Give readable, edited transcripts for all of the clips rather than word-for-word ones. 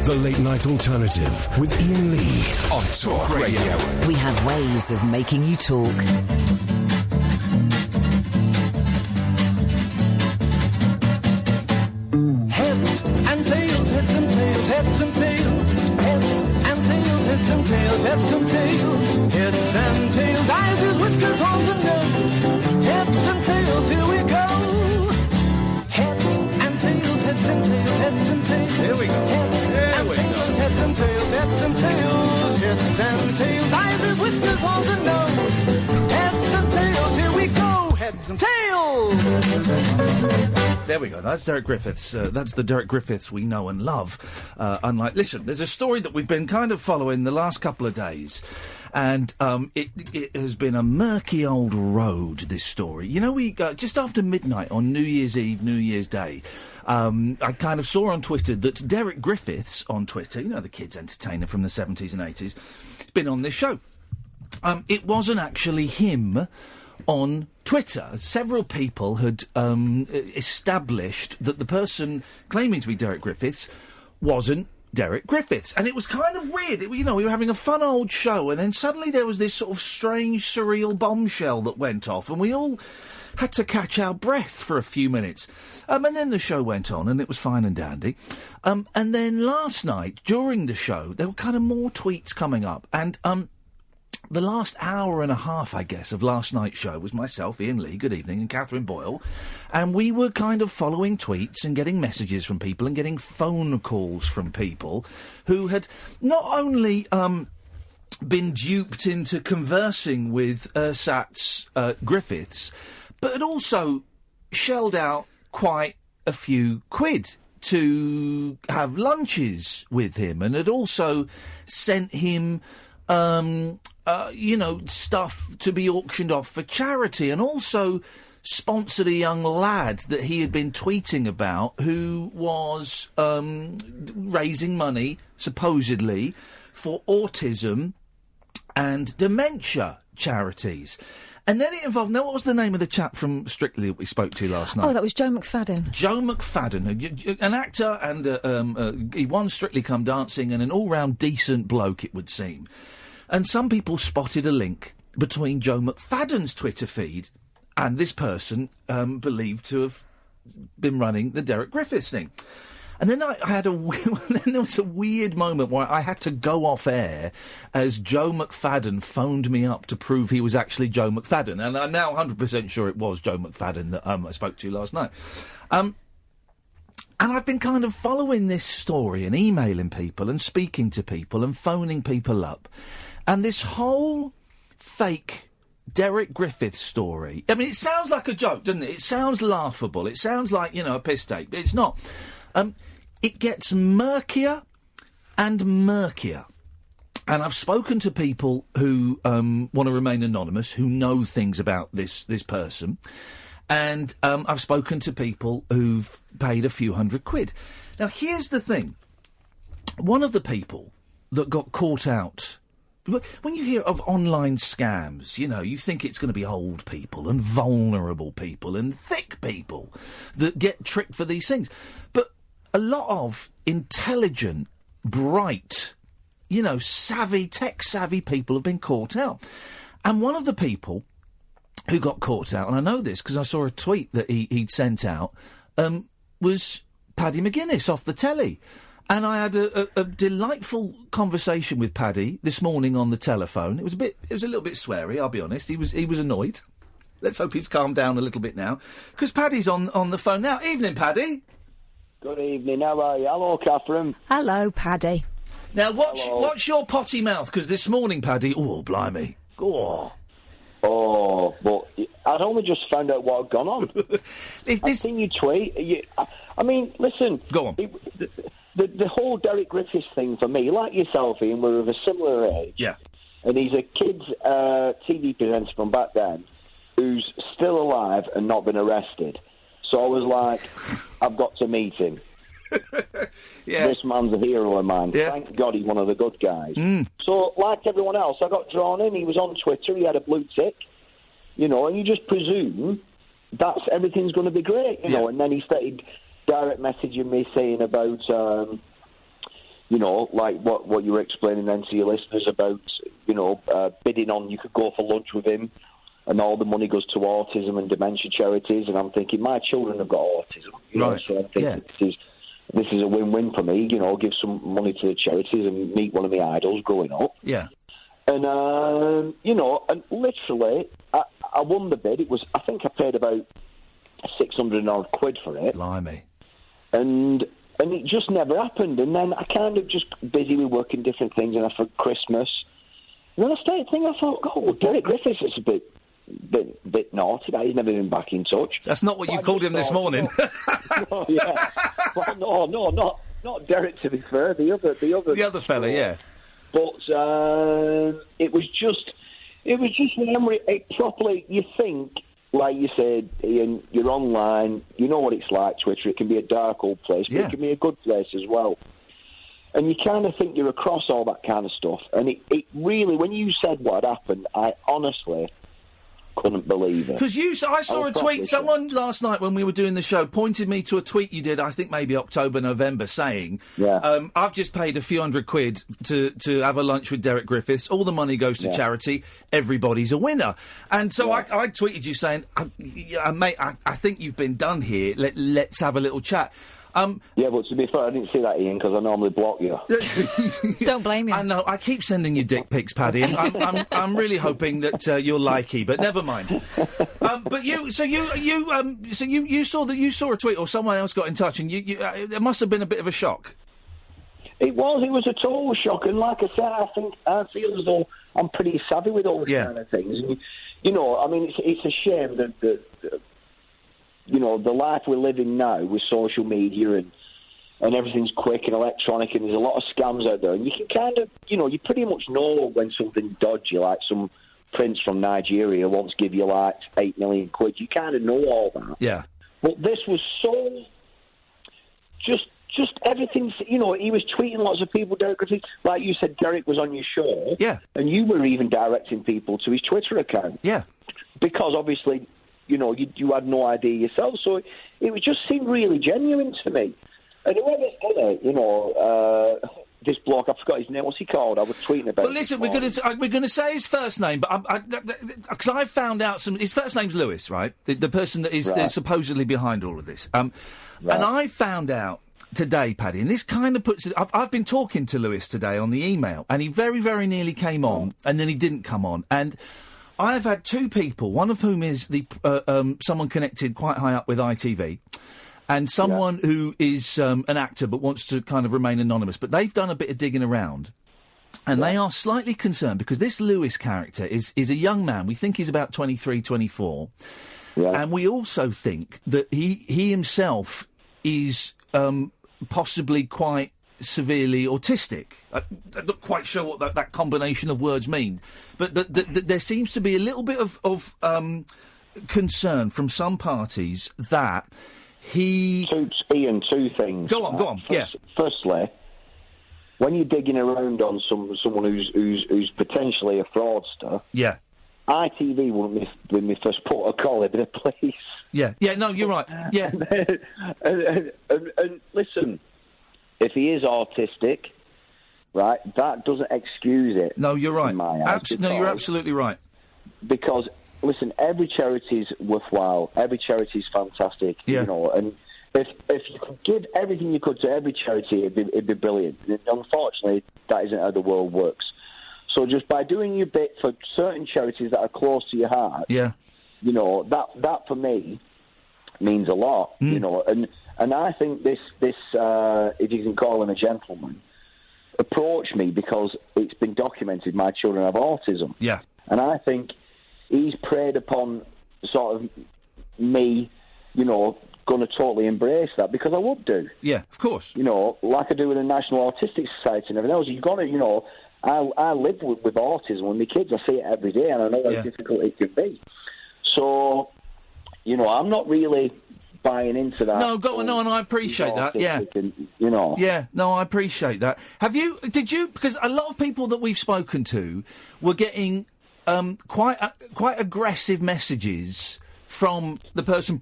The Late Night Alternative with Iain Lee on Talk Radio. We have ways of making you talk. Heads and tails, heads and tails, heads and tails. Heads and tails, heads and tails, heads and tails. Heads and tails, eyes with whiskers on the nose. Heads and tails, here we go. Heads and tails, heads and tails, heads and tails. Here we go. Here we go. Heads and tails, heads and tails, heads and tails, eyes with whiskers on the nose. Heads and tails, here we go. Heads and tails. There we go. That's Derek Griffiths. That's the Derek Griffiths we know and love. Listen, there's a story that we've been kind of following the last couple of days, and it has been a murky old road, this story. You know, we just after midnight on New Year's Eve, New Year's Day, I kind of saw on Twitter that Derek Griffiths on Twitter, you know, the kids' entertainer from the 70s and 80s, has been on this show. It wasn't actually him on Twitter. Several people had established that the person claiming to be Derek Griffiths wasn't Derek Griffiths. And it was kind of weird. We were having a fun old show, and then suddenly there was this sort of strange, surreal bombshell that went off, and we all had to catch our breath for a few minutes. And then the show went on, and it was fine and dandy. And then last night, during the show, there were kind of more tweets coming up, and the last hour and a half, I guess, of last night's show was myself, Iain Lee, good evening, and Katherine Boyle, and we were kind of following tweets and getting messages from people and getting phone calls from people who had not only been duped into conversing with Ersatz Griffiths, but had also shelled out quite a few quid to have lunches with him, and had also sent him stuff to be auctioned off for charity, and also sponsored a young lad that he had been tweeting about who was raising money, supposedly, for autism and dementia charities. And then it involved... Now, what was the name of the chap from Strictly that we spoke to last night? Oh, that was Joe McFadden. Joe McFadden, an actor, and he won Strictly Come Dancing, and an all-round decent bloke, it would seem. And some people spotted a link between Joe McFadden's Twitter feed and this person believed to have been running the Derek Griffiths thing. And then I had then there was a weird moment where I had to go off air as Joe McFadden phoned me up to prove he was actually Joe McFadden. And I'm now 100% sure it was Joe McFadden that I spoke to last night. And I've been kind of following this story and emailing people and speaking to people and phoning people up. And this whole fake Derek Griffiths story, I mean, it sounds like a joke, doesn't it? It sounds laughable. It sounds like, a piss take, but it's not. It gets murkier and murkier. And I've spoken to people who want to remain anonymous, who know things about this person. And I've spoken to people who've paid a few £100. Now, here's the thing. One of the people that got caught out... When you hear of online scams, you think it's going to be old people and vulnerable people and thick people that get tricked for these things. But a lot of intelligent, bright, savvy, tech-savvy people have been caught out. And one of the people who got caught out, and I know this because I saw a tweet that he'd sent out, was Paddy McGuinness off the telly. And I had a delightful conversation with Paddy this morning on the telephone. It was a little bit sweary, I'll be honest. He was annoyed. Let's hope he's calmed down a little bit now, because Paddy's on the phone now. Evening, Paddy. Good evening. How are you? Hello, Katherine. Hello, Paddy. Now, what's your potty mouth? Because this morning, Paddy... Oh, blimey. Oh, but I'd only just found out what had gone on. I've seen you tweet. Listen. Go on. The whole Derek Griffiths thing, for me, like yourself, Ian, we're of a similar age. Yeah. And he's a kid's TV presenter from back then who's still alive and not been arrested. So I was like, I've got to meet him. Yeah. This man's a hero of mine. Yeah. Thank God he's one of the good guys. So, like everyone else, I got drawn in. He was on Twitter. He had a blue tick. And you just presume everything's going to be great, you know. And then he started direct messaging me saying about, you know, like what you were explaining then to your listeners about, you know, bidding on you could go for lunch with him and all the money goes to autism and dementia charities, and I'm thinking, my children have got autism. You know, so I'm thinking this is a win-win for me, you know, give some money to the charities and meet one of my idols growing up. Yeah. And, you know, and literally, I won the bid. I think I paid about 600 odd quid for it. Blimey. And it just never happened. And then I kind of just busy with working different things, and for Christmas. And then I started thinking, I thought, oh, well, Derek Griffiths is a bit naughty. That he's never been back in touch. That's not what you called him this morning. No, yeah. Well, no, not Derek, to be fair. The other fella, yeah. But it was just when it properly, you think, like you said, Ian, you're online, you know what it's like, Twitter. It can be a dark old place, but it can be a good place as well. And you kind of think you're across all that kind of stuff. And it really, when you said what happened, I honestly couldn't believe it. Because I saw a tweet, someone last night when we were doing the show pointed me to a tweet you did, I think maybe October, November, saying, I've just paid a few £100 to have a lunch with Derek Griffiths, all the money goes to charity, everybody's a winner. And so I tweeted you saying, mate, I think you've been done here, let's have a little chat. Yeah, but to be fair, I didn't see that, Ian, because I normally block you. Don't blame you. I know. I keep sending you dick pics, Paddy, and I'm really hoping that you're likey, but never mind. But you saw that you saw a tweet, or someone else got in touch, and it must have been a bit of a shock. It was a total shock, and like I said, I feel as though I'm pretty savvy with all these kind of things. And, you know, I mean, it's a shame that you know, the life we're living now with social media and everything's quick and electronic, and there's a lot of scams out there, and you can kind of, you know, you pretty much know when something's dodgy, like some prince from Nigeria wants to give you like 8 million quid. You kind of know all that. Yeah. But this was so just everything, you know, he was tweeting lots of people, Derek Griffiths, like you said, Derek was on your show. Yeah. And you were even directing people to his Twitter account. Yeah. Because obviously, you know, you had no idea yourself, so it just seemed really genuine to me. And whoever's done it, you know, this bloke, I forgot his name. What's he called? I was tweeting about. But listen, we're going to say his first name, but because I found out his first name's Lewis, right? The person that is supposedly behind all of this. And I found out today, Paddy, and this kind of puts it. I've been talking to Lewis today on the email, and he very, very nearly came on, and then he didn't come on, and I've had two people, one of whom is someone connected quite high up with ITV, and someone who is an actor but wants to kind of remain anonymous. But they've done a bit of digging around, and they are slightly concerned because this Lewis character is a young man. We think he's about 23, 24. Yeah. And we also think that he himself is possibly quite severely autistic. I'm not quite sure what that combination of words mean, but there seems to be a little bit of concern from some parties that he... Ian, two things. Go on, Firstly, when you're digging around on someone who's potentially a fraudster... Yeah. ITV wouldn't be my first port of call, it'd be the police. Yeah, no, you're right. Yeah. and listen... If he is autistic, right, that doesn't excuse it. No, you're right. You're absolutely right. Because, listen, every charity's worthwhile. Every charity's fantastic. Yeah. You know, and if you could give everything you could to every charity, it'd be brilliant. Unfortunately, that isn't how the world works. So just by doing your bit for certain charities that are close to your heart, you know, that for me means a lot. You know, and I think this if you can call him a gentleman, approached me because it's been documented my children have autism. Yeah. And I think he's preyed upon sort of me, you know, going to totally embrace that because I would do. Yeah, of course. You know, like I do with the National Autistic Society and everything else. You've got to, you know, I live with autism. With my kids, I see it every day, and I know how difficult it can be. So, you know, I'm not really buying into that. No, and I appreciate that. Yeah, and, you know. Yeah, no, I appreciate that. Did you? Because a lot of people that we've spoken to were getting quite aggressive messages from the person,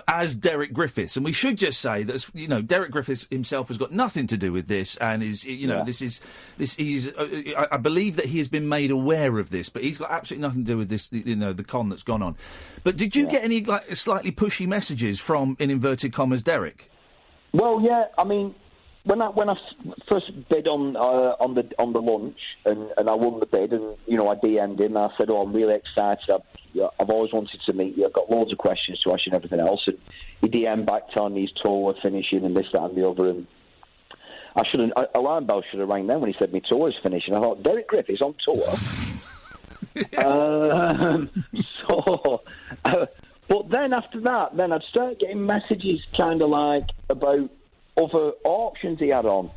as Derek Griffiths. And we should just say that, Derek Griffiths himself has got nothing to do with this, and I believe that he has been made aware of this, but he's got absolutely nothing to do with this, the con that's gone on. But did you get any, slightly pushy messages from, in inverted commas, Derek? Well, yeah, I mean, when I first bid on the lunch and I won the bid, and I DM'd him, and I said, I'm really excited. I've always wanted to meet you. I've got loads of questions to ask you and everything else. And he DM'd back telling me his tour was finishing and this, that, and the other. And alarm bell should have rang then when he said my tour was finishing. I thought, Derek Griffiths on tour. But then after that, I'd start getting messages kind of like about other auctions he had on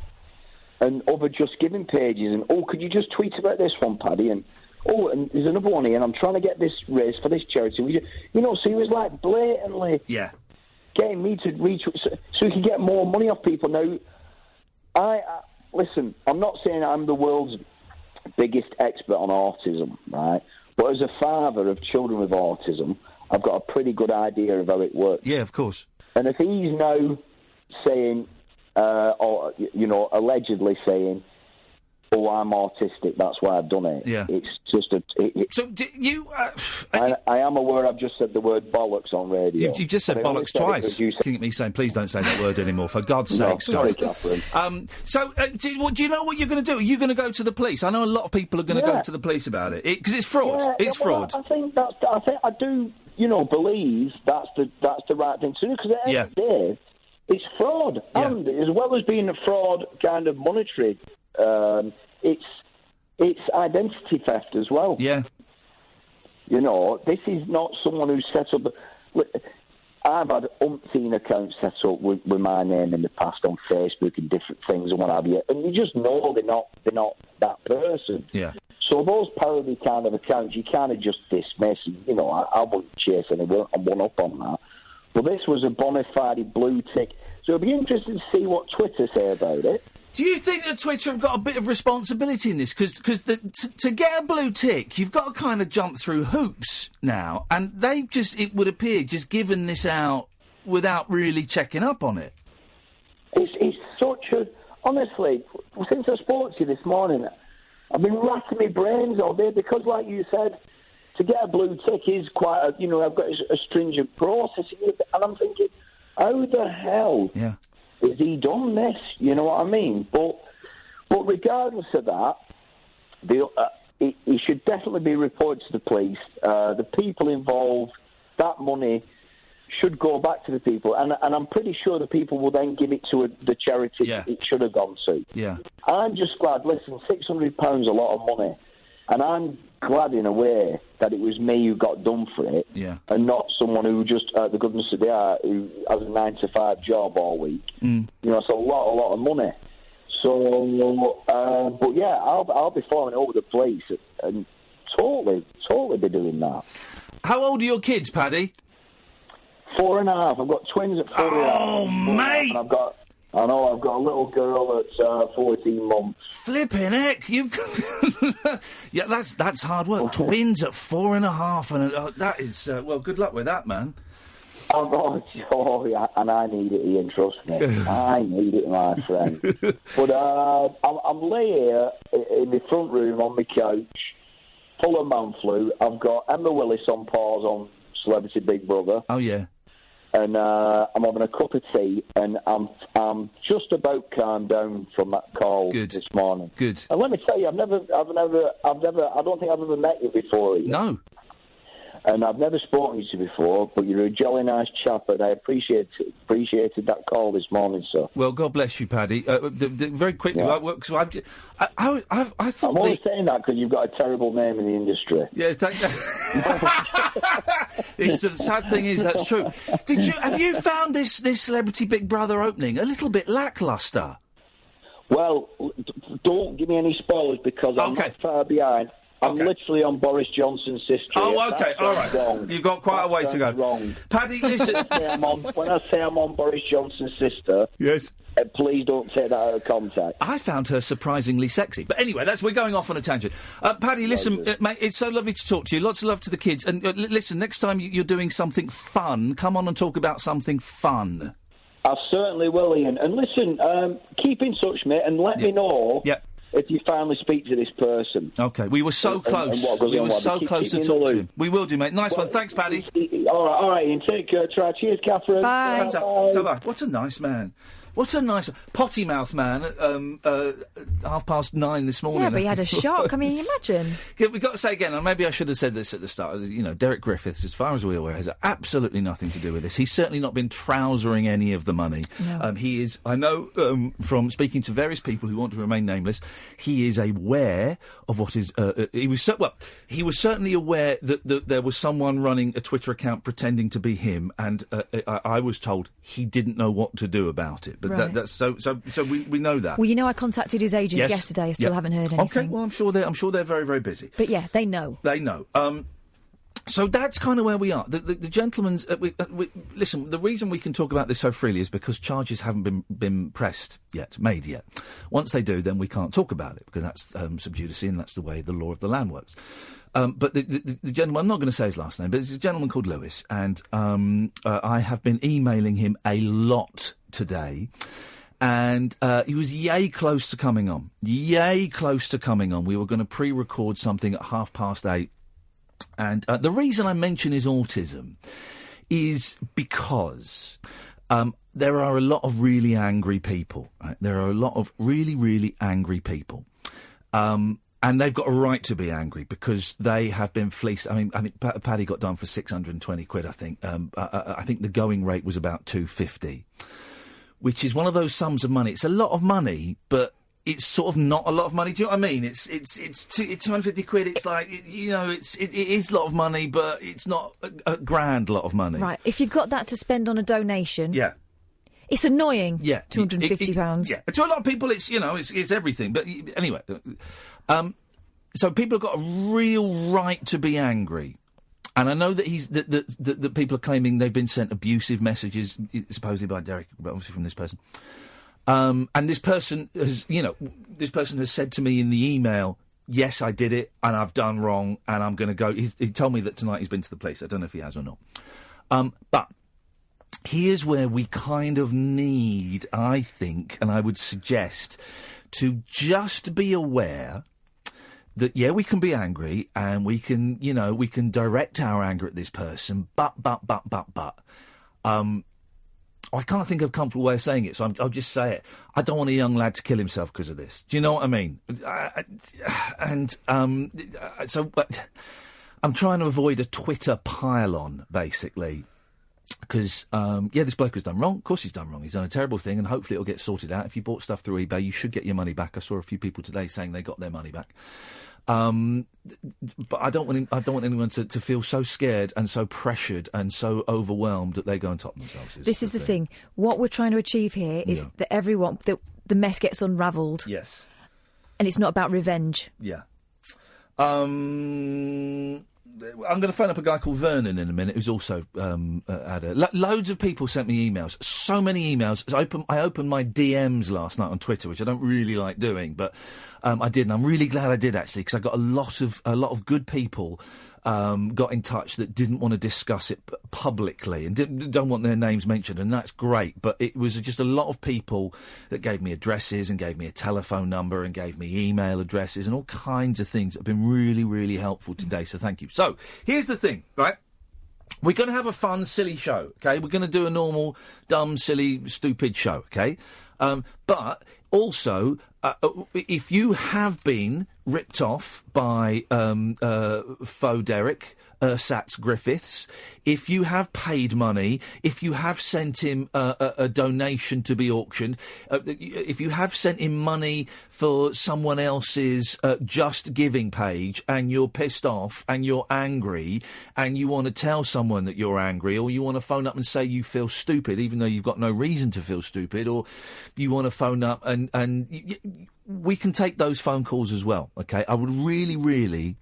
and other Just Giving pages, and could you just tweet about this one, Paddy? And there's another one here, and I'm trying to get this raised for this charity. So he was like blatantly getting me to reach so he could get more money off people. Now, listen, I'm not saying I'm the world's biggest expert on autism, right? But as a father of children with autism, I've got a pretty good idea of how it works. Yeah, of course. And if he's now saying, allegedly saying, I'm autistic, that's why I've done it. Yeah. It's just So, do you... I am aware I've just said the word bollocks on radio. You've just said bollocks twice. Looking at me saying, please don't say that word anymore, for God's sake. Sorry, Katherine. Do you know what you're going to do? Are you going to go to the police? I know a lot of people are going to go to the police about it. Because it's fraud. It's fraud. I think I do, believe that's the right thing to do, because at the end of the day, it's fraud. Yeah. And as well as being a fraud kind of monetary... it's identity theft as well. Yeah. This is not someone who set up... I've had umpteen accounts set up with my name in the past on Facebook and different things and what have you, and you just know they're not that person. Yeah. So those parody kind of accounts, you kind of just dismiss. I wouldn't chase anyone. I'm one up on that. But this was a bona fide blue tick. So it'll be interesting to see what Twitter say about it. Do you think that Twitter have got a bit of responsibility in this? Because to get a blue tick, you've got to kind of jump through hoops now. And they've it would appear, just given this out without really checking up on it. It's such a... Honestly, since I spoke to you this morning, I've been racking my brains all day because, like you said, to get a blue tick is quite a... I've got a stringent process. And I'm thinking, how the hell... Yeah. Has he done this? You know what I mean? But regardless of that, he should definitely be reported to the police. The people involved, that money should go back to the people, and I'm pretty sure the people will then give it to the charity it should have gone to. Yeah. I'm just glad. Listen, £600 a lot of money, and I'm glad in a way that it was me who got done for it, and not someone who just, the goodness of the art, who has a 9-to-5 job all week. It's a lot of money. So, but yeah, I'll be following it over the place and totally be doing that. How old are your kids, Paddy? 4.5. I've got twins at 4.5. Oh, mate! And I've got a little girl at 14 months. Flipping heck, you've yeah, that's hard work. Twins at 4.5, and that is well. Good luck with that, man. Oh, yeah, and I need it, Ian. Trust me, I need it, my friend. But I'm lay here in the front room on my couch, full of man flu. I've got Emma Willis on pause on Celebrity Big Brother. Oh yeah. And I'm having a cup of tea, and I'm just about calmed down from that call this morning. Good. And let me tell you, I don't think I've ever met you before. No. And I've never spoken to you before, but you're a jolly nice chap, and I appreciated that call this morning, sir. Well, God bless you, Paddy. Very quickly, I thought I'm only saying that because you've got a terrible name in the industry. Yeah, the sad thing is that's true. Have you found this Celebrity Big Brother opening a little bit lacklustre? Well, don't give me any spoilers because I'm not far behind. I'm literally on Boris Johnson's sister. Oh, okay, all right. Wrong. You've got quite a way to go. Wrong. Paddy, listen. When I say I'm on Boris Johnson's sister, yes, Please don't take that out of context. I found her surprisingly sexy. But anyway, we're going off on a tangent. Paddy, listen, mate, it's so lovely to talk to you. Lots of love to the kids. And listen, next time you're doing something fun, come on and talk about something fun. I certainly will, Ian. And listen, keep in touch, mate, and let me know if you finally speak to this person. OK, we were so close. We were so close to talk to him. We will do, mate. Nice one. Thanks, Paddy. All right, Ian. Take care. Try. Cheers, Katherine. Bye. Ta-ta. What a nice man. What a nice potty mouth man at 9:30 this morning. Yeah, but he had a shock. I mean, imagine. We've got to say again, and maybe I should have said this at the start, Derek Griffiths, as far as we're aware, has absolutely nothing to do with this. He's certainly not been trousering any of the money. No. He is, I know from speaking to various people who want to remain nameless, he is aware of what is... he was certainly aware that there was someone running a Twitter account pretending to be him, and I was told he didn't know what to do about it. But right. that's so we know that. Well, I contacted his agents yesterday. I still haven't heard anything. Okay, well, I'm sure they're very, very busy. But yeah, they know. They know. So that's kind of where we are. The gentleman's... listen, the reason we can talk about this so freely is because charges haven't been made yet. Once they do, then we can't talk about it, because that's sub judice, and that's the way the law of the land works. But the gentleman, I'm not going to say his last name, but it's a gentleman called Lewis, and I have been emailing him a lot today, and he was yay close to coming on. We were going to pre-record something at 8:30, and the reason I mention his autism is because there are a lot of really angry people. Right? There are a lot of really, really angry people. And they've got a right to be angry because they have been fleeced. I mean, Paddy got done for 620 quid, I think. I think the going rate was about 250, which is one of those sums of money. It's a lot of money, but it's sort of not a lot of money. Do you know what I mean? It's 250 quid. It's like, it is a lot of money, but it's not a grand lot of money. Right. If you've got that to spend on a donation. Yeah. It's annoying. Yeah. £250. Yeah. To a lot of people, it's everything. But anyway, so people have got a real right to be angry. And I know that that people are claiming they've been sent abusive messages, supposedly by Derek, but obviously from this person. And this person has said to me in the email, yes, I did it, and I've done wrong, and I'm going to go. He told me that tonight he's been to the police. I don't know if he has or not. But here's where we kind of need, I think, and I would suggest, to just be aware that, we can be angry and we can direct our anger at this person, but. I can't think of a comfortable way of saying it, so I'll just say it. I don't want a young lad to kill himself because of this. Do you know what I mean? So I'm trying to avoid a Twitter pile-on, basically. Because, this bloke has done wrong. Of course he's done wrong. He's done a terrible thing, and hopefully it'll get sorted out. If you bought stuff through eBay, you should get your money back. I saw a few people today saying they got their money back. But I don't want anyone to feel so scared and so pressured and so overwhelmed that they go and top themselves. This is the thing. What we're trying to achieve here is that the mess gets unravelled. Yes. And it's not about revenge. Yeah. I'm going to phone up a guy called Vernon in a minute, who's also had loads of people sent me emails. So many emails. I opened my DMs last night on Twitter, which I don't really like doing, but I did, and I'm really glad I did, actually, because I got a lot of good people got in touch that didn't want to discuss it publicly and don't want their names mentioned, and that's great. But it was just a lot of people that gave me addresses and gave me a telephone number and gave me email addresses and all kinds of things that have been really, really helpful today. So thank you. So here's the thing, right? We're going to have a fun, silly show, okay? We're going to do a normal, dumb, silly, stupid show, okay? But also, if you have been ripped off by faux Derek Griffiths, if you have paid money, if you have sent him a donation to be auctioned, if you have sent him money for someone else's Just Giving page, and you're pissed off and you're angry and you want to tell someone that you're angry, or you want to phone up and say you feel stupid even though you've got no reason to feel stupid, or you want to phone up and we can take those phone calls as well, okay? I would really, really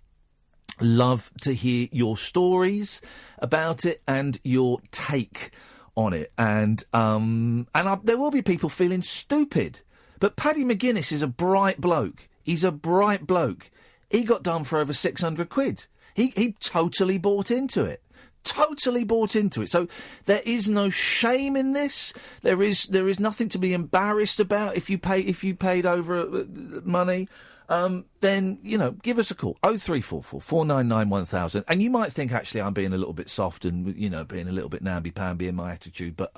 love to hear your stories about it and your take on it, and there will be people feeling stupid. But Paddy McGuinness is a bright bloke. He's a bright bloke. He got done for over 600 quid. He totally bought into it. Totally bought into it. So there is no shame in this. There is nothing to be embarrassed about if you paid over money. Then, give us a call. 0344 499 1000. And you might think, actually, I'm being a little bit soft and, being a little bit namby-pamby in my attitude. But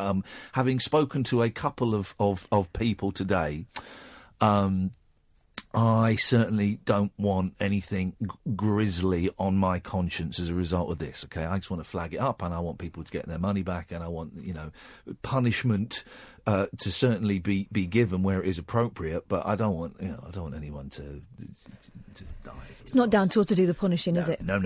having spoken to a couple of people today, I certainly don't want anything grisly on my conscience as a result of this, OK? I just want to flag it up, and I want people to get their money back, and I want, punishment to certainly be given where it is appropriate, but I don't want anyone to die. It's not down to us to do the punishing, is it? No.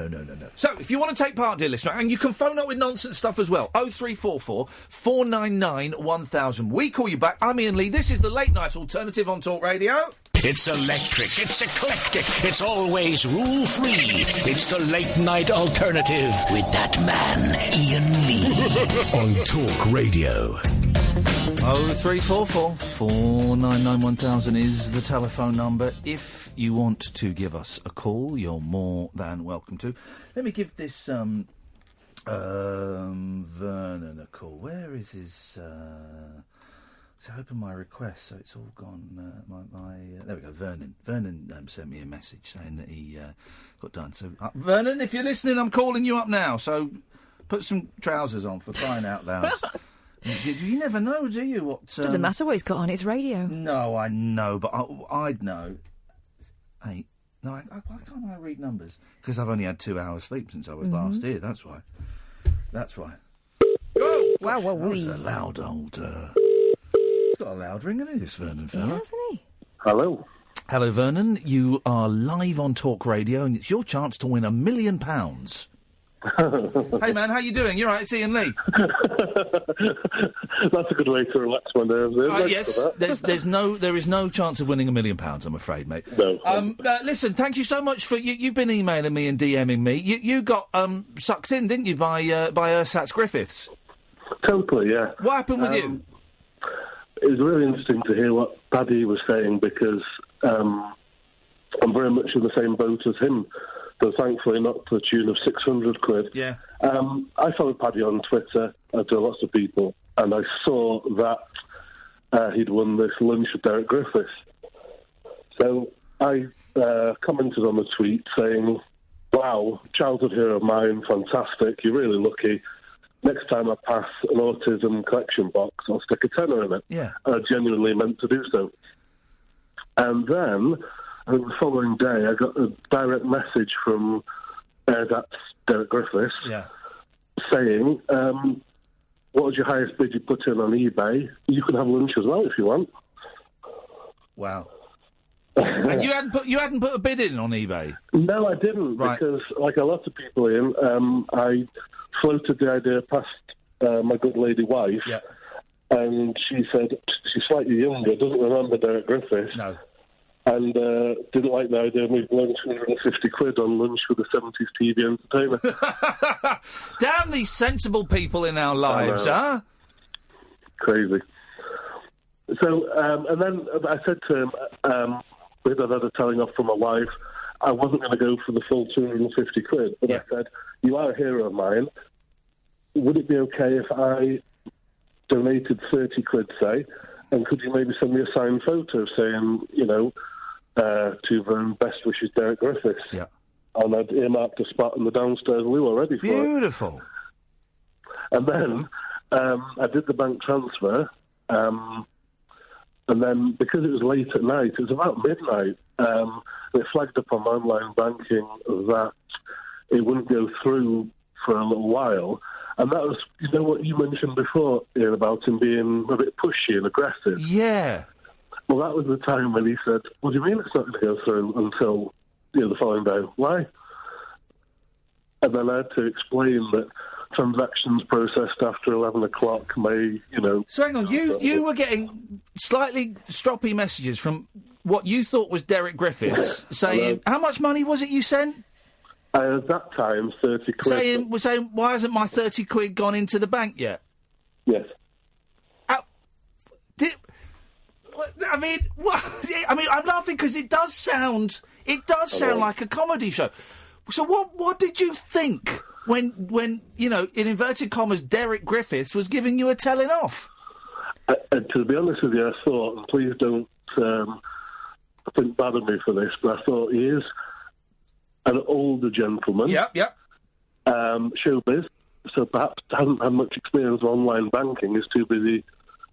So, if you want to take part, dear listener, and you can phone up with nonsense stuff as well, 0344 499 1000. We call you back. I'm Iain Lee. This is the Late Night Alternative on Talk Radio. It's electric, it's eclectic, it's always rule-free. It's the Late Night Alternative with that man, Iain Lee. On Talk Radio. 0344 499 1000 is the telephone number. If you want to give us a call, you're more than welcome to. Let me give this Vernon a call. Where is his... So I open my request, so it's all gone. There we go, Vernon. Vernon sent me a message saying that he got done. So, Vernon, if you're listening, I'm calling you up now. So put some trousers on, for crying out loud. You never know, do you? What doesn't matter what he's got on. It's radio. No, I know, but I'd know. Hey, no, why can't I read numbers? Because I've only had 2 hours sleep since I was last here. That's why. Oh, wow, that was a loud old. He's got a loud ring, hasn't he, this Vernon fella? Yeah, hasn't he? Hello. Hello, Vernon. You are live on Talk Radio, and it's your chance to win £1 million. Hey, man, how you doing? You all right? It's Iain Lee. That's a good way to relax my nerves. Yes, there is no chance of winning £1 million, I'm afraid, mate. No. Listen, thank you so much for you've been emailing me and DMing me. You got sucked in, didn't you, by Ersatz Griffiths? Totally, yeah. What happened with you? It was really interesting to hear what Paddy was saying, because I'm very much in the same boat as him, though thankfully not to the tune of 600 quid. Yeah. I followed Paddy on Twitter, as do lots of people, and I saw that he'd won this lunch with Derek Griffiths. So I commented on the tweet saying, wow, childhood hero of mine, fantastic, you're really lucky. Next time I pass an autism collection box, I'll stick a tenner in it. Yeah. I genuinely meant to do so. And then, I think the following day, I got a direct message from that's Derek Griffiths saying, what was your highest bid you put in on eBay? You can have lunch as well if you want. Wow. And you hadn't put a bid in on eBay? No, I didn't, because like a lot of people, Ian, I floated the idea past my good lady wife, and she said she's slightly younger, doesn't remember Derek Griffiths, and didn't like the idea of me blowing 250 quid on lunch with a 70s TV entertainer. Damn these sensible people in our lives, huh? Crazy. So, and then I said to him, with another telling off from my wife, I wasn't going to go for the full 250 quid, but I said, you are a hero of mine. Would it be okay if I donated 30 quid, say, and could you maybe send me a signed photo saying, to best wishes, Derek Griffiths? Yeah. And I'd earmarked a spot in the downstairs loo already for it. Beautiful. And then I did the bank transfer, and then because it was late at night, it was about midnight, it flagged up on my online banking that it wouldn't go through for a little while. And that was, what you mentioned before, Ian, about him being a bit pushy and aggressive. Yeah. Well, that was the time when he said, what do you mean it's not going to go through until the following day? Why? And then I had to explain that transactions processed after 11 o'clock may, So hang on, you were getting slightly stroppy messages from what you thought was Derek Griffiths saying, how much money was it you sent? At that time, 30 quid. Saying, why hasn't my 30 quid gone into the bank yet? Yes. I'm laughing because it does sound like a comedy show. So what did you think when in inverted commas, Derek Griffiths was giving you a telling off? To be honest with you, I thought, and please don't think bad of me for this, but I thought he is an older gentleman. Yeah. Showbiz, so perhaps hasn't had much experience of online banking, is too busy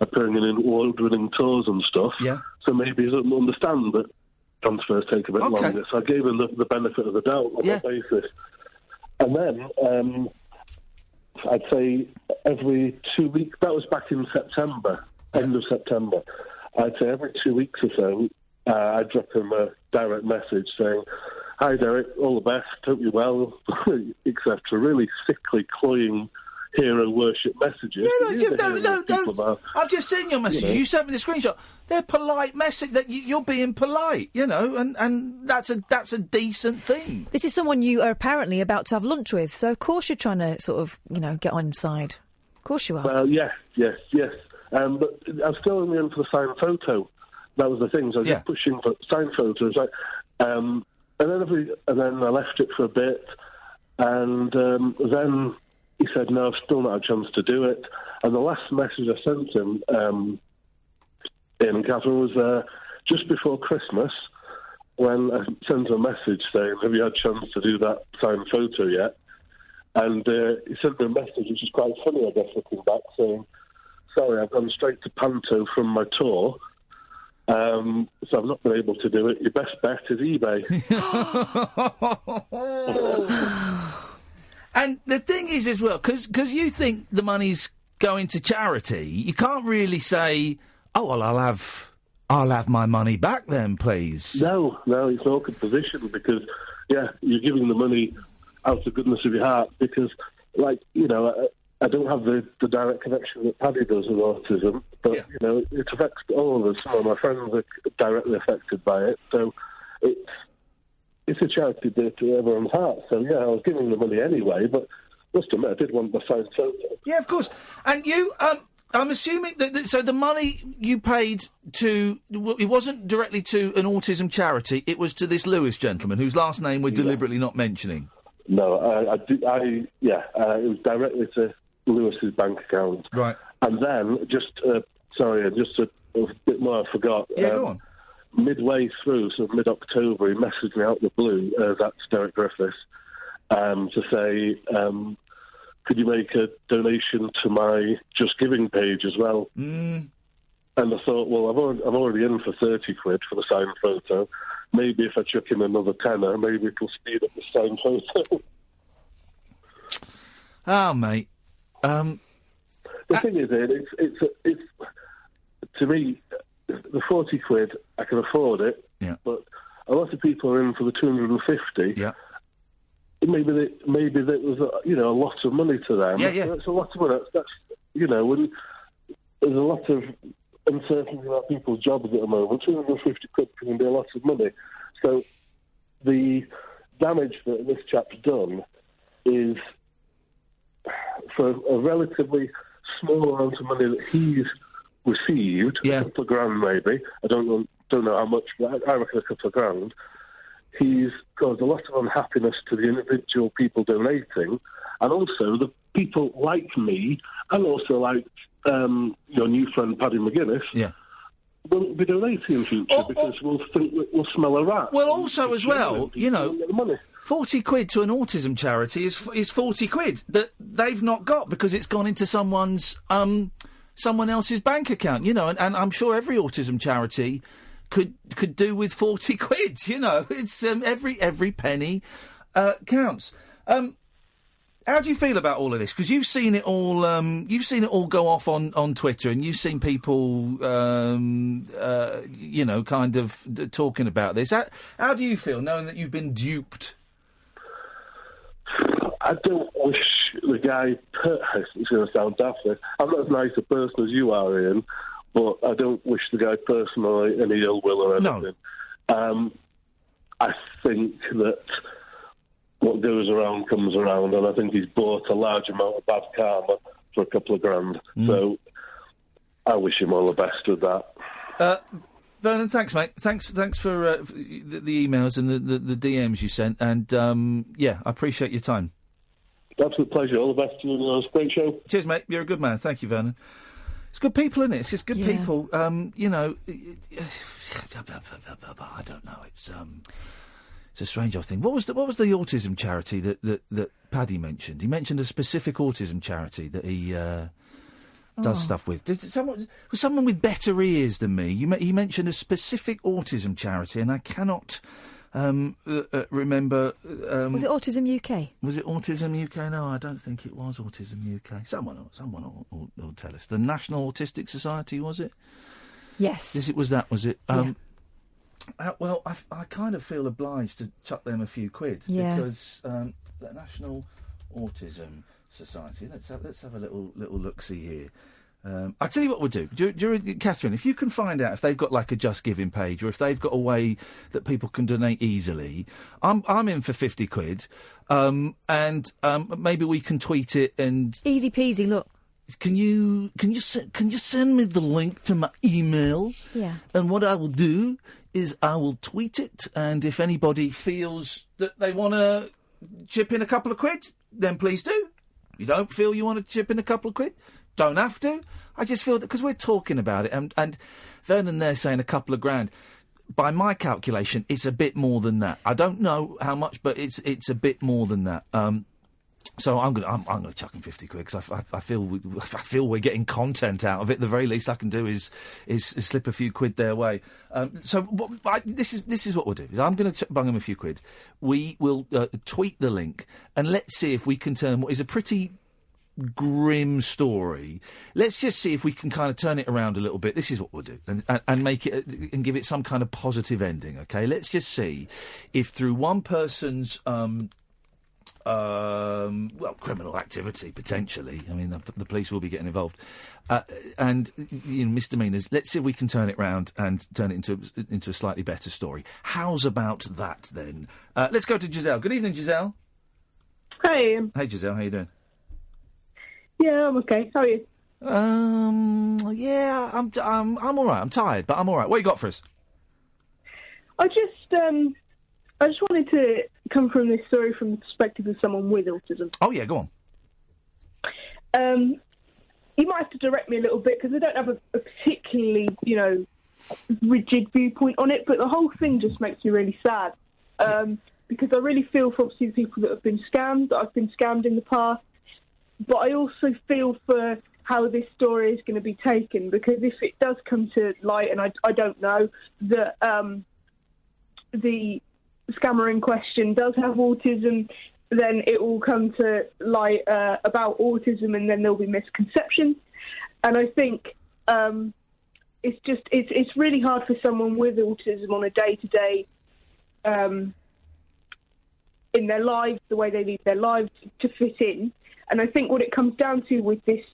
appearing in award-winning tours and stuff. Yeah. So maybe he doesn't understand that transfers take a bit longer. So I gave him the benefit of the doubt on that basis. And then I'd say every 2 weeks, that was back in September, end of September. I'd say every 2 weeks or so, I'd drop him a direct message saying, "Hi Derek, all the best, hope you're well," etc. Really sickly, cloying hero worship messages. No. I've just seen your message. You sent me the screenshot. They're polite message that you're being polite, and that's a decent thing. This is someone you are apparently about to have lunch with, so of course you're trying to sort of, get on side. Of course you are. Well, yes. But I was still in the end for the signed photo. That was the thing. So I was just pushing for signed photos, right? And then I left it for a bit, and then he said, "No, I've still not had a chance to do it." And the last message I sent him, Iain and Katherine, was just before Christmas, when I sent him a message saying, "Have you had a chance to do that signed photo yet?" And he sent me a message, which is quite funny, I guess, looking back, saying, "Sorry, I've gone straight to Panto from my tour. So I've not been able to do it. Your best bet is eBay." And the thing is as well, because you think the money's going to charity, you can't really say, "Oh, well, I'll have my money back then, please." No, it's an awkward position because, you're giving the money out of goodness of your heart because, I don't have the direct connection that Paddy does with autism, but, it affects all of us. Some of my friends are directly affected by it, so it's a charity day to everyone's heart. So, I was giving the money anyway, but must admit, I did want the signed photo. Yeah, of course. And you, I'm assuming so the money you paid to, it wasn't directly to an autism charity, it was to this Lewis gentleman, whose last name we're deliberately not mentioning. No, it was directly to Lewis's bank account. Right. And then, just a bit more I forgot. Yeah, go on. Midway through, so mid-October, he messaged me out of the blue, that's Derek Griffiths, to say, could you make a donation to my Just Giving page as well? And I thought, well, I'm already in for 30 quid for the signed photo. Maybe if I chuck in another tenner, maybe it'll speed up the signed photo. Oh, mate. The thing is, it's to me, the 40 quid, I can afford it, but a lot of people are in for the 250. Yeah. Maybe that was a lot of money to them. Yeah. That's a lot of money. That's when there's a lot of uncertainty about people's jobs at the moment. 250 quid can be a lot of money. So the damage that this chap's done is, for a relatively small amount of money that he's received, a couple of grand maybe, I don't know how much, but I reckon a couple of grand, he's caused a lot of unhappiness to the individual people donating, and also the people like me, and also like your new friend Paddy McGuinness, won't be donating in future because we'll think we'll smell a rat. Well, also as well, 40 quid to an autism charity is 40 quid that they've not got because it's gone into someone else's bank account, and I'm sure every autism charity could do with 40 quid, it's every penny counts. How do you feel about all of this? Because you've seen it all. You've seen it all go off on Twitter, and you've seen people, kind of talking about this. How do you feel knowing that you've been duped? I don't wish the guy. It's going to sound daft. I'm not as nice a person as you are, Ian, but I don't wish the guy personally any ill will or anything. No. I think that what goes around comes around, and I think he's bought a large amount of bad karma for a couple of grand. So I wish him all the best with that. Vernon, thanks, mate. Thanks for the emails and the DMs you sent. And, I appreciate your time. Absolute pleasure. All the best to you. It was a great show. Cheers, mate. You're a good man. Thank you, Vernon. It's good people, isn't it? It's just good people. I don't know. It's a strange old thing. What was the autism charity that Paddy mentioned? He mentioned a specific autism charity that he does stuff with. Was someone with better ears than me? He mentioned a specific autism charity, and I cannot remember. Was it Autism UK? Was it Autism UK? No, I don't think it was Autism UK. Someone will tell us. The National Autistic Society, was it? Yes. Yes, it was that, was it? Yeah. Well, I kind of feel obliged to chuck them a few quid because the National Autism Society. Let's have a little look-see here. I'll tell you what we'll do. Katherine, if you can find out if they've got like a Just Giving page or if they've got a way that people can donate easily, I'm in for 50 quid, and maybe we can tweet it and easy peasy. Look, can you send me the link to my email? Yeah. And what I will do is I will tweet it, and if anybody feels that they want to chip in a couple of quid, then please do. You don't feel you want to chip in a couple of quid? Don't have to. I just feel that because we're talking about it, and Vernon there saying a couple of grand. By my calculation, it's a bit more than that. I don't know how much, but it's a bit more than that. So I'm gonna chuck in 50 quid because I feel we're getting content out of it. The very least I can do is slip a few quid their way. This is what we'll do. Is I'm going to bung them a few quid. We will tweet the link and let's see if we can turn what is a pretty grim story. Let's just see if we can kind of turn it around a little bit. This is what we'll do, and make it and give it some kind of positive ending. Okay, let's just see if through one person's criminal activity potentially. I mean, the police will be getting involved, and misdemeanors. Let's see if we can turn it round and turn it into a slightly better story. How's about that then? Let's go to Giselle. Good evening, Giselle. Hey. Hey, Giselle. How you doing? Yeah, I'm okay. How are you? Yeah, I'm all right. I'm tired, but I'm all right. What you got for us? I just wanted to come from this story from the perspective of someone with autism. Oh yeah, go on. You might have to direct me a little bit because I don't have a particularly, rigid viewpoint on it. But the whole thing just makes me really sad because I really feel for obviously the people that have been scammed. That I've been scammed in the past. But I also feel for how this story is going to be taken, because if it does come to light, and I don't know, that the scammer in question does have autism, then it will come to light about autism, and then there'll be misconceptions. And I think it's really hard for someone with autism on a day-to-day in their lives, the way they lead their lives, to fit in. And I think what it comes down to with this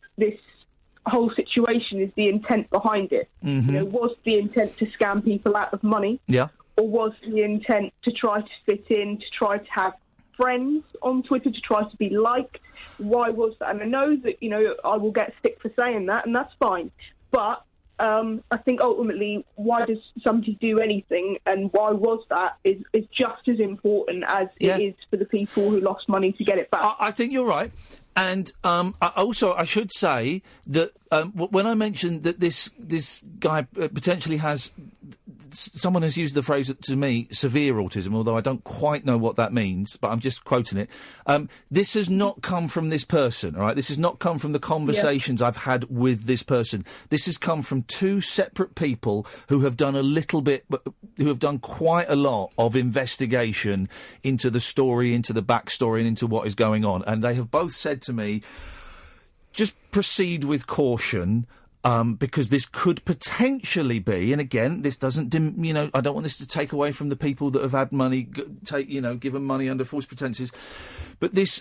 whole situation is the intent behind it. Mm-hmm. Was the intent to scam people out of money? Yeah. Or was the intent to try to fit in, to try to have friends on Twitter, to try to be liked? Why was that? And I know that, I will get stick for saying that, and that's fine. But I think ultimately, why does somebody do anything, and why was that, is just as important as it is for the people who lost money to get it back. I think you're right. And I should say that when I mentioned that this guy potentially has, someone has used the phrase to me, severe autism, although I don't quite know what that means, but I'm just quoting it. This has not come from this person, all right? This has not come from the conversations I've had with this person. This has come from two separate people who have done who have done quite a lot of investigation into the story, into the backstory, and into what is going on. And they have both said to me, just proceed with caution, because this could potentially be, and again, this doesn't, I don't want this to take away from the people that have had money, given money under false pretences, but this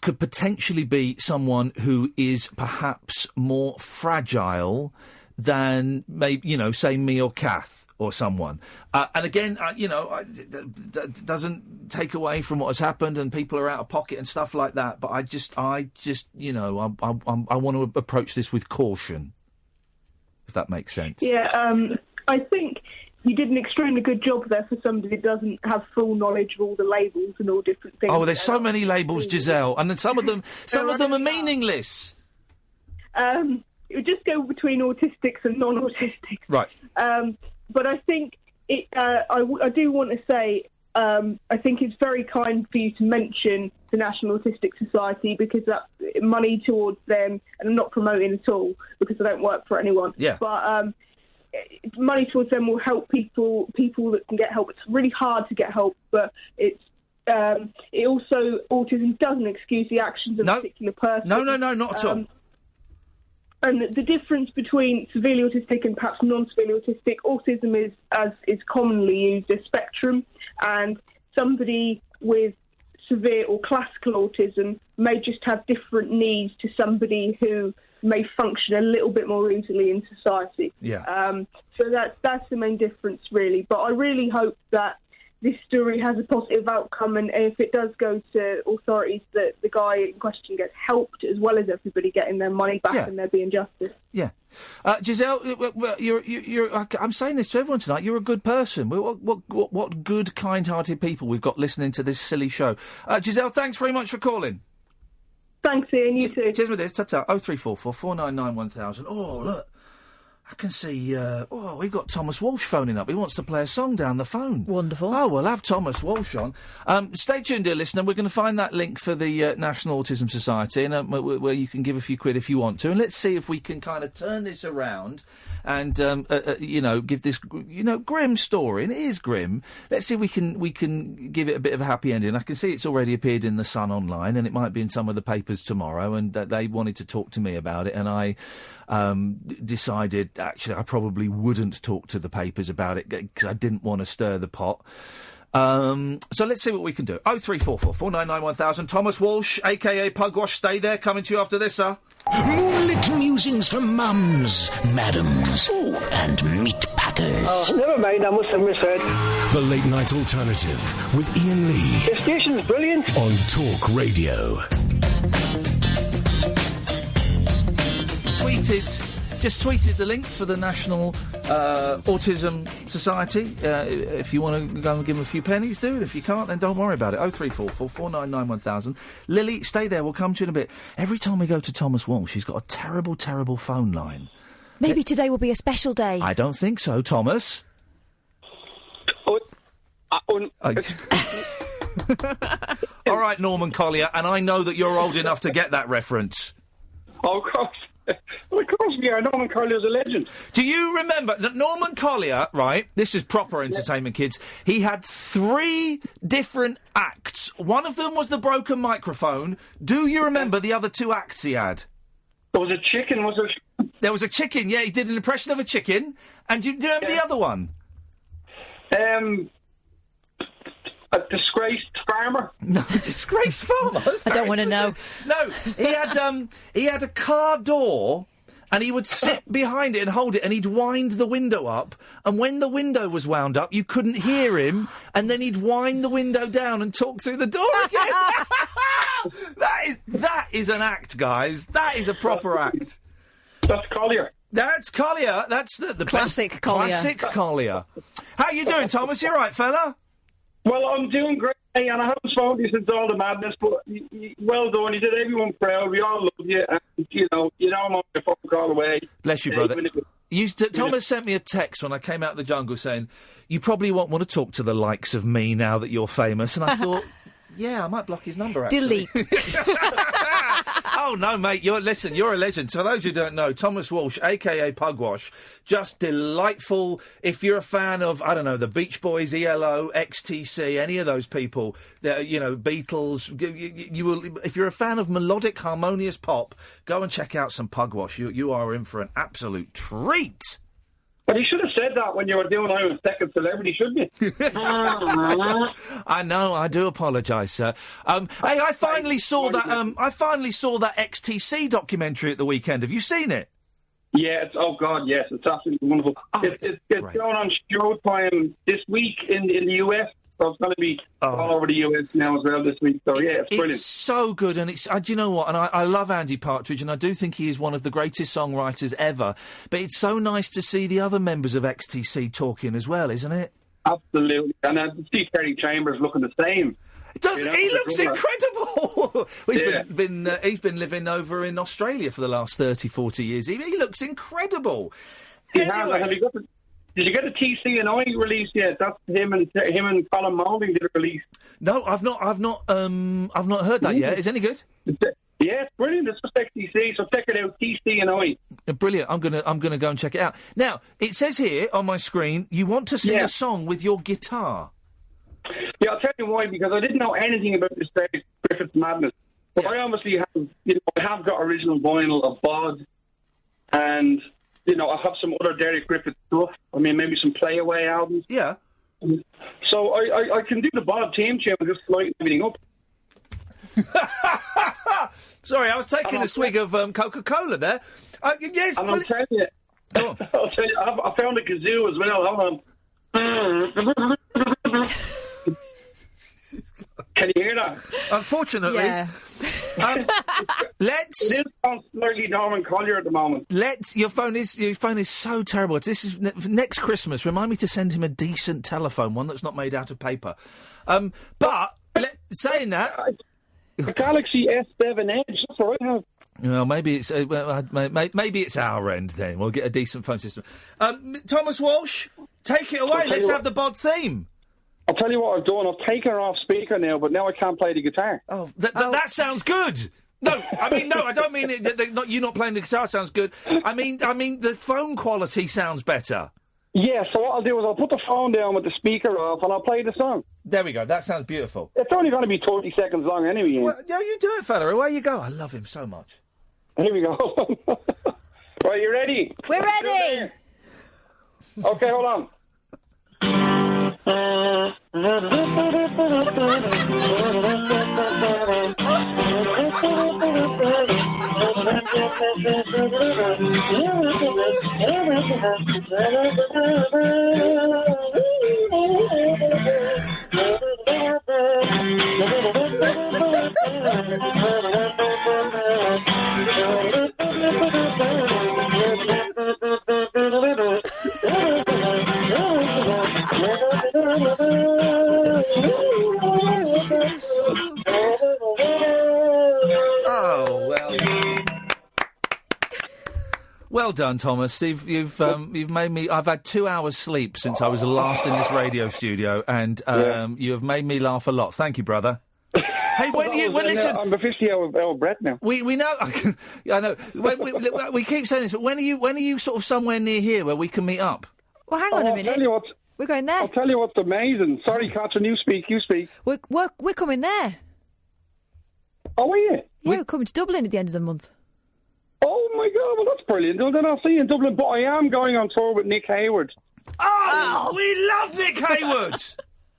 could potentially be someone who is perhaps more fragile than maybe, say me or Kath, or someone. And again, doesn't take away from what has happened, and people are out of pocket and stuff like that. But I just, I want to approach this with caution, if that makes sense. Yeah, I think you did an extremely good job there for somebody that doesn't have full knowledge of all the labels and all different things. Oh, there's so many labels, Giselle, and then some of them are meaningless. It would just go between autistics and non-autistics. Right. But I think I do want to say I think it's very kind for you to mention the National Autistic Society, because that money towards them, and I'm not promoting at all because I don't work for anyone. Yeah. But money towards them will help people that can get help. It's really hard to get help, but it also, autism doesn't excuse the actions of a particular person. No, not at all. And the difference between severely autistic and perhaps non-severely autistic, autism is commonly used a spectrum, and somebody with severe or classical autism may just have different needs to somebody who may function a little bit more easily in society. Yeah. So that's the main difference, really. But I really hope that this story has a positive outcome, and if it does go to authorities, that the guy in question gets helped, as well as everybody getting their money back and there being justice. Yeah. Giselle, I'm saying this to everyone tonight. You're a good person. What good, kind-hearted people we've got listening to this silly show. Giselle, thanks very much for calling. Thanks, Ian. You too. Cheers with this. Ta-ta. 0344 499 1000. Oh, look. I can see, we've got Thomas Walsh phoning up. He wants to play a song down the phone. Wonderful. Oh, we'll have Thomas Walsh on. Stay tuned, dear listener. We're going to find that link for the National Autism Society, and where you can give a few quid if you want to. And let's see if we can kind of turn this around and, give this, grim story. And it is grim. Let's see if we can give it a bit of a happy ending. I can see it's already appeared in The Sun online, and it might be in some of the papers tomorrow, and they wanted to talk to me about it, and I decided, actually, I probably wouldn't talk to the papers about it because I didn't want to stir the pot. So let's see what we can do. 0344 499 1000. Thomas Walsh, a.k.a. Pugwash, stay there. Coming to you after this, sir. Moonlit musings for mums, madams, and meat packers. Oh, never mind, I must have misheard. The Late Night Alternative with Iain Lee. The station's brilliant. On Talk Radio. Just tweeted the link for the National Autism Society. If you want to go and give them a few pennies, do it. If you can't, then don't worry about it. 0344 499 1000. Lily, stay there. We'll come to you in a bit. Every time we go to Thomas Walsh, he's got a terrible, terrible phone line. Maybe today will be a special day. I don't think so, Thomas. All right, Norman Collier, and I know that you're old enough to get that reference. Oh, of course. Well, of course we are. Norman Collier's a legend. Do you remember that Norman Collier, right, this is proper entertainment, kids, he had 3 different acts. One of them was the broken microphone. Do you remember the other 2 acts he had? There was a chicken, was there? There was a chicken, yeah, he did an impression of a chicken. And do you remember the other one? A disgraced farmer? No, disgraced farmer? I don't want to know. No, he had a car door, and he would sit behind it and hold it, and he'd wind the window up, and when the window was wound up, you couldn't hear him, and then he'd wind the window down and talk through the door again. That is an act, guys. That is a proper act. That's Collier. That's Collier. That's the classic best. Collier. Classic Collier. How you doing, Thomas? You all right, fella? Well, I'm doing great, and I haven't spoken to you since all the madness, but well done. You did everyone proud. We all love you, and, I'm on your phone call away. Bless you, brother. Thomas sent me a text when I came out of the jungle saying, you probably won't want to talk to the likes of me now that you're famous, and I thought, yeah, I might block his number, actually. Delete. Oh, no, mate, you're a legend. So for those who don't know, Thomas Walsh, a.k.a. Pugwash, just delightful. If you're a fan of, I don't know, the Beach Boys, ELO, XTC, any of those people, Beatles, you will. If you're a fan of melodic, harmonious pop, go and check out some Pugwash. You are in for an absolute treat. But you should have said that when you were doing I Was Second Celebrity, shouldn't you? I know. I do apologise, sir. Hey, I finally saw that. I finally saw that XTC documentary at the weekend. Have you seen it? Yeah, oh God, yes, it's absolutely wonderful. It's going on Showtime this week in the US. So it's going to be all over the US now as well this week. So yeah, it's brilliant. It's so good, and do you know what? And I love Andy Partridge, and I do think he is one of the greatest songwriters ever. But it's so nice to see the other members of XTC talking as well, isn't it? Absolutely, and see Terry Chambers looking the same. He looks incredible. Well, he's been living over in Australia for the last 30, 40 years. He looks incredible. Anyway. Did you get the TC and I release yet? That's him and Colin Moulding did a release. No, I've not heard that yet. Is it any good? Yeah, it's brilliant. It's just XTC, so check it out. TC and I. Brilliant. I'm gonna go and check it out. Now it says here on my screen you want to sing a song with your guitar. Yeah, I'll tell you why, because I didn't know anything about this Derek Griffiths madness. But I obviously have, I have got original vinyl of Bod, and, I have some other Derek Griffiths stuff. I mean, maybe some Playaway albums. Yeah. So I can do the Bod theme tune and just lighten everything up. Sorry, I was taking a swig of Coca-Cola there. Yes, and I'll tell you, I found a kazoo as well. Hold on. Can you hear that? Unfortunately. Yeah. It is slightly Norman Collier at the moment. Your phone is so terrible. This is next Christmas. Remind me to send him a decent telephone, one that's not made out of paper. Saying that, the Galaxy S7 Edge. That's what I have. Well, maybe it's our end then. We'll get a decent phone system. Thomas Walsh, take it away. Let's have the Bod theme. I'll tell you what I've done. I've taken her off speaker now, but now I can't play the guitar. That sounds good. No, I don't mean it. You not playing the guitar sounds good. I mean the phone quality sounds better. Yeah, so what I'll do is I'll put the phone down with the speaker off and I'll play the song. There we go. That sounds beautiful. It's only going to be 30 seconds long anyway. Well, yeah, you do it, fella. Away you go. I love him so much. Here we go. Right, you ready? We're ready. Okay, hold on. Oh, well. Well done, Thomas. You've made me. I've had 2 hours sleep since I was last in this radio studio, and you have made me laugh a lot. Thank you, brother. Hey, listen, I'm a 50-hour breath now. We know. I know. We keep saying this, but when are you sort of somewhere near here where we can meet up? Well, hang on a minute. We're going there. I'll tell you what's amazing. Sorry, Katherine, you speak. We're coming there. Oh, are you? Yeah, we're coming to Dublin at the end of the month. Oh, my God, well, that's brilliant. Well, then I'll see you in Dublin, but I am going on tour with Nick Hayward. Oh, we love Nick Hayward!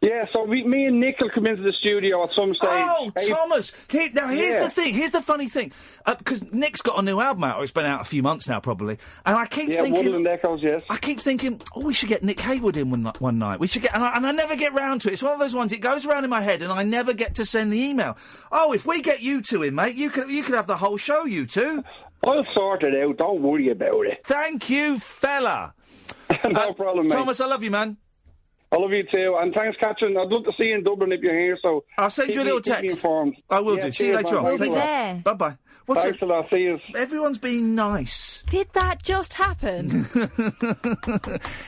Yeah, so me and Nick will come into the studio at some stage. Oh, Thomas! Here's the thing. Here's the funny thing. Because Nick's got a new album out. It's been out a few months now, probably. And I keep thinking... Woodland Echoes, yes. I keep thinking, we should get Nick Hayward in one night. We should get... And I never get round to it. It's one of those ones, it goes around in my head, and I never get to send the email. Oh, if we get you two in, mate, you could have the whole show, you two. I'll sort it out. Don't worry about it. Thank you, fella. No problem, mate. Thomas, I love you, man. I love you too, and thanks, Katherine. I'd love to see you in Dublin if you're here. So I'll send you a little text. Keep me informed. I will do. See you later on. We'll be there. Bye bye. Thanks a lot. See you. Everyone's being nice. Did that just happen?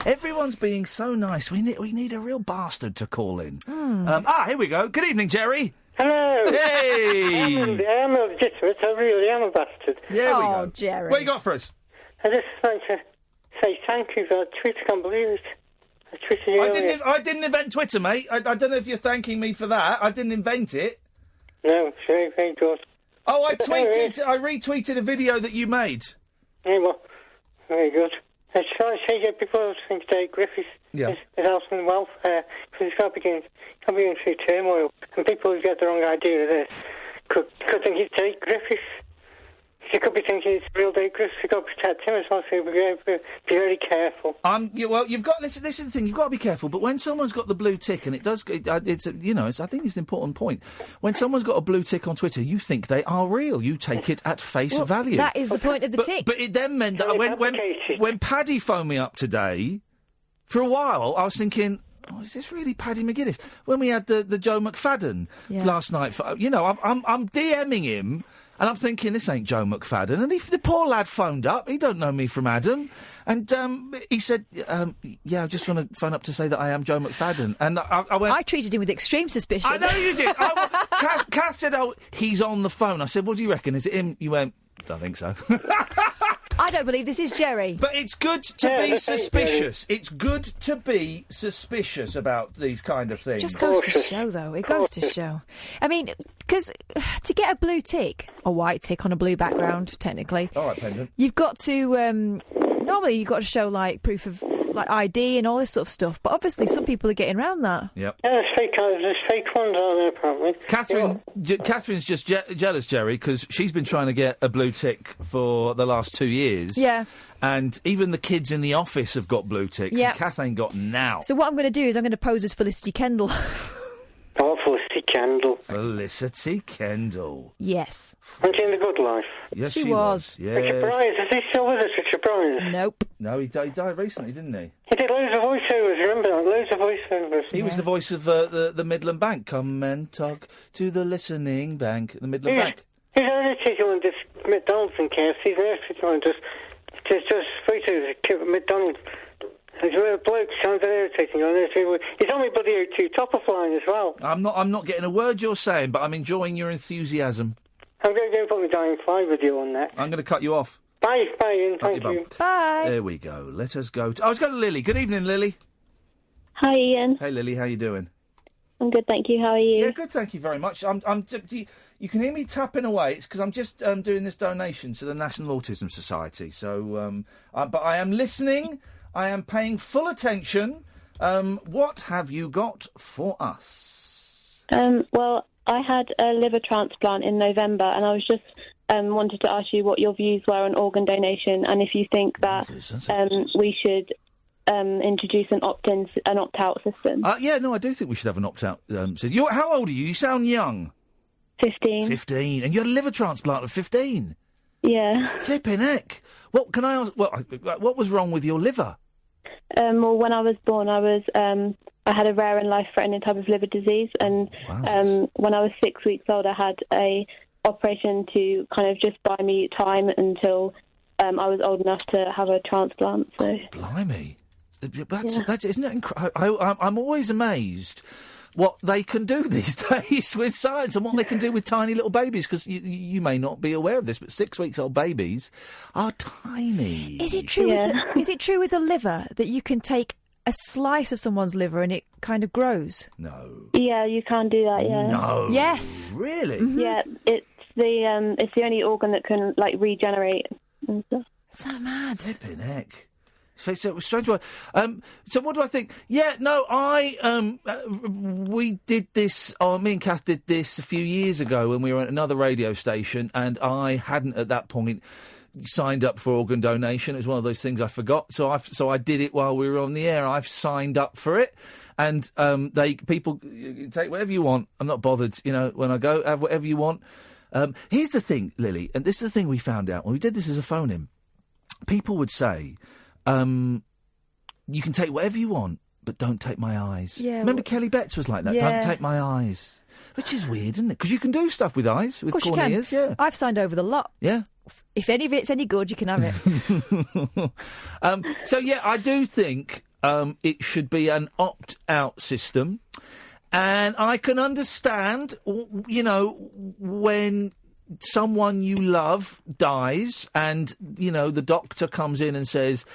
Everyone's being so nice. We need a real bastard to call in. Here we go. Good evening, Jerry. Hello. Hey. I'm legitimate. I really am a bastard. Yeah, we go. Jerry. What you got for us? I just like to say thank you for Twitter. Can't believe it. I didn't invent Twitter, mate. I don't know if you're thanking me for that. I didn't invent it. No, it's very, very good. Oh, I retweeted a video that you made. Yeah, well, very good. I try to say people think Derek Griffiths is helping the welfare because he's got to be going through turmoil, and people who get the wrong idea of this could think he's Derek Griffiths. She could be thinking it's real Derek Griffiths. You've got to protect him as well, so be very careful. Well, you've got... Listen, this is the thing, you've got to be careful, but when someone's got the blue tick, and I think it's an important point, when someone's got a blue tick on Twitter, you think they are real. You take it at face value. That is the point of the tick. But it then meant that when Paddy phoned me up today, for a while, I was thinking... Oh, is this really Paddy McGuinness? When we had the Joe McFadden last night, I'm DMing him, and I'm thinking, this ain't Joe McFadden. And the poor lad phoned up. He don't know me from Adam. And he said, I just want to phone up to say that I am Joe McFadden. And I went... I treated him with extreme suspicion. I know you did. Kath said, he's on the phone. I said, what do you reckon? Is it him? You went, don't think so. I don't believe this is Jerry. But it's good to be suspicious. It's good to be suspicious about these kind of things. It just goes to show, though. It goes to show. I mean, because to get a blue tick, a white tick on a blue background, technically. All right, pendant. You've got to... normally you've got to show, like, proof of... like ID and all this sort of stuff, but obviously some people are getting around that. Yep. Yeah, there's fake ones out there, apparently. Catherine's just jealous, Jerry, because she's been trying to get a blue tick for the last 2 years. Yeah. And even the kids in the office have got blue ticks, and Kath ain't got now. So what I'm going to do is I'm going to pose as Felicity Kendall. Oh, Felicity Kendall. Felicity Kendall. Yes. Wasn't she in The Good Life? Yes, she was. Yes. Richard Bryce, is he still with us, Richard Bryce? Nope. No, he died recently, didn't he? He did loads of voiceovers, remember that? Loads of voiceovers. He was the voice of the Midland Bank. Come and talk to the listening bank, the Midland Bank. He's irritating on just McDonald's and KFC. He's irritating on just photos of McDonald's. His bloke sounds irritating on this. He's on my bloody O2 top-off line as well. I'm not getting a word you're saying, but I'm enjoying your enthusiasm. I'm going to go and put my dying fly with you on that. I'm going to cut you off. Bye, Ian. Thank you. Bye. There we go. Let us go. Let's go to Lily. Good evening, Lily. Hi, Ian. Hey, Lily. How you doing? I'm good, thank you. How are you? Yeah, good. Thank you very much. You can hear me tapping away. It's because I'm just doing this donation to the National Autism Society. So, but I am listening. I am paying full attention. What have you got for us? Well, I had a liver transplant in November, and I was just wanted to ask you what your views were on organ donation, and if you think that we should introduce an opt-in, an opt-out system. Yeah, no, I do think we should have an opt-out system. How old are you? You sound young. 15. 15, and you had a liver transplant at 15. Yeah. Flipping heck! What can I ask? What was wrong with your liver? Well, when I was born, I had a rare and life-threatening type of liver disease, and when I was 6 weeks old, I had a operation to kind of just buy me time until I was old enough to have a transplant. So, blimey, that's isn't it incredible? I'm always amazed what they can do these days with science and what they can do with tiny little babies, because you may not be aware of this, but 6 weeks old babies are tiny. Is it true? Is it true with the liver that you can take a slice of someone's liver and it kind of grows? No. Yeah, you can do that. Yeah. No. Yes. Really? Mm-hmm. Yeah, it's the only organ that can regenerate and stuff. Is that mad? Flipping heck. It's a strange one. So what do I think? Yeah, no, we did this, me and Kath did this a few years ago when we were at another radio station, and I hadn't at that point signed up for organ donation. It was one of those things I forgot. So I did it while we were on the air. I've signed up for it, and people take whatever you want. I'm not bothered, when I go, have whatever you want. Here's the thing, Lily, and this is the thing we found out when we did this as a phone-in. People would say, you can take whatever you want, but don't take my eyes. Yeah, remember Kelly Betts was like that. Yeah. Don't take my eyes, which is weird, isn't it? Because you can do stuff with eyes, with corneas. Yeah, I've signed over the lot. Yeah. If any of it's any good, you can have it. So yeah, I do think it should be an opt-out system, and I can understand, when someone you love dies and, the doctor comes in and says,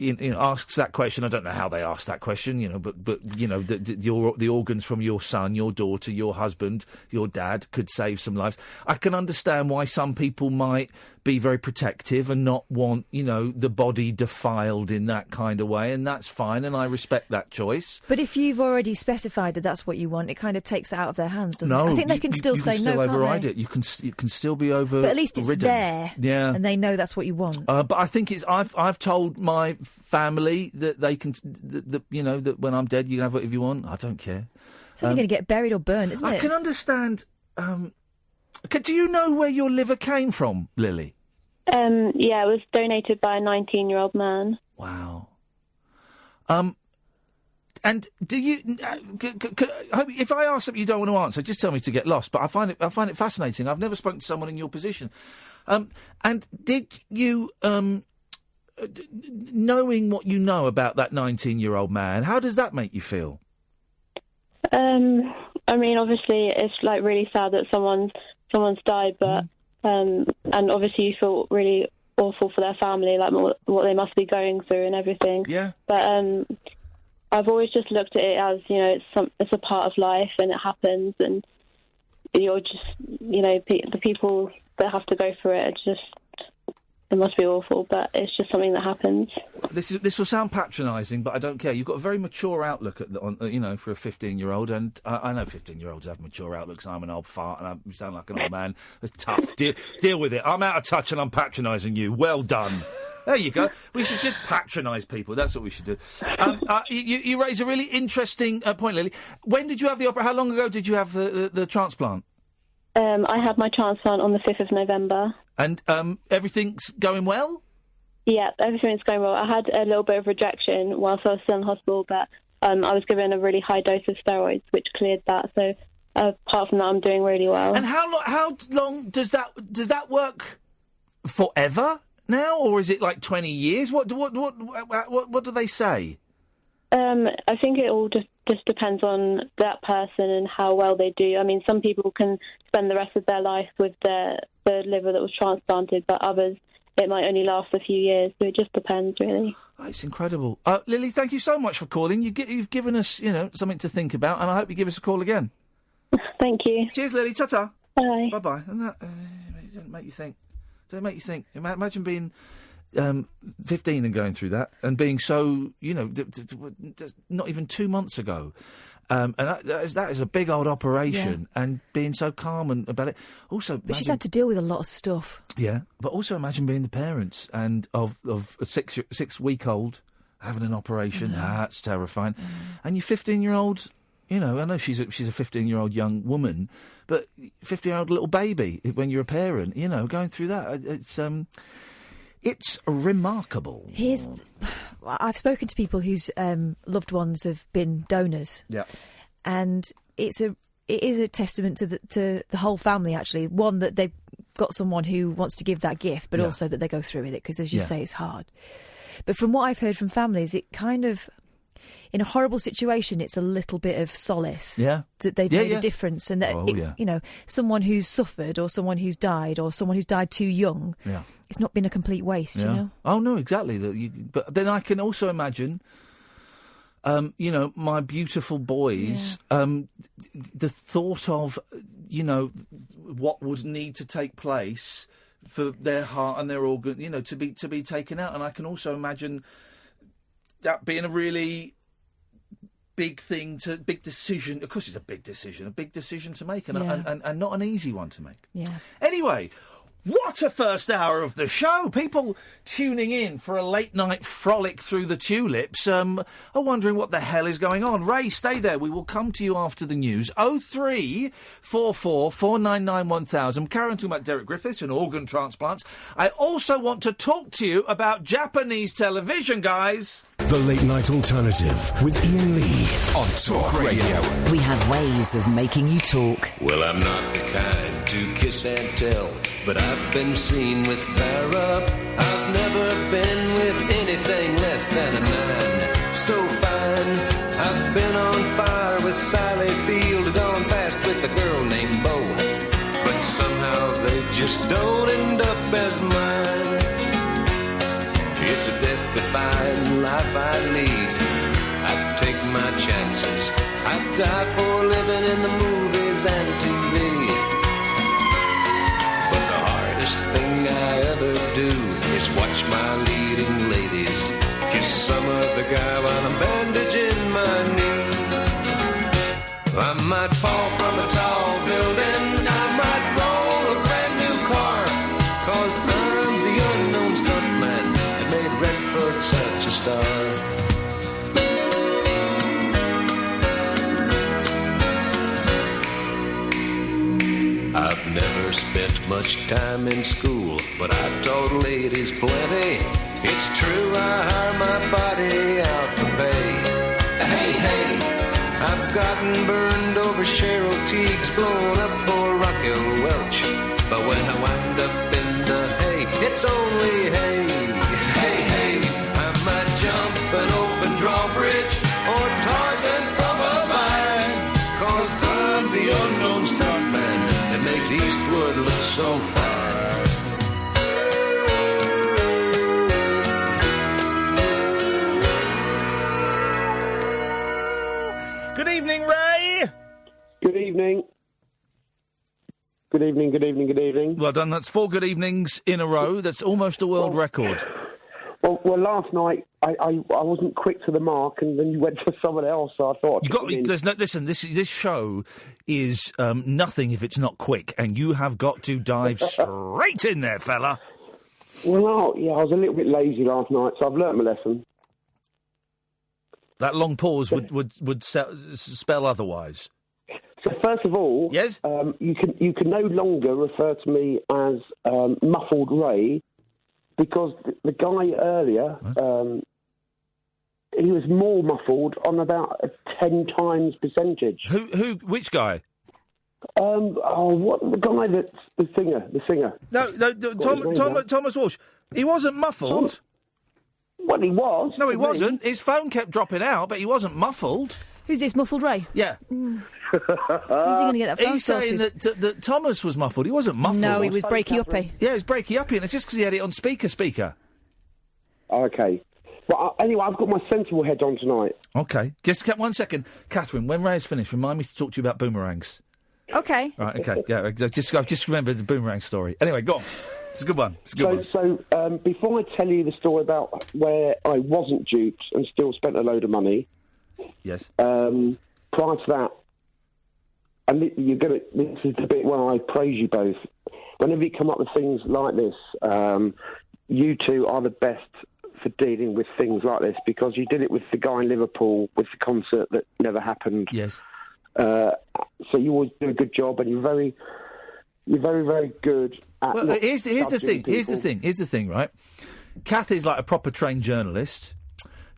asks that question. I don't know how they ask that question, but the organs from your son, your daughter, your husband, your dad could save some lives. I can understand why some people might be very protective and not want, the body defiled in that kind of way, and that's fine, and I respect that choice. But if you've already specified that that's what you want, it kind of takes it out of their hands, doesn't it? I think they can still say no, can't override they? it. You can still be over. But at least it's there, and they know that's what you want. But I think I've told my family that they can, that when I'm dead, you can have whatever you want. I don't care. It's only going to get buried or burned, isn't it? I can understand. Do you know where your liver came from, Lily? Yeah, it was donated by a 19-year-old man. Wow. And do you? If I ask something you don't want to answer, just tell me to get lost. But I find it fascinating. I've never spoken to someone in your position. And did you, knowing what you know about that 19-year-old man, how does that make you feel? I mean, obviously, it's really sad that someone's died, but and obviously you feel really awful for their family, what they must be going through and everything. Yeah. But I've always just looked at it as it's a part of life and it happens, and you're just the people that have to go through it. It must be awful, but it's just something that happens. This will sound patronising, but I don't care. You've got a very mature outlook for a 15-year-old, and I know 15-year-olds have mature outlooks. I'm an old fart, and I sound like an old man. It's tough. Deal with it. I'm out of touch, and I'm patronising you. Well done. There you go. We should just patronise people. That's what we should do. You raise a really interesting point, Lily. When did you have the opera? How long ago did you have the transplant? I had my transplant on the 5th of November. And everything's going well? Yeah, everything's going well. I had a little bit of rejection whilst I was still in hospital, but I was given a really high dose of steroids, which cleared that. So apart from that, I'm doing really well. And how long does that work? Forever now, or is it like 20 years? What do they say? I think it all just depends on that person and how well they do. I mean, some people can spend the rest of their life with the liver that was transplanted, but others, it might only last a few years. So it just depends, really. Oh, it's incredible. Lily, thank you so much for calling. You've given us, something to think about, and I hope you give us a call again. Thank you. Cheers, Lily. Ta-ta. Bye. Bye-bye. And that doesn't make you think. Imagine being 15 and going through that, and being so, not even 2 months ago. And that is a big old operation, and being so calm about it. Also, but she's had to deal with a lot of stuff. Yeah, but also imagine being the parents and of a 6-week-old having an operation. That's terrifying. And your 15-year-old, I know she's a 15-year-old young woman, but 15-year-old little baby when you're a parent, going through that, it's remarkable. I've spoken to people whose loved ones have been donors. Yeah, and it is a testament to the whole family. Actually, one, that they've got someone who wants to give that gift, but also that they go through with it because, as you say, it's hard. But from what I've heard from families, it kind of, in a horrible situation, it's a little bit of solace. Yeah, that they've made a difference, and that someone who's suffered or someone who's died or someone who's died too young. Yeah, it's not been a complete waste. Oh no, exactly. But then I can also imagine, my beautiful boys. The thought of, what would need to take place for their heart and their organ, to be taken out, and I can also imagine that being a really big decision. Of course, it's a big decision to make, and not an easy one to make. Yeah. Anyway, what a first hour of the show! People tuning in for a late night frolic through the tulips are wondering what the hell is going on. Ray, stay there. We will come to you after the news. 0344 499 1000. Karen talking about Derek Griffiths and organ transplants. I also want to talk to you about Japanese television, guys. The Late Night Alternative with Iain Lee on Talk Radio. We have ways of making you talk. Well, I'm not the kind to kiss and tell, but I've been seen with fire up. I've never been with anything less than a 9. So fine, I've been on fire with Sally Field, gone past with a girl named Bo, but somehow they just don't end up as mine. It's a death-defying movies and TV. But the hardest thing I ever do is watch my leading ladies kiss some other guy while I'm bandaging my knee. I might fall from a tall building, I might roll a brand new car, 'cause I'm the unknown stuntman that made Redford such a star. I've never spent much time in school, but I taught ladies plenty. It's true, I hire my body out for pay. Hey, hey, I've gotten burned over Cheryl Teague's, blown up for Raquel Welch. But when I wind up in the hay, it's only hay. Hey, hey, I might jump an open drawbridge or Tarzan from a vine, 'cause I'm the unknown stuntman that makes Eastwood look so fine. Good evening, Ray. Good evening. Good evening, good evening, good evening. Well done. That's 4 good evenings in a row. That's almost a world record. Well, last night I wasn't quick to the mark, and then you went for someone else, so I thought... Listen, this show is nothing if it's not quick, and you have got to dive straight in there, fella. Well, yeah, I was a little bit lazy last night, so I've learnt my lesson. That long pause would spell otherwise. So first of all, yes, you can no longer refer to me as Muffled Ray, because the guy earlier, he was more muffled on about a 10 times percentage. Which guy? What the guy that's the singer? No, Thomas Walsh. He wasn't muffled. Well, he was. No, he wasn't. His phone kept dropping out, but he wasn't muffled. Who's this, Muffled Ray? Yeah. When's he going to get that phone He's saying that Thomas was muffled. He wasn't muffled. No, he was breaky-uppy. Yeah, he was breaky-uppy, and it's just because he had it on speaker. Okay. Well, anyway, I've got my sensible head on tonight. Okay. Just 1 second. Catherine, when Ray's finished, remind me to talk to you about boomerangs. Okay. Right, okay. Yeah, I've just remembered the boomerang story. Anyway, go on. It's a good one. So before I tell you the story about where I wasn't duped and still spent a load of money... Yes. Prior to that, and this is the bit where I praise you both. Whenever you come up with things like this, you two are the best for dealing with things like this, because you did it with the guy in Liverpool with the concert that never happened. Yes. So you always do a good job, and you're very, very good at... Well, here's the thing, right? Kath is like a proper trained journalist.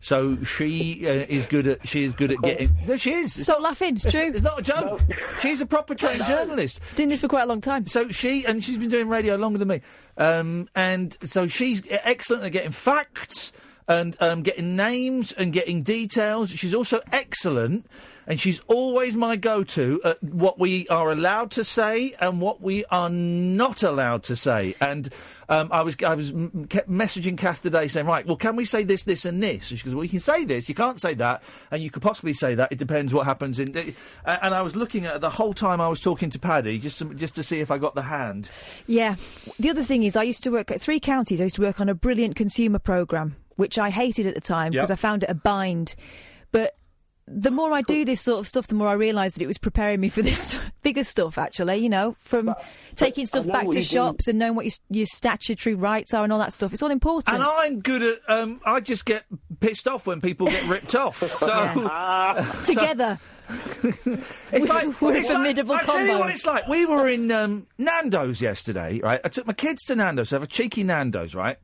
So she is good at getting... No, she is. Stop laughing, it's true. It's not a joke. No. She's a proper trained journalist. Doing this for quite a long time. So she's been doing radio longer than me. And so she's excellent at getting facts and getting names and getting details. She's also excellent, and she's always my go-to at what we are allowed to say and what we are not allowed to say. And I kept messaging Kath today saying, right, well, can we say this, this and this? And she goes, well, you can say this, you can't say that, and you could possibly say that. It depends what happens in... and I was looking at it the whole time I was talking to Paddy, just to see if I got the hand. Yeah. The other thing is, I used to work at 3 counties. I used to work on a brilliant consumer programme, which I hated at the time because I found it a bind. But the more I do this sort of stuff, the more I realise that it was preparing me for this bigger stuff, actually, you know, from taking stuff back to shops and knowing what your statutory rights are and all that stuff. It's all important. And I'm good at... I just get pissed off when people get ripped off. So together. It's like... We're a formidable combo. I'll tell you what it's like. We were in Nando's yesterday, right? I took my kids to Nando's to have a cheeky Nando's, right?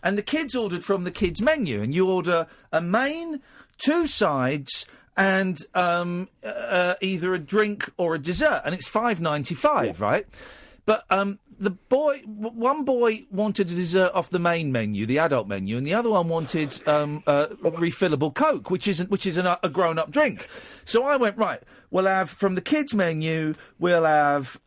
And the kids ordered from the kids' menu, and you order a main, 2 sides, and either a drink or a dessert, and it's $5.95, right? But one boy wanted a dessert off the main menu, the adult menu, and the other one wanted a refillable Coke, which is a grown-up drink. So I went, right, we'll have from the kids menu, we'll have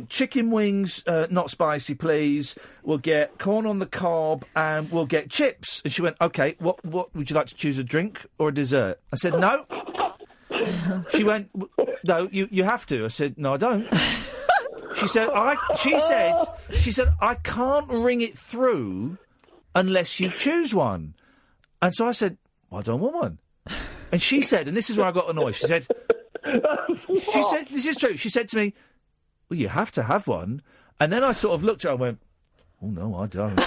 chicken wings, not spicy, please. We'll get corn on the cob, and we'll get chips. And she went, okay, what would you like to choose, a drink or a dessert? I said, no. She went, no, you have to. I said, no, I don't. She said, I can't ring it through unless you choose one. And so I said, well, I don't want one. And she said, and this is where I got annoyed. She said, this is true. She said to me, well, you have to have one. And then I sort of looked at her and went, oh, no, I don't.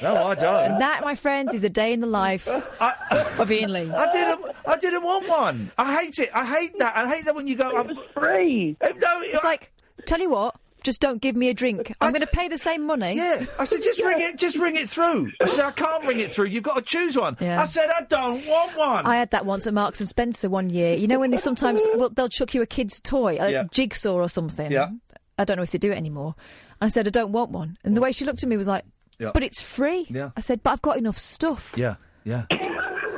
No, I don't. And that, my friends, is a day in the life of Iain Lee. I didn't want one. I hate it. I hate that. I hate that when you go... It was free. No, it's like, tell you what, just don't give me a drink. I'm going to pay the same money. Yeah. I said, just ring it through. I said, I can't ring it through. You've got to choose one. Yeah. I said, I don't want one. I had that once at Marks and Spencer one year. You know when they sometimes, they'll chuck you a kid's toy, a jigsaw or something. Yeah. I don't know if they do it anymore. And I said, I don't want one. And the way she looked at me was like, but it's free. Yeah. I said, but I've got enough stuff. Yeah, yeah.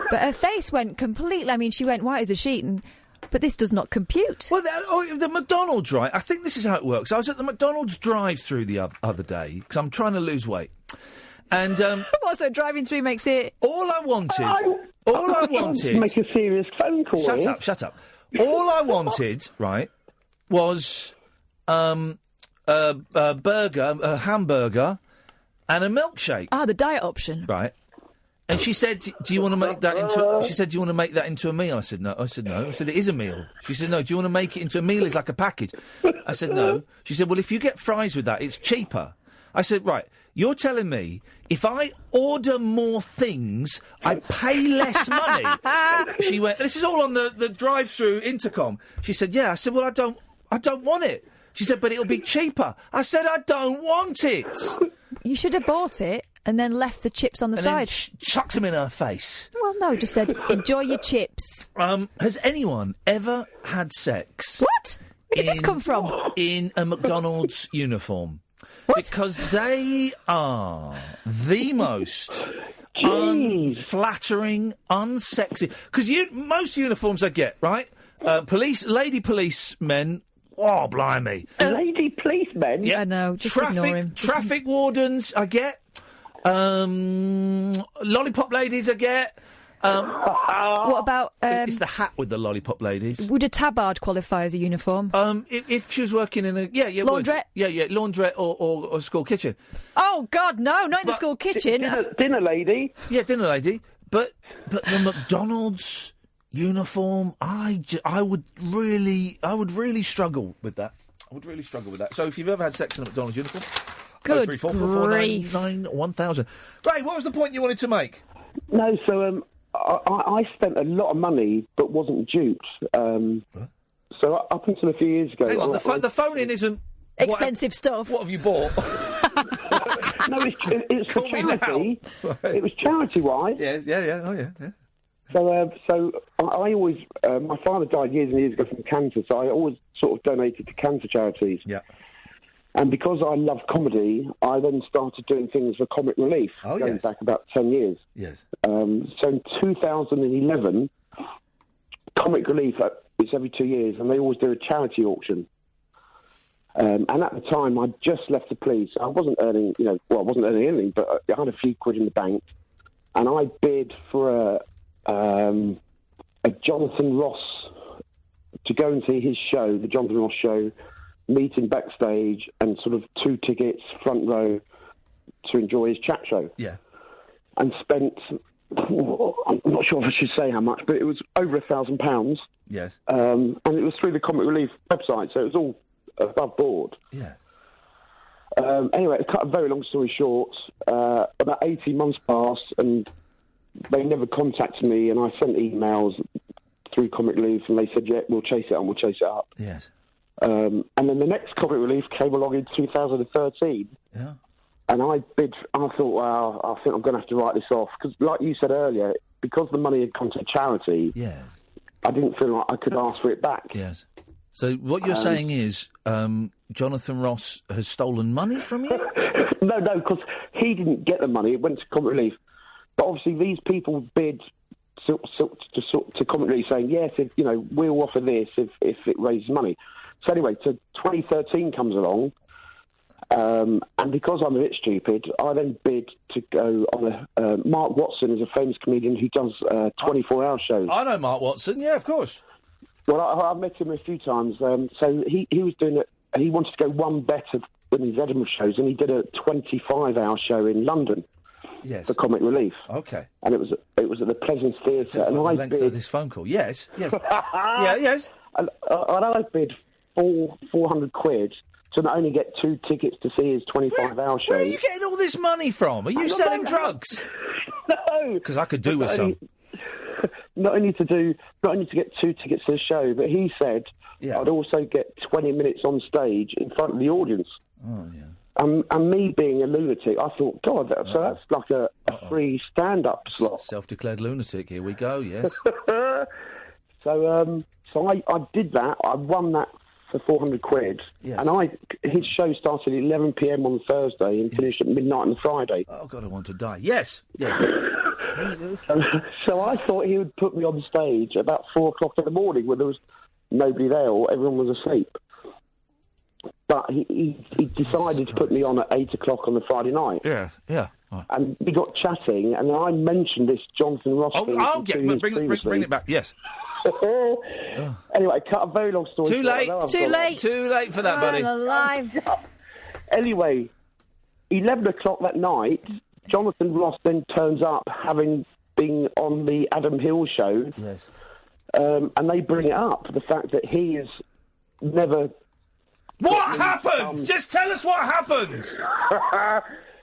But her face went completely, I mean, she went white as a sheet, but this does not compute. Well, the McDonald's, right? I think this is how it works. I was at the McDonald's drive-through the other day, because I'm trying to lose weight. And, what, so driving through makes it... All I wanted... Make a serious phone call. Shut up. All I wanted, right, was a burger, a hamburger, and a milkshake. Ah, the diet option. Right. And she said, "Do you want to make that into?" She said, "Do you want to make that into a meal?" I said, "No." I said, "It is a meal." She said, "No. Do you want to make it into a meal? It's like a package." I said, "No." She said, "Well, if you get fries with that, it's cheaper." I said, "Right. You're telling me if I order more things, I pay less money?" She went, "This is all on the drive-through intercom." She said, "Yeah." I said, "Well, I don't want it." She said, "But it'll be cheaper." I said, "I don't want it." You should have bought it and then left the chips on the side. Then chucked them in her face. Well, no, just said, enjoy your chips. Has anyone ever had sex? What? Where did this come from? In a McDonald's uniform. What? Because they are the most unflattering, unsexy... Because most uniforms I get, right? Lady policemen... Oh, blimey. Lady policemen? Yeah. I know, just ignore him. Traffic wardens, I get. Lollipop ladies, I get. What about... it's the hat with the lollipop ladies. Would a tabard qualify as a uniform? If she was working in a... Yeah, laundrette? Would. Yeah, laundrette or a school kitchen. Oh, God, no, not in the school kitchen. Dinner lady. Yeah, dinner lady. But the McDonald's... uniform, I would really struggle with that. So if you've ever had sex in a McDonald's uniform, good 03444991000. Ray, what was the point you wanted to make? No, so I spent a lot of money but wasn't duped. So up until a few years ago... Hang on, the phone-in isn't... Expensive stuff. What have you bought? No, it's for charity. It was charity-wise. Yes, yeah. Oh, yeah. So I always... my father died years and years ago from cancer, so I always sort of donated to cancer charities. Yeah. And because I love comedy, I then started doing things for comic relief, going back about 10 years. Yes. So in 2011, Comic Relief, it's every 2 years, and they always do a charity auction. And at the time, I'd just left the police. I wasn't earning, I wasn't earning anything, but I had a few quid in the bank. And I bid for a Jonathan Ross, to go and see his show, the Jonathan Ross show, meet him backstage, and sort of 2 tickets, front row, to enjoy his chat show. Yeah. And spent, I'm not sure if I should say how much, but it was over £1,000. Yes. And it was through the Comic Relief website, so it was all above board. Yeah. Anyway, to cut a very long story short, about 18 months passed, and they never contacted me, and I sent emails through Comic Relief, and they said, yeah, we'll chase it up. Yes. And then the next Comic Relief came along in 2013. Yeah. And I thought, well, I think I'm going to have to write this off. Because like you said earlier, because the money had gone to charity, yes, I didn't feel like I could ask for it back. Yes. So what you're saying is Jonathan Ross has stolen money from you? No, because he didn't get the money. It went to Comic Relief. But obviously these people bid to Comic Relief saying, yes, we'll offer this if it raises money. So anyway, so 2013 comes along, And because I'm a bit stupid, I then bid to go on a... Mark Watson is a famous comedian who does 24-hour shows. I know Mark Watson, yeah, of course. Well, I've met him a few times. So he was doing it. He wanted to go one better than his Edinburgh shows, and he did a 25-hour show in London. Yes. For Comic Relief. Okay. And it was at the Pleasance Theatre. And Like I the length bid... of this phone call. Yes. Yeah, yes. And I bid 400 quid to not only get 2 tickets to see his 25-hour show. Where are you getting all this money from? Are you selling drugs? No. Because I could do with some. Not only to get 2 tickets to the show, but he said I'd also get 20 minutes on stage in front of the audience. Oh, yeah. And me being a lunatic, I thought, God, so that's like a free stand-up slot. Self-declared lunatic. Here we go. Yes. So I did that. I won that for 400 quid. Yes. And his show started at 11 p.m. on Thursday and finished at midnight on Friday. Oh, God, I want to die. Yes. So I thought he would put me on stage about 4 o'clock in the morning when there was nobody there or everyone was asleep. But he decided to put me on at 8 o'clock on the Friday night. Yeah. Right. And we got chatting, and I mentioned this Jonathan Ross thing. Bring it back, yes. Anyway, cut a very long story. Too late for that, buddy. I'm alive. Anyway, 11 o'clock that night, Jonathan Ross then turns up, having been on the Adam Hill show. Yes. And they bring it up, the fact that he has never... What happened? Just tell us what happened.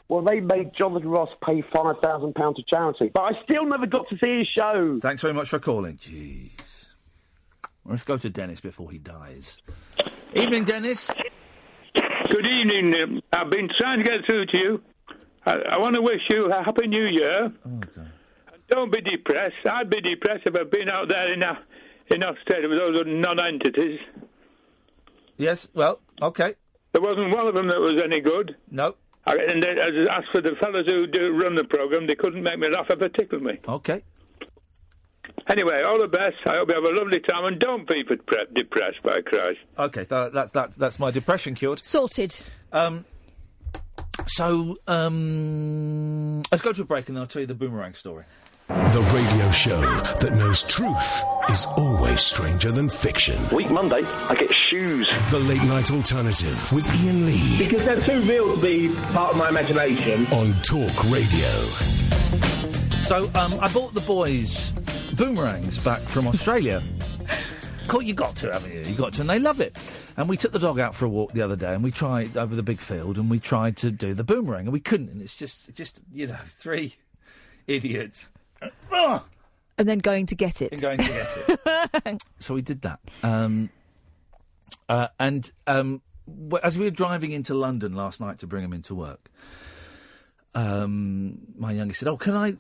Well, they made Jonathan Ross pay £5,000 to charity, but I still never got to see his show. Thanks very much for calling. Jeez. Let's go to Dennis before he dies. Evening, Dennis. Good evening. I've been trying to get through to you. I want to wish you a happy new year. Okay. Don't be depressed. I'd be depressed if I'd been out there in Australia with those non-entities. Yes, well, okay. There wasn't one of them that was any good. No. And as for the fellas who do run the programme, they couldn't make me laugh ever tickle me. Okay. Anyway, all the best. I hope you have a lovely time, and don't be depressed, by Christ. Okay, that's my depression cured. Sorted. Let's go to a break and then I'll tell you the Boomerang story. The radio show that knows truth is always stranger than fiction. Week Monday, I get shoes. The Late Night Alternative with Iain Lee. Because they're too real to be part of my imagination. On Talk Radio. So, I bought the boys Boomerangs back from Australia. You got to, haven't you? You got to, and they love it. And we took the dog out for a walk the other day, and we tried over the big field, and we tried to do the boomerang, and we couldn't. And it's just 3 idiots. And then going to get it. So we did that. As we were driving into London last night to bring him into work, my youngest said, can I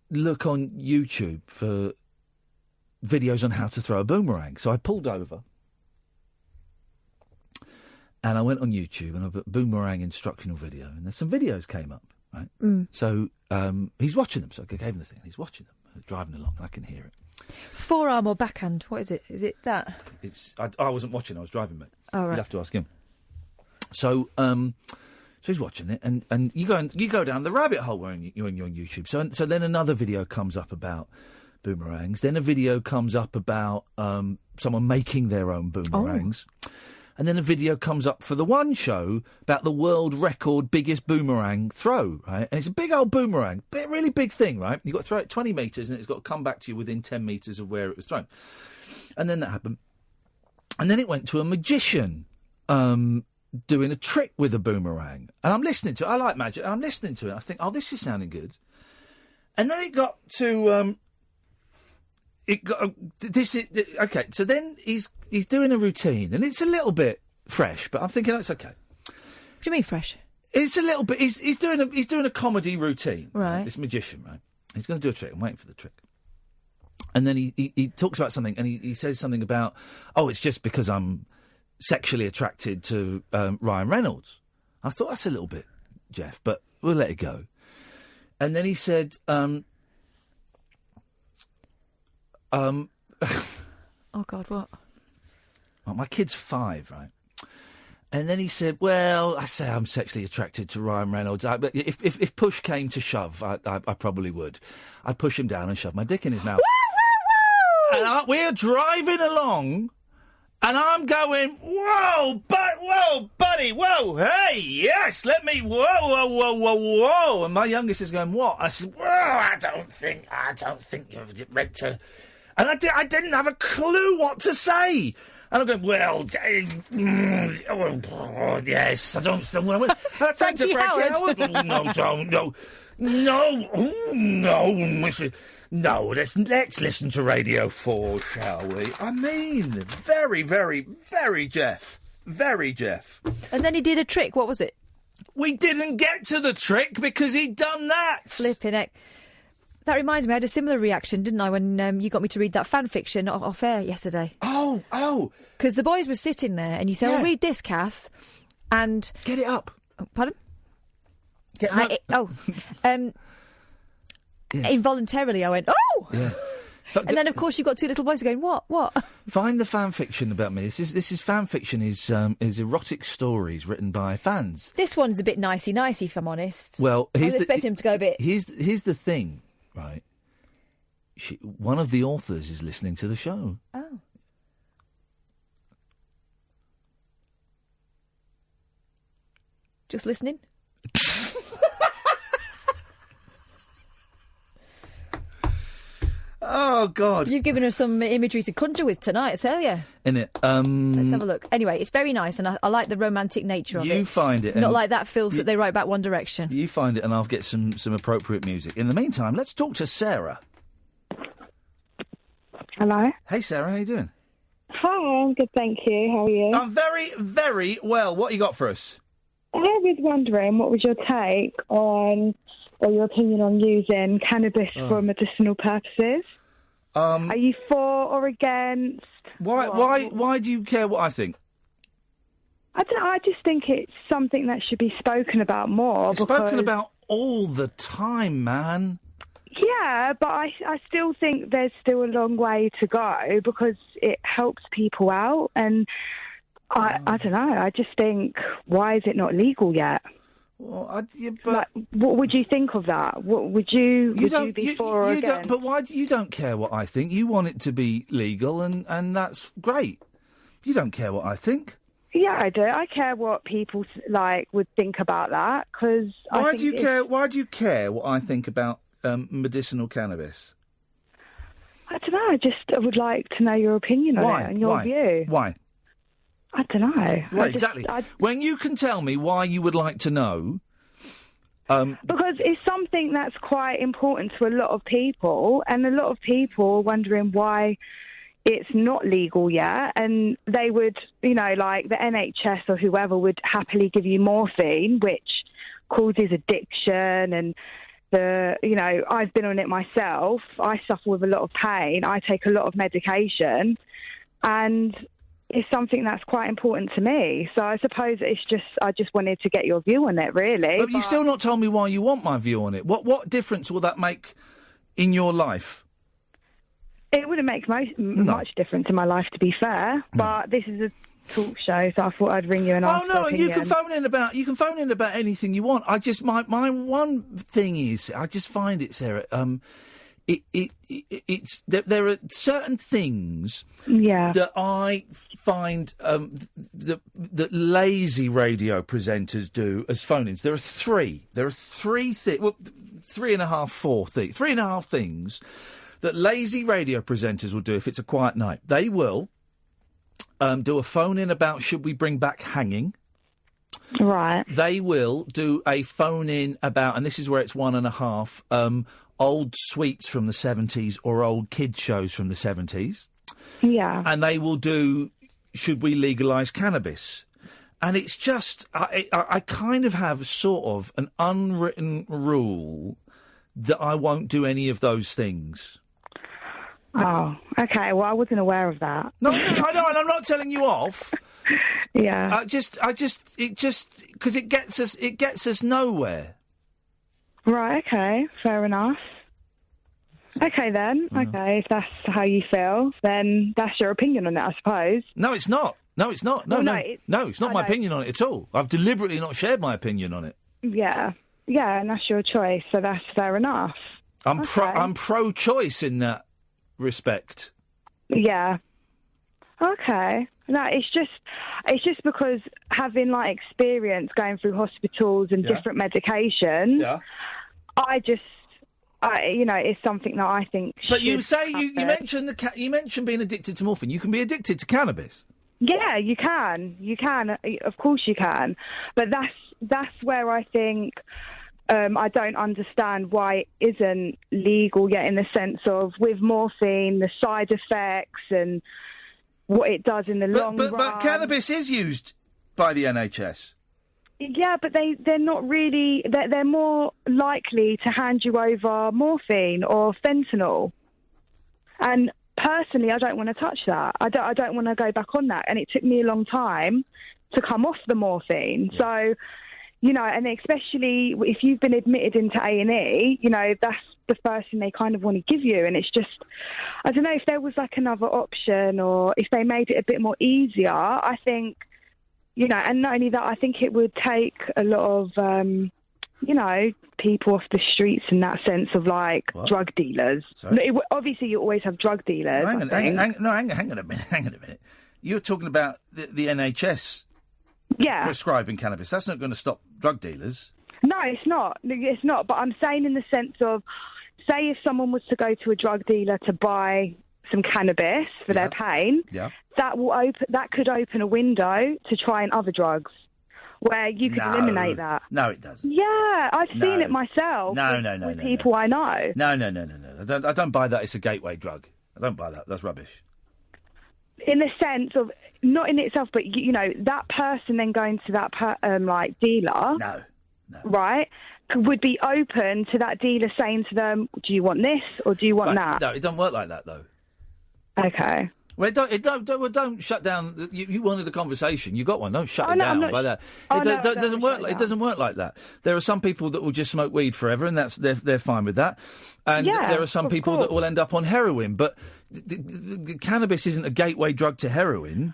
look on YouTube for videos on how to throw a boomerang? So I pulled over and I went on YouTube and I put boomerang instructional video, and there's some videos came up, right? So he's watching them, so I gave him the thing and he's watching them. I was driving along and I can hear it. Forearm or backhand? What is it? Is it that? I wasn't watching, I was driving, mate. Oh, right. You'd have to ask him. So he's watching it, and you go down the rabbit hole when you're on YouTube. So then another video comes up about boomerangs. Then a video comes up about someone making their own boomerangs. Oh. And then a video comes up for the one show about the world record biggest boomerang throw, right? And it's a big old boomerang, really big thing, right? You've got to throw it 20 metres and it's got to come back to you within 10 metres of where it was thrown. And then that happened. And then it went to a magician doing a trick with a boomerang. And I'm listening to it. I like magic. And I'm listening to it. I think, this is sounding good. And then it got to... okay, so then he's doing a routine, and it's a little bit fresh, but I'm thinking it's okay. What do you mean fresh? It's a little bit. He's doing a comedy routine, right? This magician, right? He's going to do a trick. I'm waiting for the trick, and then he talks about something, and he says something about, it's just because I'm sexually attracted to Ryan Reynolds. I thought that's a little bit, Jeff, but we'll let it go. And then he said. Oh God, what? Well, my kid's 5, right? And then he said, well, I say I'm sexually attracted to Ryan Reynolds. But if push came to shove, I probably would. I'd push him down and shove my dick in his mouth. And we're driving along, and I'm going, whoa, buddy, whoa, hey, yes, let me, whoa. And my youngest is going, what? I said, whoa, I don't think you're meant to. And I didn't have a clue what to say. And I'm going, well, yes, I don't think what I went. And I turned to Frankie Howard. No, let's listen to Radio 4, shall we? I mean, very, very, very Jeff. Very Jeff. And then he did a trick. What was it? We didn't get to the trick because he'd done that. Flipping heck. That reminds me, I had a similar reaction, didn't I, when you got me to read that fan fiction off air yesterday. Oh. Because the boys were sitting there, and you said, read this, Kath, and... Get it up. Oh, pardon? Involuntarily, I went, oh! Yeah. And then, of course, you've got two little boys going, what? Find the fan fiction about me. This is fan fiction is erotic stories written by fans. This one's a bit nicey, if I'm honest. Well, I was expecting him to go a bit... Here's the thing, right? One of the authors is listening to the show. Oh. Just listening? Oh, God. You've given us some imagery to conjure with tonight, I tell you. Innit? Let's have a look. Anyway, it's very nice, and I like the romantic nature of it. You find it. It's not like that filth that they write back One Direction. You find it, and I'll get some appropriate music. In the meantime, let's talk to Sarah. Hello. Hey, Sarah, how you doing? Hi, I'm good, thank you. How are you? I'm very, very well. What you got for us? I was wondering, what was your take on, or your opinion on using cannabis for medicinal purposes? Are you for or against? Why do you care what I think? I don't know, I just think it's something that should be spoken about more. It's spoken about all the time, man. Yeah, but I still think there's still a long way to go because it helps people out, and I don't know, I just think, why is it not legal yet? Well, what would you think of that? Would you be for or against? But why you don't care what I think? You want it to be legal, and that's great. You don't care what I think. Yeah, I do. I care what people would think about that because. Why do you care? Why do you care what I think about medicinal cannabis? I don't know. I would like to know your opinion on it and your view. Why? I don't know. Well, exactly. When you can tell me why you would like to know... because it's something that's quite important to a lot of people, and a lot of people are wondering why it's not legal yet, and they would, like the NHS or whoever would happily give you morphine, which causes addiction, and I've been on it myself. I suffer with a lot of pain. I take a lot of medication, and... it's something that's quite important to me. So I suppose I just wanted to get your view on it, really. But you've still not told me why you want my view on it. What difference will that make in your life? It wouldn't make much difference in my life, to be fair. But this is a talk show, so I thought I'd ring you and ask your opinion. You can phone in about anything you want. I just my one thing is I just find it, Sarah. There are certain things that I find that lazy radio presenters do as phone-ins. There are three things. Well, 3.5 things that lazy radio presenters will do if it's a quiet night. They will do a phone-in about should we bring back hanging. Right. They will do a phone-in about, and this is where it's 1.5, old sweets from the 70s or old kids shows from the 70s. Yeah. And they will do, should we legalise cannabis? And it's just, I kind of have sort of an unwritten rule that I won't do any of those things. Oh, okay. Well, I wasn't aware of that. No, I know, and I'm not telling you off. Yeah. Because it gets us nowhere. Right, okay, fair enough. Okay then, okay, if that's how you feel, then that's your opinion on it, I suppose. No, it's not. No, it's not. No, it's not my opinion on it at all. I've deliberately not shared my opinion on it. Yeah, and that's your choice, so that's fair enough. I'm pro-choice in that respect. Yeah. Okay. No, it's just because having like experience going through hospitals and different medications, it's something that I think. But you say you mentioned you mentioned being addicted to morphine. You can be addicted to cannabis. Yeah, you can. You can. Of course, you can. But that's where I think I don't understand why it isn't legal yet. In the sense of with morphine, the side effects and what it does in the long run. But cannabis is used by the NHS. Yeah, but they're not really. They're more likely to hand you over morphine or fentanyl. And personally, I don't want to touch that. I don't want to go back on that. And it took me a long time to come off the morphine. Yeah. So, and especially if you've been admitted into A&E, that's the first thing they kind of want to give you. And it's just, I don't know, if there was like another option or if they made it a bit more easier, I think, and not only that, I think it would take a lot of, people off the streets in that sense of like drug dealers. Obviously, you always have drug dealers. Hang on a minute. You're talking about the NHS prescribing cannabis. That's not going to stop drug dealers. No, it's not. It's not. But I'm saying in the sense of, say if someone was to go to a drug dealer to buy some cannabis for their pain, that could open a window to trying other drugs, where you could eliminate that. No, it doesn't. Yeah, I've seen it myself. With people I know. No. I don't buy that. It's a gateway drug. I don't buy that. That's rubbish. In the sense of, not in itself, but that person then going to that dealer. No. Right, would be open to that dealer saying to them, "Do you want this or do you want that?" No, it doesn't work like that, though. Okay. Well, don't shut down. You wanted a conversation. You got one. Don't shut it down by that. It doesn't work. It doesn't work like that. There are some people that will just smoke weed forever, and they're fine with that. And there are some people that will end up on heroin. But cannabis isn't a gateway drug to heroin.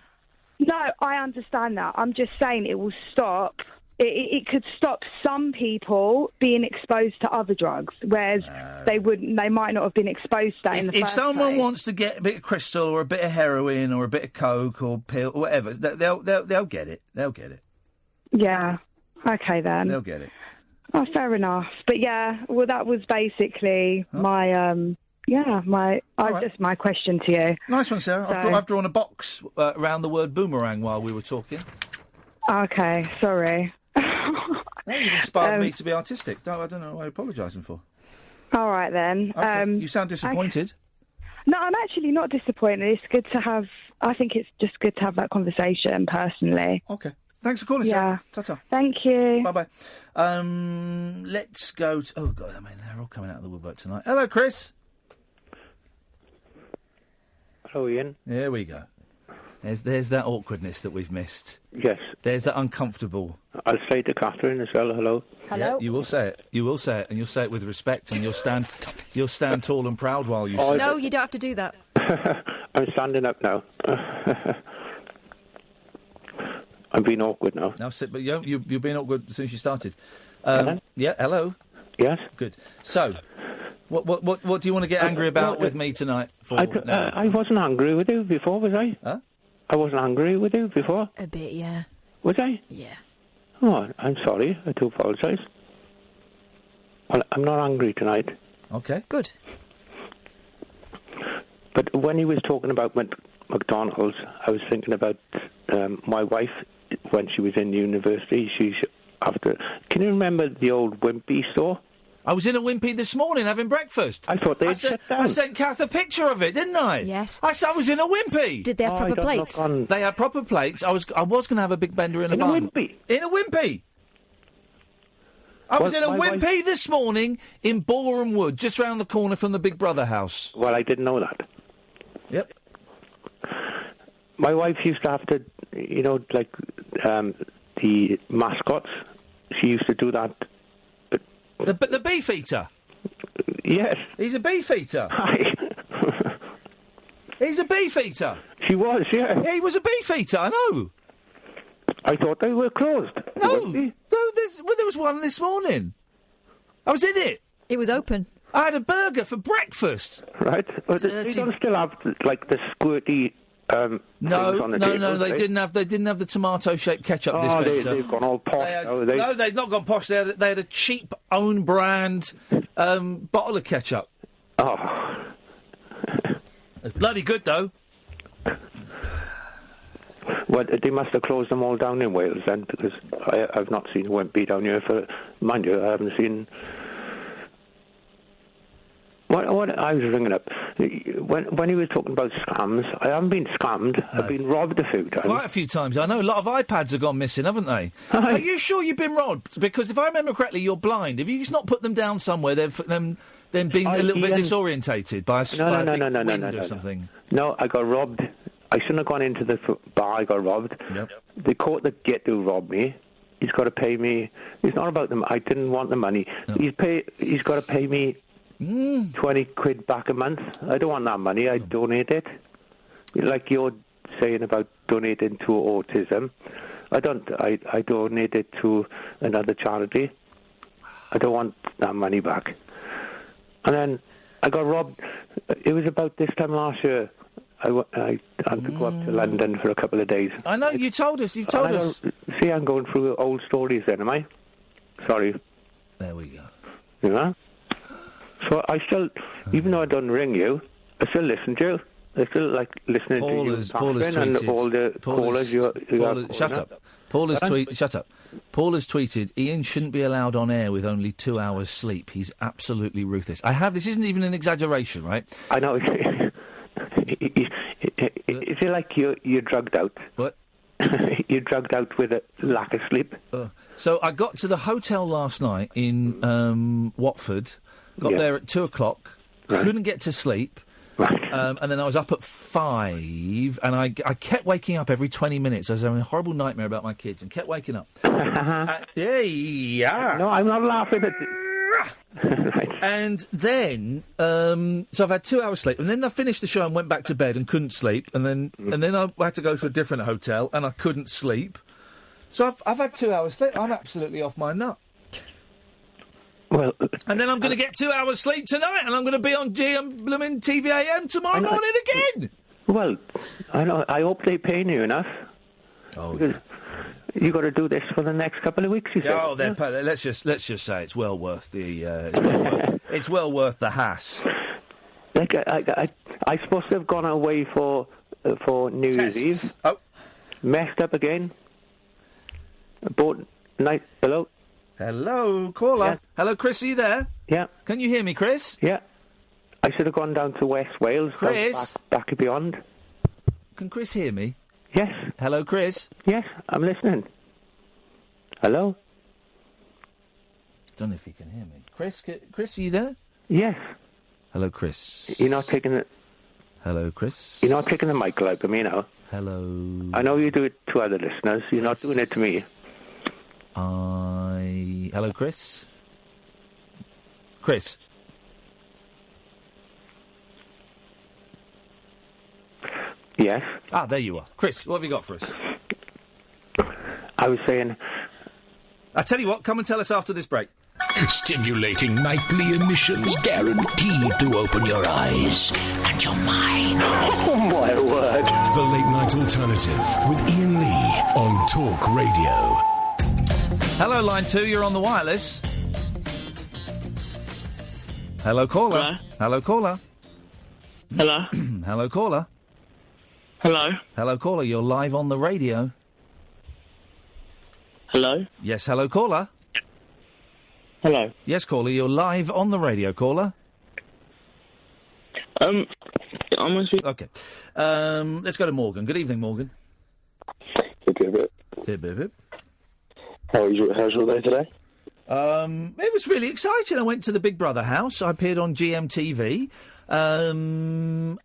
No, I understand that. I'm just saying it will stop. It could stop some people being exposed to other drugs, whereas they might not have been exposed to that in the first place. If someone wants to get a bit of crystal or a bit of heroin or a bit of coke or pill or whatever, they'll get it. They'll get it. Yeah. Okay then. They'll get it. Oh, fair enough. But that was basically my question to you. Nice one, Sarah. So, I've drawn a box around the word boomerang while we were talking. Okay, sorry. No, you've inspired me to be artistic. I don't know what I'm apologising for. All right, then. Okay. You sound disappointed. No, I'm actually not disappointed. It's good to have... I think it's just good to have that conversation, personally. Okay. Thanks for calling, Sarah. Ta-ta. Thank you. Bye-bye. Let's go to... Oh, God, they're all coming out of the woodwork tonight. Hello, Chris. Hello, Ian. There we go. There's that awkwardness that we've missed. Yes. There's that uncomfortable. I'll say to Katherine as well, hello. Hello. Yeah, you will say it. You will say it, and you'll say it with respect, and you'll stand tall and proud while you say it. No, you don't have to do that. I'm standing up now. I'm being awkward now. Now sit, but you've been awkward since you started. Yeah, hello. Yes. Good. So, what do you want to get angry about with me tonight? I wasn't angry with you before, was I? Huh? I wasn't angry with you before. A bit, yeah. Was I? Yeah. Oh, I'm sorry. I do apologise. Well, I'm not angry tonight. Okay. Good. But when he was talking about McDonald's, I was thinking about my wife when she was in university. Can you remember the old Wimpy store? I was in a Wimpy this morning having breakfast. I thought they had shut down. I sent Kath a picture of it, didn't I? Yes. I was in a Wimpy. Did they have proper plates? They had proper plates. I was going to have a big bender in a bun. In a Wimpy? In a Wimpy. I was in a Wimpy this morning in Boreham Wood, just round the corner from the Big Brother house. Well, I didn't know that. Yep. My wife used to have to, the mascots. She used to do that. The beef eater? Yes. He's a beef eater? Hi. He's a beef eater? She was, yeah. He was a beef eater, I know. I thought they were closed. No, there was one this morning. I was in it. It was open. I had a burger for breakfast. Right. But they don't still have, like, the squirty... No, they didn't have the tomato-shaped ketchup dispenser. They've gone all posh. No, they've not gone posh. They had a cheap own brand bottle of ketchup. Oh, it's bloody good though. Well, they must have closed them all down in Wales then, because I've not seen Wimpy down here for. Mind you, I haven't seen. What I was ringing up when he was talking about scams. I haven't been scammed. No. I've been robbed a few times. Quite a few times. I know a lot of iPads have gone missing, haven't they? Are you sure you've been robbed? Because if I remember correctly, you're blind. If you just not put them down somewhere, then being a little bit disorientated by a wind or something. No, I got robbed. I shouldn't have gone into the bar. I got robbed. Yep. They caught the git who robbed me. He's got to pay me. It's not about them. I didn't want the money. No. He's got to pay me 20 quid back a month. I don't want that money. I donate it. Like you're saying about donating to autism. I don't. I donate it to another charity. I don't want that money back. And then I got robbed. It was about this time last year. I had to go up to London for a couple of days. I know, you told us. You've told us. See, I'm going through old stories then, am I? Sorry. There we go. You know? So I still, even though I don't ring you, I still listen to you. I still like listening to you and all the callers you have. Shut up. Shut up. Paul has tweeted, Ian shouldn't be allowed on air with only 2 hours sleep. He's absolutely ruthless. This isn't even an exaggeration, right? I know. Is it like you're drugged out? What? You're drugged out with a lack of sleep? So I got to the hotel last night in Watford, got there at 2 o'clock, couldn't get to sleep, and then I was up at 5, and I kept waking up every 20 minutes. I was having a horrible nightmare about my kids and kept waking up. Yeah. No, I'm not laughing at you. Right. And then, so I've had 2 hours sleep, and then I finished the show and went back to bed and couldn't sleep, and then I had to go to a different hotel and I couldn't sleep. So I've had 2 hours sleep. I'm absolutely off my nut. Well, and then I'm going to get 2 hours sleep tonight, and I'm going to be on blooming TV AM tomorrow morning again. Well, I know. I hope they're paying you enough. Oh, yeah. You got to do this for the next couple of weeks. You said. Oh, let's just say it's well worth the it's well worth the hass. Like I supposed to have gone away for New Year's Eve. Oh, messed up again. Night. Hello, caller. Yeah. Hello, Chris. Are you there? Yeah. Can you hear me, Chris? Yeah. I should have gone down to West Wales. Chris, back beyond. Can Chris hear me? Yes. Hello, Chris? Yes, I'm listening. Hello? Don't know if you can hear me. Chris, are you there? Yes. Hello, Chris. You're not taking it... Hello, Chris? You're not taking the mic like me now. Hello? I know you do it to other listeners. You're not doing it to me. Hello, Chris? Chris? Yes. Ah, there you are. Chris, what have you got for us? I was saying... I tell you what, come and tell us after this break. Stimulating nightly emissions guaranteed to open your eyes and your mind. Oh, my word. The Late Night Alternative with Iain Lee on Talk Radio. Hello, line 2, you're on the wireless. Hello, caller. Hello? Hello, caller. Hello? Hello, caller. Hello? Hello, caller, you're live on the radio. Hello? Yes, hello, caller. Hello? Yes, caller, you're live on the radio, caller. I'm Okay. Let's go to Morgan. Good evening, Morgan. Hip. How's your day today? It was really exciting. I went to the Big Brother house. I appeared on GMTV.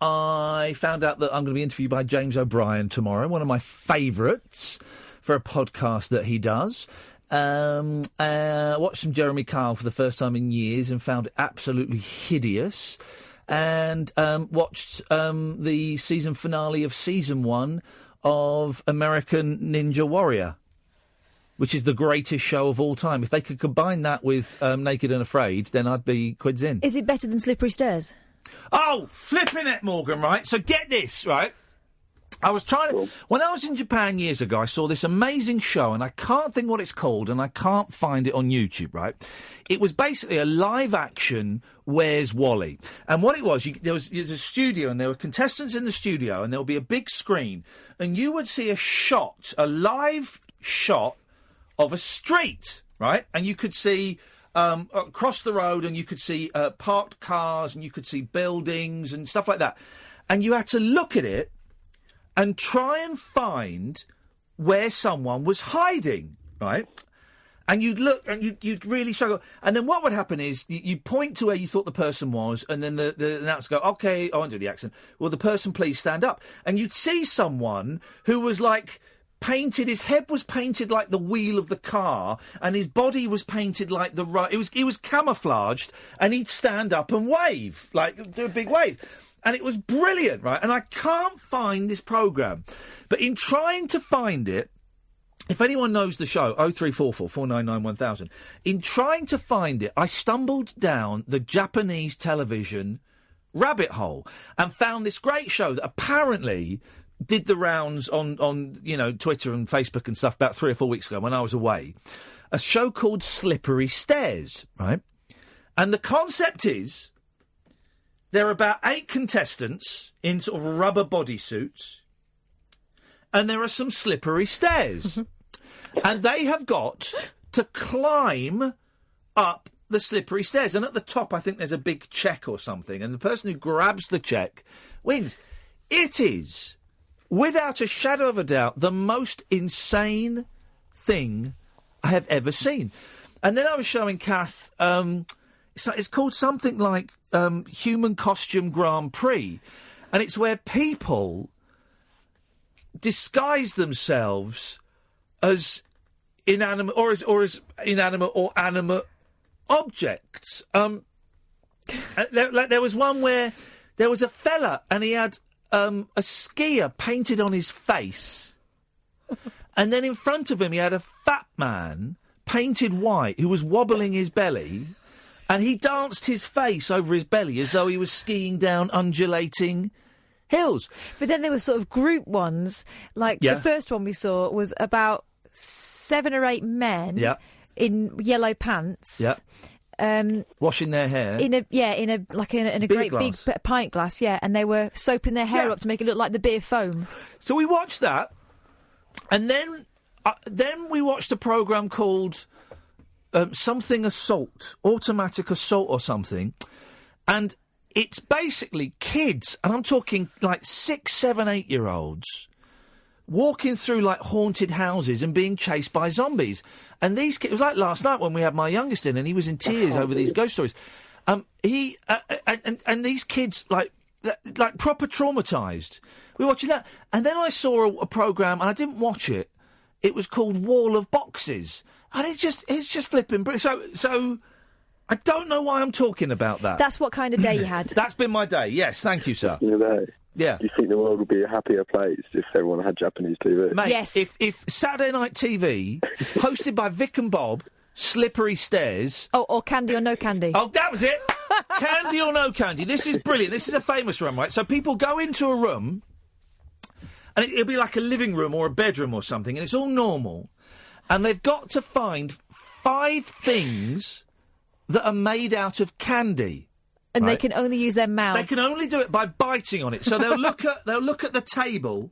I found out that I'm going to be interviewed by James O'Brien tomorrow, one of my favourites for a podcast that he does. Watched some Jeremy Kyle for the first time in years and found it absolutely hideous. and watched the season finale of season 1 of American Ninja Warrior, which is the greatest show of all time. If they could combine that with Naked and Afraid, then I'd be quids in. Is it better than Slippery Stairs? Oh, flipping it, Morgan, right? So get this, right? I was trying to... When I was in Japan years ago, I saw this amazing show, and I can't think what it's called, and I can't find it on YouTube, right? It was basically a live-action Where's Wally? And what it was, there was a studio, and there were contestants in the studio, and there would be a big screen, and you would see a live shot of a street, right? And you could see... across the road, and you could see parked cars, and you could see buildings and stuff like that. And you had to look at it and try and find where someone was hiding, right? And you'd look, and you'd really struggle. And then what would happen is you'd point to where you thought the person was, and then the announcer would go, OK, I won't do the accent. Will the person please stand up? And you'd see someone who was like... his head was painted like the wheel of the car, and his body was painted like he was camouflaged, and he'd stand up and wave, like do a big wave. And it was brilliant, right? And I can't find this programme. But in trying to find it, if anyone knows the show, 0344 499 1000, in trying to find it, I stumbled down the Japanese television rabbit hole and found this great show that apparently... did the rounds on Twitter and Facebook and stuff about 3 or 4 weeks ago when I was away. A show called Slippery Stairs, right? And the concept is there are about 8 contestants in sort of rubber bodysuits, and there are some slippery stairs. And they have got to climb up the slippery stairs. And at the top, I think there's a big check or something, and the person who grabs the check wins. It is... without a shadow of a doubt, the most insane thing I have ever seen. And then I was showing Kath, it's called something like Human Costume Grand Prix. And it's where people disguise themselves as inanimate or inanimate or animate objects. There was one where there was a fella and he had... a skier painted on his face, and then in front of him he had a fat man painted white who was wobbling his belly, and he danced his face over his belly as though he was skiing down undulating hills. But then there were sort of group ones, like the first one we saw was about 7 or 8 men in yellow pants. Yeah. Washing their hair in a great big pint glass, and they were soaping their hair up to make it look like the bit of foam. So we watched that, and then we watched a programme called something assault, automatic assault or something, and it's basically kids, and I'm talking like 6, 7, 8-year-olds. Walking through, like, haunted houses and being chased by zombies. And these kids... It was like last night when we had my youngest in, and he was in tears over these ghost stories. And these kids, like proper traumatised. We were watching that. And then I saw a programme, and I didn't watch it. It was called Wall of Boxes. And it's just flipping... So I don't know why I'm talking about that. That's what kind of day you had. That's been my day, yes. Thank you, sir. Yeah. Do you think the world would be a happier place if everyone had Japanese TV? Mate, yes. If Saturday Night TV, hosted by Vic and Bob, Slippery Stairs... Oh, or Candy or No Candy. Oh, that was it! Candy or No Candy. This is brilliant. This is a famous room, right? So people go into a room, and it'll be like a living room or a bedroom or something, and it's all normal, and they've got to find 5 things that are made out of candy. And they can only use their mouths. They can only do it by biting on it. So they'll look at the table,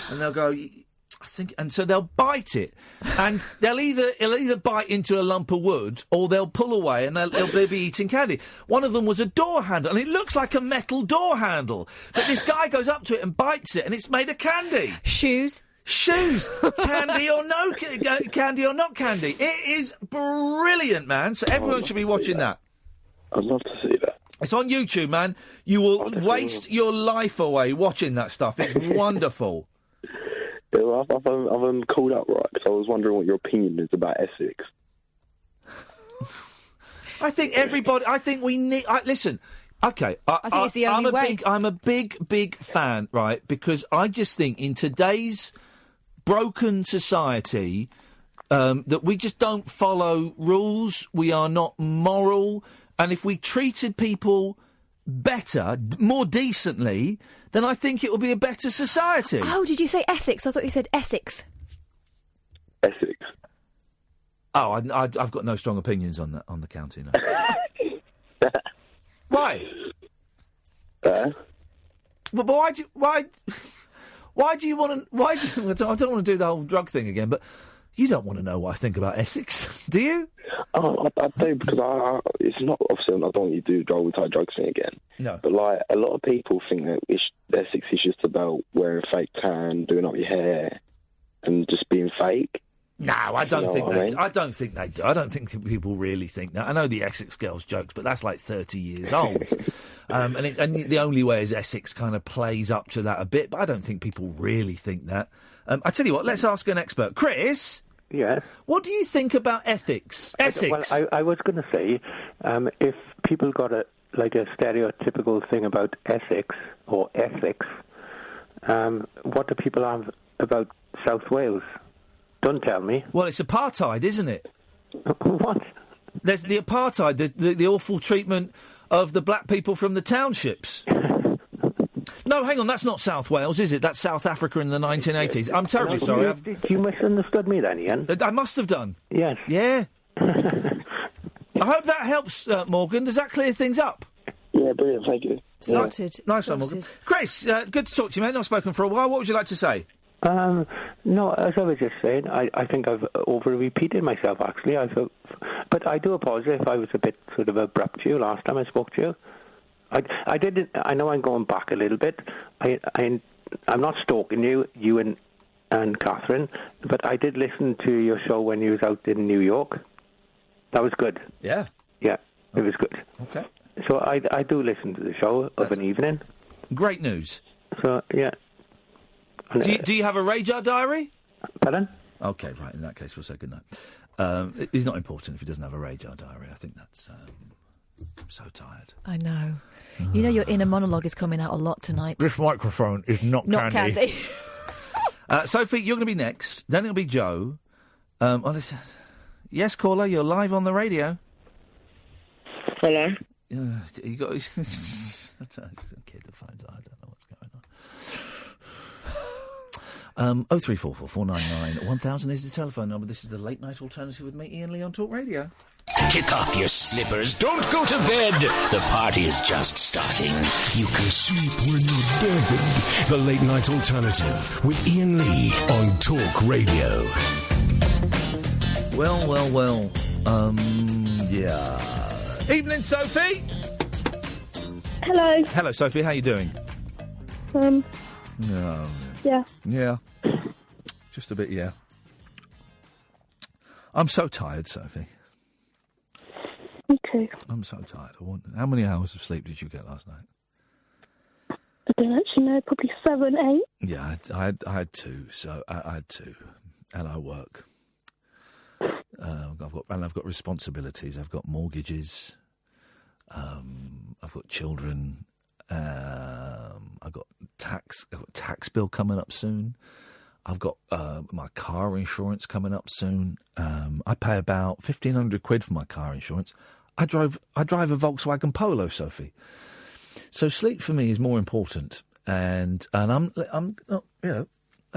and they'll go, I think, and so they'll bite it, and it'll either bite into a lump of wood, or they'll pull away, and they'll be eating candy. One of them was a door handle, and it looks like a metal door handle, but this guy goes up to it and bites it, and it's made of candy. Shoes. Candy or no candy or not candy. It is brilliant, man. So everyone should be watching that. I'd love to see that. It's on YouTube, man. You will waste your life away watching that stuff. It's wonderful. Yeah, well, I've called up, right, because I was wondering what your opinion is about Essex. I think we need... listen, Okay, I think it's the only way. I'm a big fan, right? Because I just think in today's broken society that we just don't follow rules. We are not moral, and if we treated people better, more decently, then I think it will be a better society. Oh, did you say ethics? I thought you said Essex. Essex. Oh, I've got no strong opinions on the county. No. Why? But why do you want to? I don't want to do the whole drug thing again, but you don't want to know what I think about Essex, do you? Oh, I do, because it's not, obviously, I don't want you to do the whole type drugs thing again. No. But, like, a lot of people think that Essex is just about wearing fake tan, doing up your hair, and just being fake. No, I don't think they do. I don't think they do. I don't think people really think that. I know the Essex Girls jokes, but that's like 30 years old. And the only way is Essex kind of plays up to that a bit, but I don't think people really think that. I tell you what, let's ask an expert. Chris? Yes? What do you think about ethics? Essex? Well, I was going to say, if people got a stereotypical thing about Essex or ethics, what do people have about South Wales? Don't tell me. Well, it's apartheid, isn't it? What? There's the apartheid, the awful treatment of the black people from the townships. No, hang on, that's not South Wales, is it? That's South Africa in the 1980s. I'm terribly sorry. You misunderstood me then, Ian. I must have done. Yes. Yeah. I hope that helps, Morgan. Does that clear things up? Yeah, brilliant, thank you. Sorted. Nice one, Morgan. Chris, good to talk to you, mate. Not spoken for a while. What would you like to say? No, as I was just saying, I think I've over-repeated myself, actually. But I do apologise if I was a bit sort of abrupt to you last time I spoke to you. I didn't. I know I'm going back a little bit. I'm not stalking you and Katherine, but I did listen to your show when you was out in New York. That was good. Yeah. Yeah, it was good. Okay. So I do listen to the show of an evening. Great news. So, yeah. Do you have a radar diary? Pardon? Okay, right. In that case, we'll say good night. It's not important if he doesn't have a radar diary. I think that's... I'm so tired. I know. You know your inner monologue is coming out a lot tonight. This microphone is not candy. Sophie, you're going to be next. Then it'll be Joe. Yes, caller, you're live on the radio. Hello? You got... It's a kid that finds out. I don't know what's going on. 0344 499 1000 is the telephone number. This is the late night alternative with me, Iain Lee, on Talk Radio. Kick off your slippers. Don't go to bed. The party is just starting. You can sleep when you're dead. The late night alternative with Iain Lee on Talk Radio. Well. Yeah. Evening, Sophie. Hello. Hello, Sophie. How you doing? No. Yeah. Yeah. Just a bit, yeah. I'm so tired, Sophie. Okay. I'm so tired. How many hours of sleep did you get last night? I don't actually know. Probably 7, 8. Yeah, I had 2. So I had 2, and I work. I've got responsibilities. I've got mortgages. I've got children. I've got tax bill coming up soon. I've got my car insurance coming up soon. I pay about £1,500 for my car insurance. I drive a Volkswagen Polo, Sophie. So sleep for me is more important. And I'm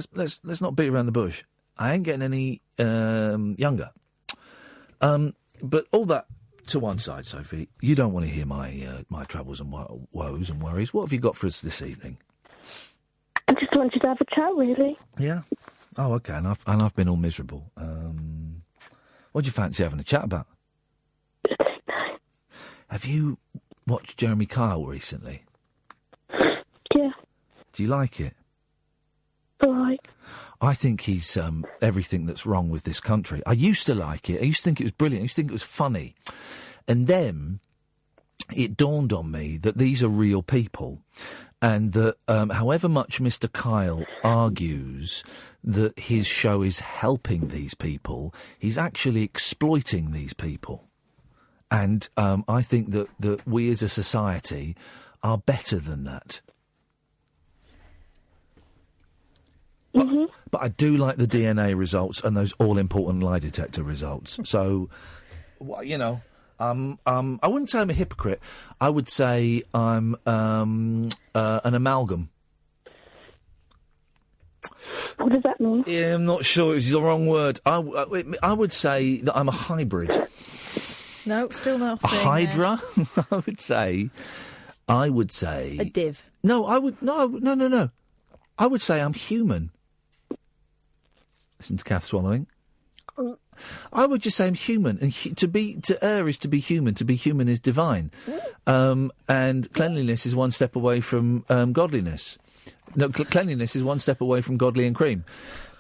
let's not beat around the bush. I ain't getting any younger. But all that to one side, Sophie. You don't want to hear my troubles and woes and worries. What have you got for us this evening? I just wanted to have a chat, really. Yeah. Oh, okay. And I've been all miserable. What do you fancy having a chat about? Have you watched Jeremy Kyle recently? Yeah. Do you like it? All right. I think he's everything that's wrong with this country. I used to like it. I used to think it was brilliant. I used to think it was funny. And then it dawned on me that these are real people. And that however much Mr. Kyle argues that his show is helping these people, he's actually exploiting these people. And I think that we as a society are better than that. But I do like the DNA results and those all-important lie detector results. So, you know, I wouldn't say I'm a hypocrite. I would say I'm an amalgam. What does that mean? Yeah, I'm not sure. It's the wrong word. I would say that I'm a hybrid. No, still not. A hydra? I would say... A div. No, No. I would say I'm human. Listen to Kath swallowing. I would just say I'm human, and to err is to be human. To be human is divine, and cleanliness is one step away from godliness. No, cleanliness is one step away from godly and cream,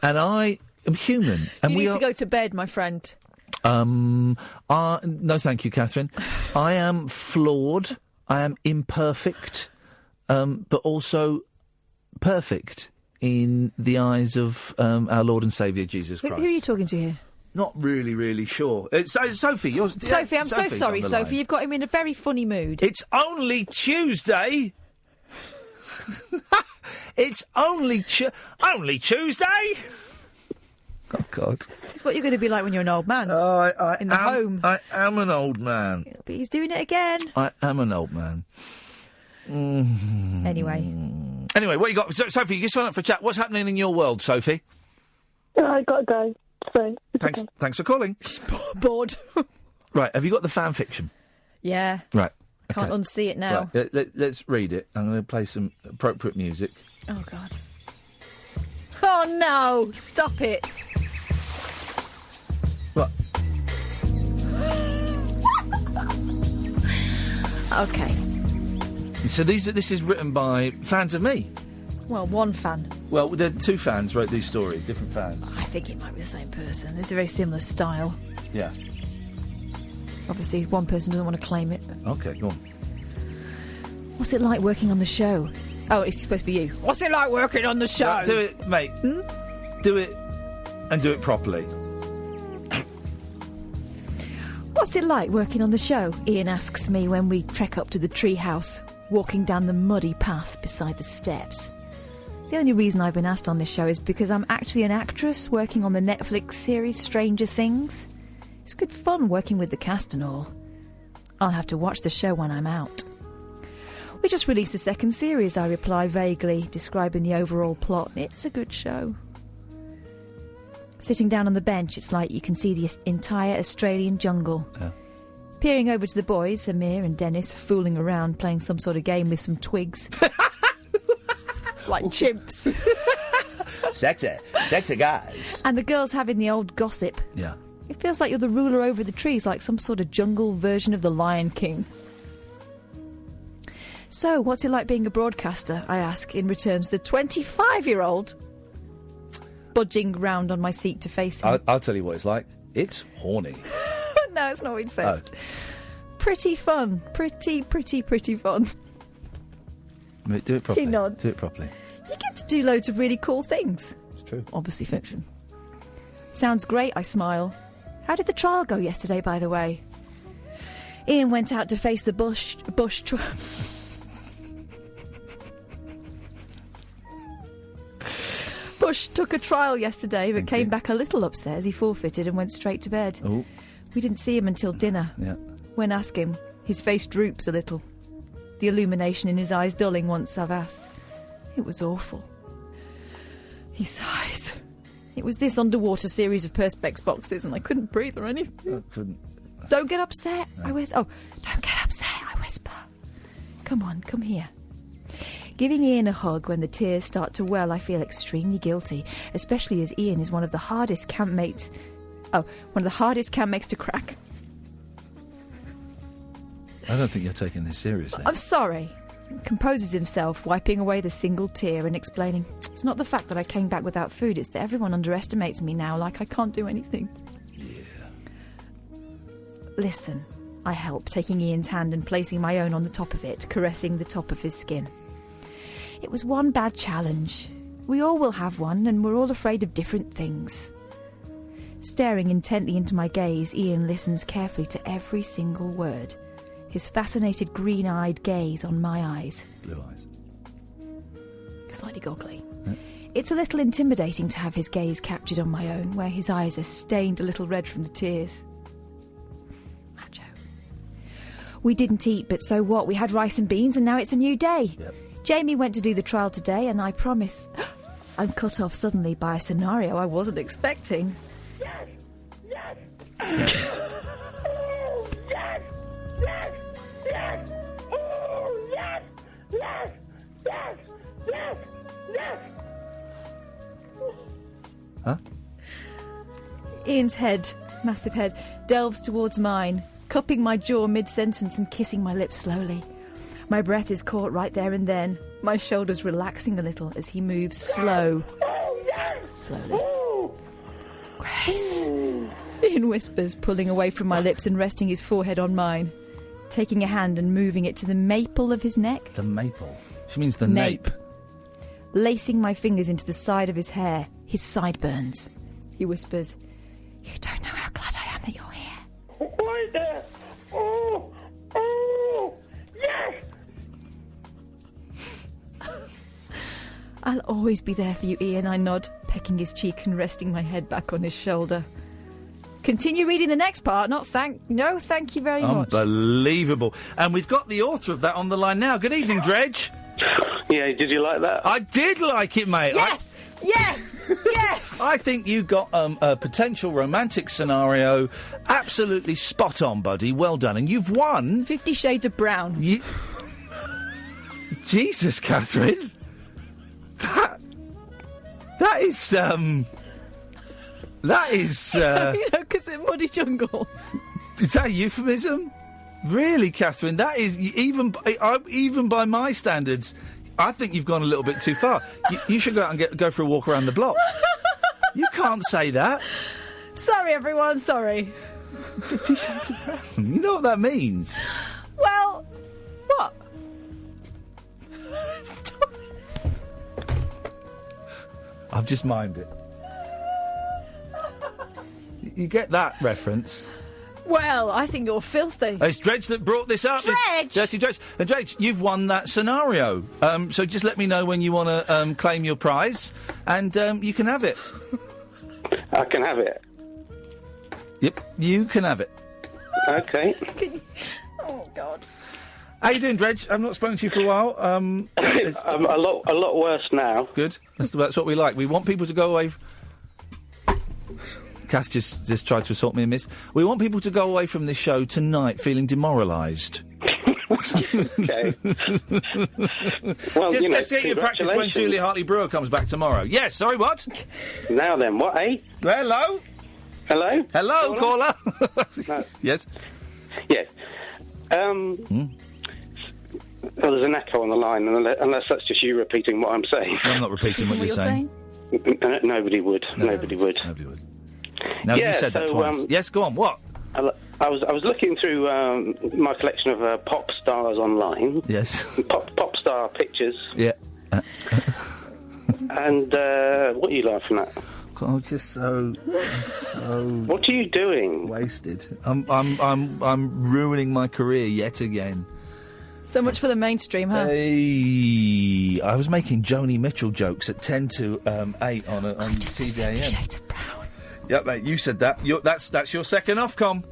and I am human. And you need to go to bed, my friend. No, thank you, Catherine. I am flawed. I am imperfect, but also perfect in the eyes of our Lord and Saviour Jesus Christ. Who are you talking to here? Not really sure. Sophie, you're... Sophie, I'm so sorry, Sophie. You've got him in a very funny mood. It's only Tuesday. It's only Tuesday. Oh, God. It's what you're going to be like when you're an old man. In the home. I am an old man. But he's doing it again. I am an old man. Anyway, what you got? Sophie, you just went up for a chat. What's happening in your world, Sophie? I got to go. So Thanks for calling. Bored. Right, have you got the fan fiction? Yeah. Right. Can't unsee it now. Right, let's read it. I'm going to play some appropriate music. Oh, God. Oh, no! Stop it! What? Okay. So this is written by fans of me. Well, one fan. Well, there are two fans wrote these stories, different fans. I think it might be the same person. It's a very similar style. Yeah. Obviously, one person doesn't want to claim it. Okay, go on. What's it like working on the show? Oh, it's supposed to be you. What's it like working on the show? Do it, mate. Do it, and do it properly. What's it like working on the show? Ian asks me when we trek up to the treehouse, walking down the muddy path beside the steps. The only reason I've been asked on this show is because I'm actually an actress working on the Netflix series Stranger Things. It's good fun working with the cast and all. I'll have to watch the show when I'm out. We just released the second series, I reply vaguely, describing the overall plot. It's a good show. Sitting down on the bench, it's like you can see the entire Australian jungle. Yeah. Peering over to the boys, Amir and Dennis, fooling around, playing some sort of game with some twigs. Like chimps. Sexy guys. And the girls having the old gossip. Yeah. It feels like you're the ruler over the trees, like some sort of jungle version of the Lion King. So, what's it like being a broadcaster? I ask, in return to the 25-year-old budging round on my seat to face him. I'll tell you what it's like. It's horny. No, it's not what it says. Oh. Pretty fun. Pretty fun. Do it properly. He nods. Do it properly. You get to do loads of really cool things. It's true. Obviously fiction. Sounds great, I smile. How did the trial go yesterday, by the way? Ian went out to face the Bush Bush took a trial yesterday, but came back a little upset as he forfeited and went straight to bed. Oh. We didn't see him until dinner. Yeah. When asked him, his face droops a little. The illumination in his eyes dulling once I've asked. It was awful. He sighs. It was this underwater series of Perspex boxes and I couldn't breathe or anything. I couldn't. Don't get upset, I whisper. Oh, don't get upset, I whisper. Come on, come here. Giving Ian a hug when the tears start to well, I feel extremely guilty, especially as Ian is one of the hardest campmates to crack. I don't think you're taking this seriously. I'm sorry. Composes himself, wiping away the single tear and explaining, it's not the fact that I came back without food, it's that everyone underestimates me now, like I can't do anything. Yeah. Listen, I help, taking Ian's hand and placing my own on the top of it, caressing the top of his skin. It was one bad challenge. We all will have one, and we're all afraid of different things. Staring intently into my gaze, Iain listens carefully to every single word. His fascinated green-eyed gaze on my eyes. Blue eyes. Slightly goggly. It's a little intimidating to have his gaze captured on my own, where his eyes are stained a little red from the tears. Macho. We didn't eat, but so what? We had rice and beans, and now it's a new day. Yep. Jamie went to do the trial today, and I promise... I'm cut off suddenly by a scenario I wasn't expecting. Yes! Yes! Oh, yes! Yes! Yes! Oh, yes! Yes! Yes! Yes! Yes! Huh? Ian's head, massive head, delves towards mine, cupping my jaw mid-sentence and kissing my lips slowly. My breath is caught right there and then, my shoulders relaxing a little as he moves slowly. Grace, Ian whispers, pulling away from my lips and resting his forehead on mine, taking a hand and moving it to the maple of his neck. The maple? She means the nape. Lacing my fingers into the side of his hair, his sideburns. He whispers, "You don't know how glad I am that you're here." Right there! Oh! Oh! Yes! I'll always be there for you, Iain, I nod, pecking his cheek and resting my head back on his shoulder. Continue reading the next part, thank you very much. Unbelievable. And we've got the author of that on the line now. Good evening, Dredge. Yeah, did you like that? I did like it, mate. Yes! Yes! Yes! I think you got a potential romantic scenario absolutely spot on, buddy. Well done. And you've won... 50 Shades of Brown. Jesus, Katherine. That is... because it's Muddy Jungle. Is that a euphemism? Really, Katherine? That is... Even by my standards, I think you've gone a little bit too far. You should go out and go for a walk around the block. You can't say that. Sorry, everyone, sorry. 50 Shades of Brown. You know what that means? Well, what? Stop. I've just mimed it. You get that reference? Well, I think you're filthy. It's Dredge that brought this up. Dredge! Dirty Dredge. And Dredge, you've won that scenario. So just let me know when you want to claim your prize, and you can have it. I can have it? Yep, you can have it. Okay. Oh, God. How you doing, Dredge? I've not spoken to you for a while. I'm a lot worse now. Good. That's what we like. We want people to go away... Kath just tried to assault me and miss. We want people to go away from this show tonight feeling demoralised. Okay. Well, just get your practice when Julie Hartley-Brewer comes back tomorrow. Yes, sorry, what? Now then, what, eh? Hello? Hello? Hello, caller? No. Yes? Yes. Well, there's an echo on the line, unless that's just you repeating what I'm saying. I'm not repeating what you're saying. Nobody would. Nobody would. Now, you said that twice. Yes, go on. What? I was looking through my collection of pop stars online. Yes. Pop star pictures. Yeah. And what are you laughing at? I'm just so. What are you doing? Wasted. I'm ruining my career yet again. So much for the mainstream, huh? Hey, I was making Joni Mitchell jokes at 10 to 8 on TVAM. 50 Shades of Brown. Yep, mate, you said that. That's your second Ofcom.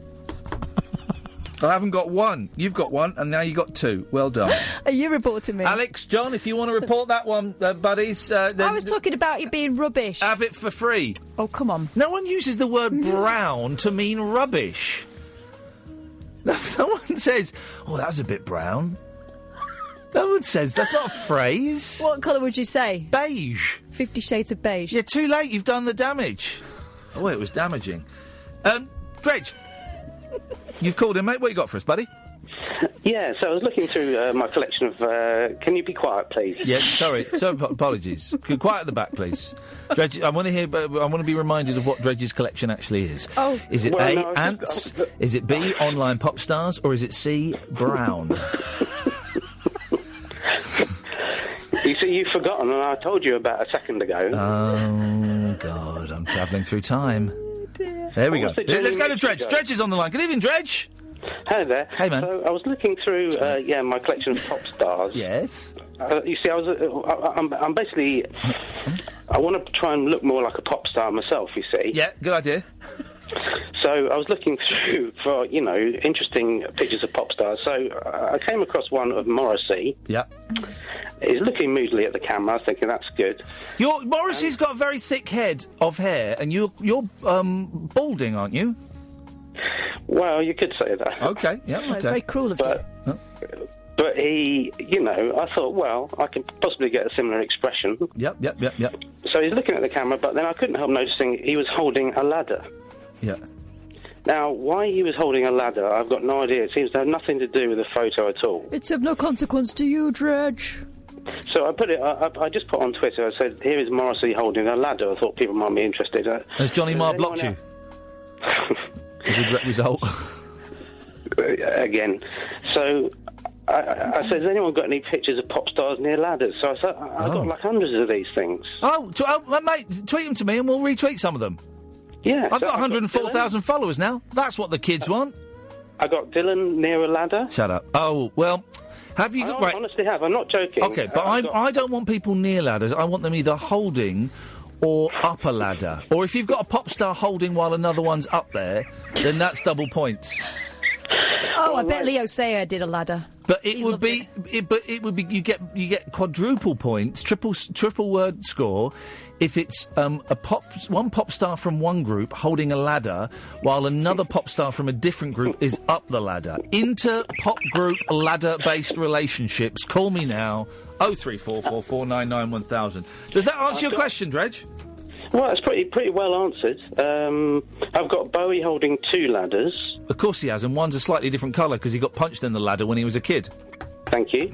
I haven't got one. You've got one, and now you got two. Well done. Are you reporting me? Alex, John, if you want to report that one, buddies... I was talking about you being rubbish. Have it for free. Oh, come on. No one uses the word brown to mean rubbish. No one says, oh, that was a bit brown. No one says, that's not a phrase. What colour would you say? Beige. 50 Shades of Beige. Yeah, too late, you've done the damage. Oh, it was damaging. Dredge, you've called in, mate. What you got for us, buddy? Yeah, so I was looking through my collection of... can you be quiet, please? Yes, sorry, apologies. Quiet at the back, please. Dredge, I want to be reminded of what Dredge's collection actually is. Oh. Is it ants? Is it B, online pop stars? Or is it C, brown? You see, you've forgotten, and I told you about a second ago. Oh, God, I'm travelling through time. Oh, dear. There we go. What was it, Let's go to Johnny Dredge. Mitchell? Dredge is on the line. Good evening, Dredge. Hello there. Hey, man. So I was looking through, my collection of pop stars. Yes. You see, I'm basically, I want to try and look more like a pop star myself. You see. Yeah, good idea. So I was looking through for, interesting pictures of pop stars. So I came across one of Morrissey. Yeah. He's looking moodily at the camera. I was thinking that's good. Morrissey's got a very thick head of hair, and you're balding, aren't you? Well, you could say that. Okay, yeah, okay. It's very cruel of you. But he, I thought, well, I could possibly get a similar expression. Yep. So he's looking at the camera, but then I couldn't help noticing he was holding a ladder. Yeah. Now, why he was holding a ladder, I've got no idea. It seems to have nothing to do with the photo at all. It's of no consequence to you, Dredge. So I just put on Twitter, I said, here is Morrissey holding a ladder. I thought people might be interested. Has Johnny Marr blocked you? As a direct result? Again. So I said, has anyone got any pictures of pop stars near ladders? So I said, I've got like hundreds of these things. Mate, tweet them to me and we'll retweet some of them. Yeah. I've got 104,000 followers now. That's what the kids want. I got Dylan near a ladder. Shut up. Oh, well, have you... I honestly have. I'm not joking. OK, but I don't want people near ladders. I want them either holding or up a ladder. Or if you've got a pop star holding while another one's up there, then that's double points. Oh, I bet Leo Sayer did a ladder. But it would be you get quadruple points, triple word score if it's one pop star from one group holding a ladder while another pop star from a different group is up the ladder. Inter pop group ladder based relationships. Call me now. 03444991000. Does that answer your question, Dredge? Well, it's pretty well answered. I've got Bowie holding two ladders. Of course he has, and one's a slightly different colour because he got punched in the ladder when he was a kid. Thank you.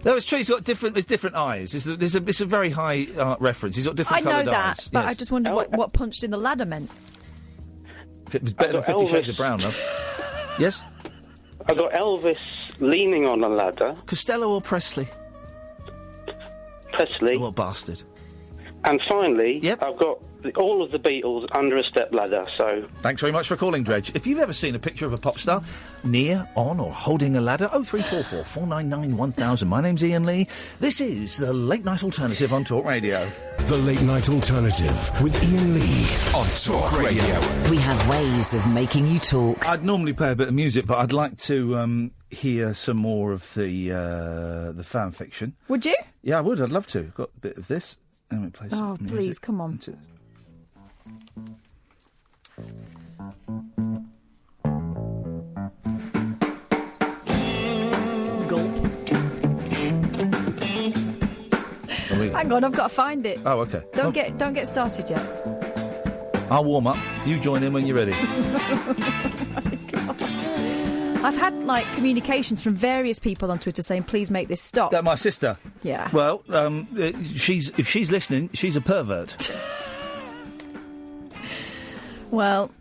No, it's true. He's got different eyes. It's a very high reference. He's got different coloured eyes. I know that, but yes. I just wondered what punched in the ladder meant. It was better than 50 Shades of Brown, though. Yes? I got Elvis leaning on a ladder. Costello or Presley? Presley. What bastard. And finally, I've got all of the Beatles under a step ladder, so... Thanks very much for calling, Dredge. If you've ever seen a picture of a pop star near, on or holding a ladder, 0344 499 1000. My name's Iain Lee. This is the Late Night Alternative on Talk Radio. The Late Night Alternative with Iain Lee on Talk Radio. We have ways of making you talk. I'd normally play a bit of music, but I'd like to hear some more of the fan fiction. Would you? Yeah, I would. I'd love to. Got a bit of this. Let me play some music. Please, come on. Hang on, I've got to find it. Oh, okay. Don't get started yet. I'll warm up. You join in when you're ready. I've had communications from various people on Twitter saying, "Please make this stop." My sister. Yeah. Well, if she's listening, she's a pervert. Well,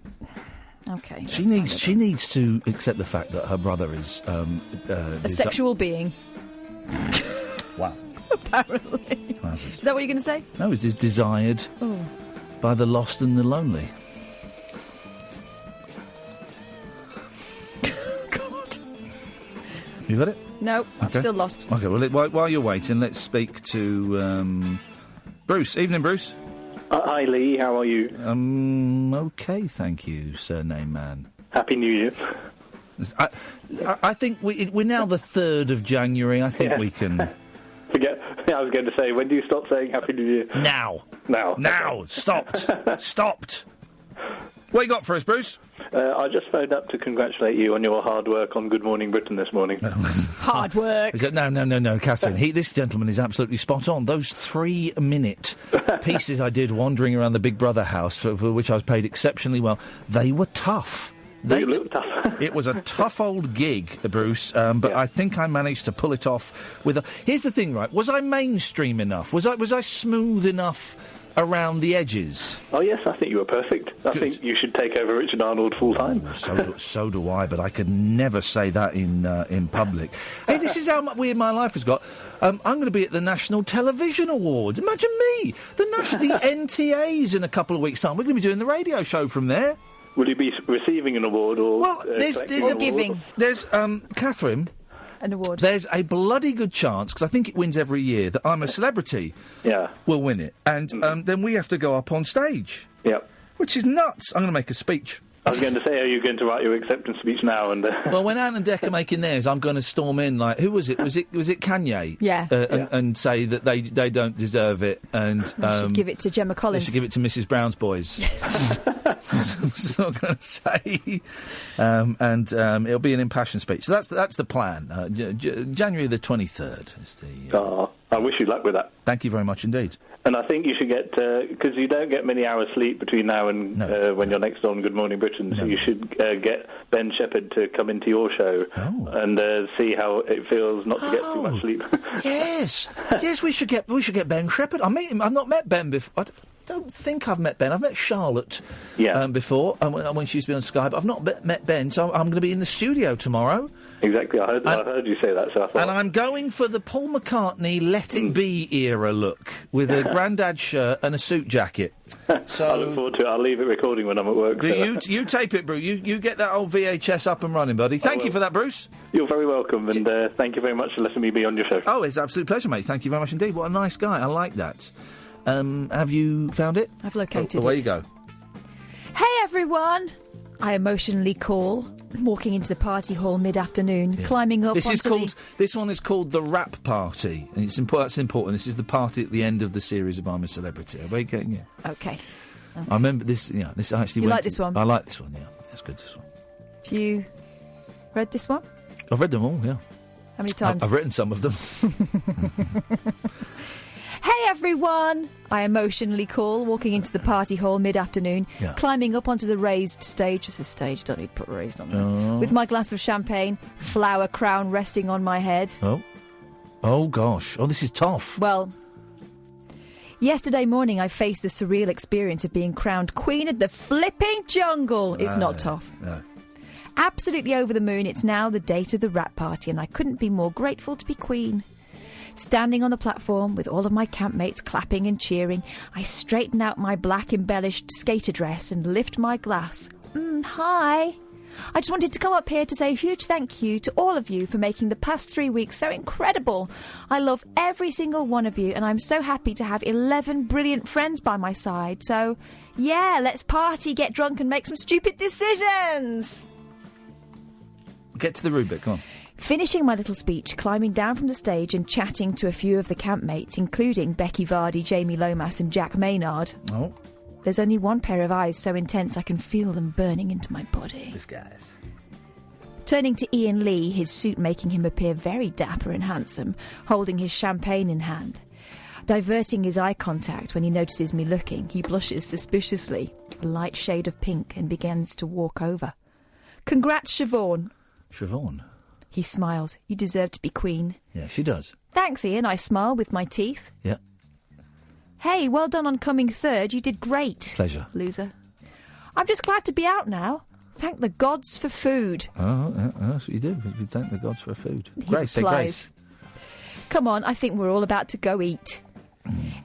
okay. She needs to accept the fact that her brother is a sexual being. Wow. Apparently. Is that what you're going to say? No, it is desired by the lost and the lonely. God. You got it? No, okay. I'm still lost. Okay, well, while you're waiting, let's speak to Bruce. Evening, Bruce. Hi, Lee. How are you? Okay, thank you, surname man. Happy New Year. I think we're now the 3rd of January. I think we can... I was going to say, when do you stop saying Happy New Year? Now. Okay. Stopped. What you got for us, Bruce? I just phoned up to congratulate you on your hard work on Good Morning Britain this morning. Hard work. No, Katherine. This gentleman is absolutely spot on. Those 3-minute pieces I did wandering around the Big Brother house, for which I was paid exceptionally well, they were tough. They look tough. It was a tough old gig, Bruce, but I think I managed to pull it off with a... Here's the thing, right? Was I mainstream enough? Was I smooth enough around the edges. Oh, yes, I think you were perfect. I think you should take over Richard Arnold full-time. So do I, but I could never say that in public. Hey, this is how weird my life has got. I'm going to be at the National Television Awards. Imagine me! The NTAs in a couple of weeks' time. We're going to be doing the radio show from there. Will you be receiving an award or... Well, there's a giving. There's, Katherine... An award. There's a bloody good chance, because I think it wins every year, that I'm a Celebrity will win it. And then we have to go up on stage. Yep. Which is nuts. I'm going to make a speech. I was going to say, are you going to write your acceptance speech now? And Well, when Ant and Dec are making theirs, I'm going to storm in like, who was it? Was it Kanye? Yeah. And say that they don't deserve it. And should give it to Gemma Collins. They should give it to Mrs. Brown's Boys. That's what I'm going to say. And it'll be an impassioned speech. So that's the plan. January the 23rd is the... I wish you luck with that. Thank you very much indeed. And I think you should get, because you don't get many hours sleep between now and when you're next on Good Morning Britain, so you should get Ben Shepherd to come into your show and see how it feels not to get too much sleep. Yes, we should get Ben Shepherd. I meet him. I've not met Ben before. I don't think I've met Ben. I've met Charlotte before when she used to be on Skype. I've not met Ben, so I'm going to be in the studio tomorrow. Exactly, I heard you say that, so I thought... And I'm going for the Paul McCartney Let It Be era look, with a grandad shirt and a suit jacket. So I look forward to it. I'll leave it recording when I'm at work. You tape it, Bruce. You get that old VHS up and running, buddy. Thank you for that, Bruce. You're very welcome, and thank you very much for letting me be on your show. Oh, it's an absolute pleasure, mate. Thank you very much indeed. What a nice guy. I like that. Have you found it? I've located it. Away you go. Hey, everyone! I emotionally call, walking into the party hall mid-afternoon, climbing up This one is called The Rap Party, and that's important. This is the party at the end of the series of I'm a Celebrity. Are we getting it? Okay. I remember this, this I actually You like this one? I like this one, yeah. That's good, this one. Have you read this one? I've read them all, yeah. How many times? I've written some of them. Hey, everyone! I emotionally call, walking into the party hall mid-afternoon, climbing up onto the raised stage. It's a stage, don't need to put raised on there. With my glass of champagne, flower crown resting on my head. Oh, gosh. Oh, this is tough. Well, yesterday morning I faced the surreal experience of being crowned Queen of the flipping jungle. It's not tough. No. Absolutely over the moon. It's now the date of the rap party, and I couldn't be more grateful to be Queen. Standing on the platform with all of my campmates clapping and cheering, I straighten out my black embellished skater dress and lift my glass. Hi. I just wanted to come up here to say a huge thank you to all of you for making the past 3 weeks so incredible. I love every single one of you, and I'm so happy to have 11 brilliant friends by my side. So, yeah, let's party, get drunk and make some stupid decisions. Get to the root bit, come on. Finishing my little speech, climbing down from the stage and chatting to a few of the campmates, including Becky Vardy, Jamie Lomas and Jack Maynard. Oh. There's only one pair of eyes so intense I can feel them burning into my body. This guy's. Turning to Iain Lee, his suit making him appear very dapper and handsome, holding his champagne in hand. Diverting his eye contact when he notices me looking, he blushes suspiciously, a light shade of pink, and begins to walk over. Congrats, Siobhan. Siobhan? He smiles. You deserve to be queen. Yeah, she does. Thanks, Ian. I smile with my teeth. Yeah. Hey, well done on coming third. You did great. Pleasure. Loser. I'm just glad to be out now. Thank the gods for food. Oh, that's what you do. You thank the gods for food. Grace, say grace. Come on, I think we're all about to go eat.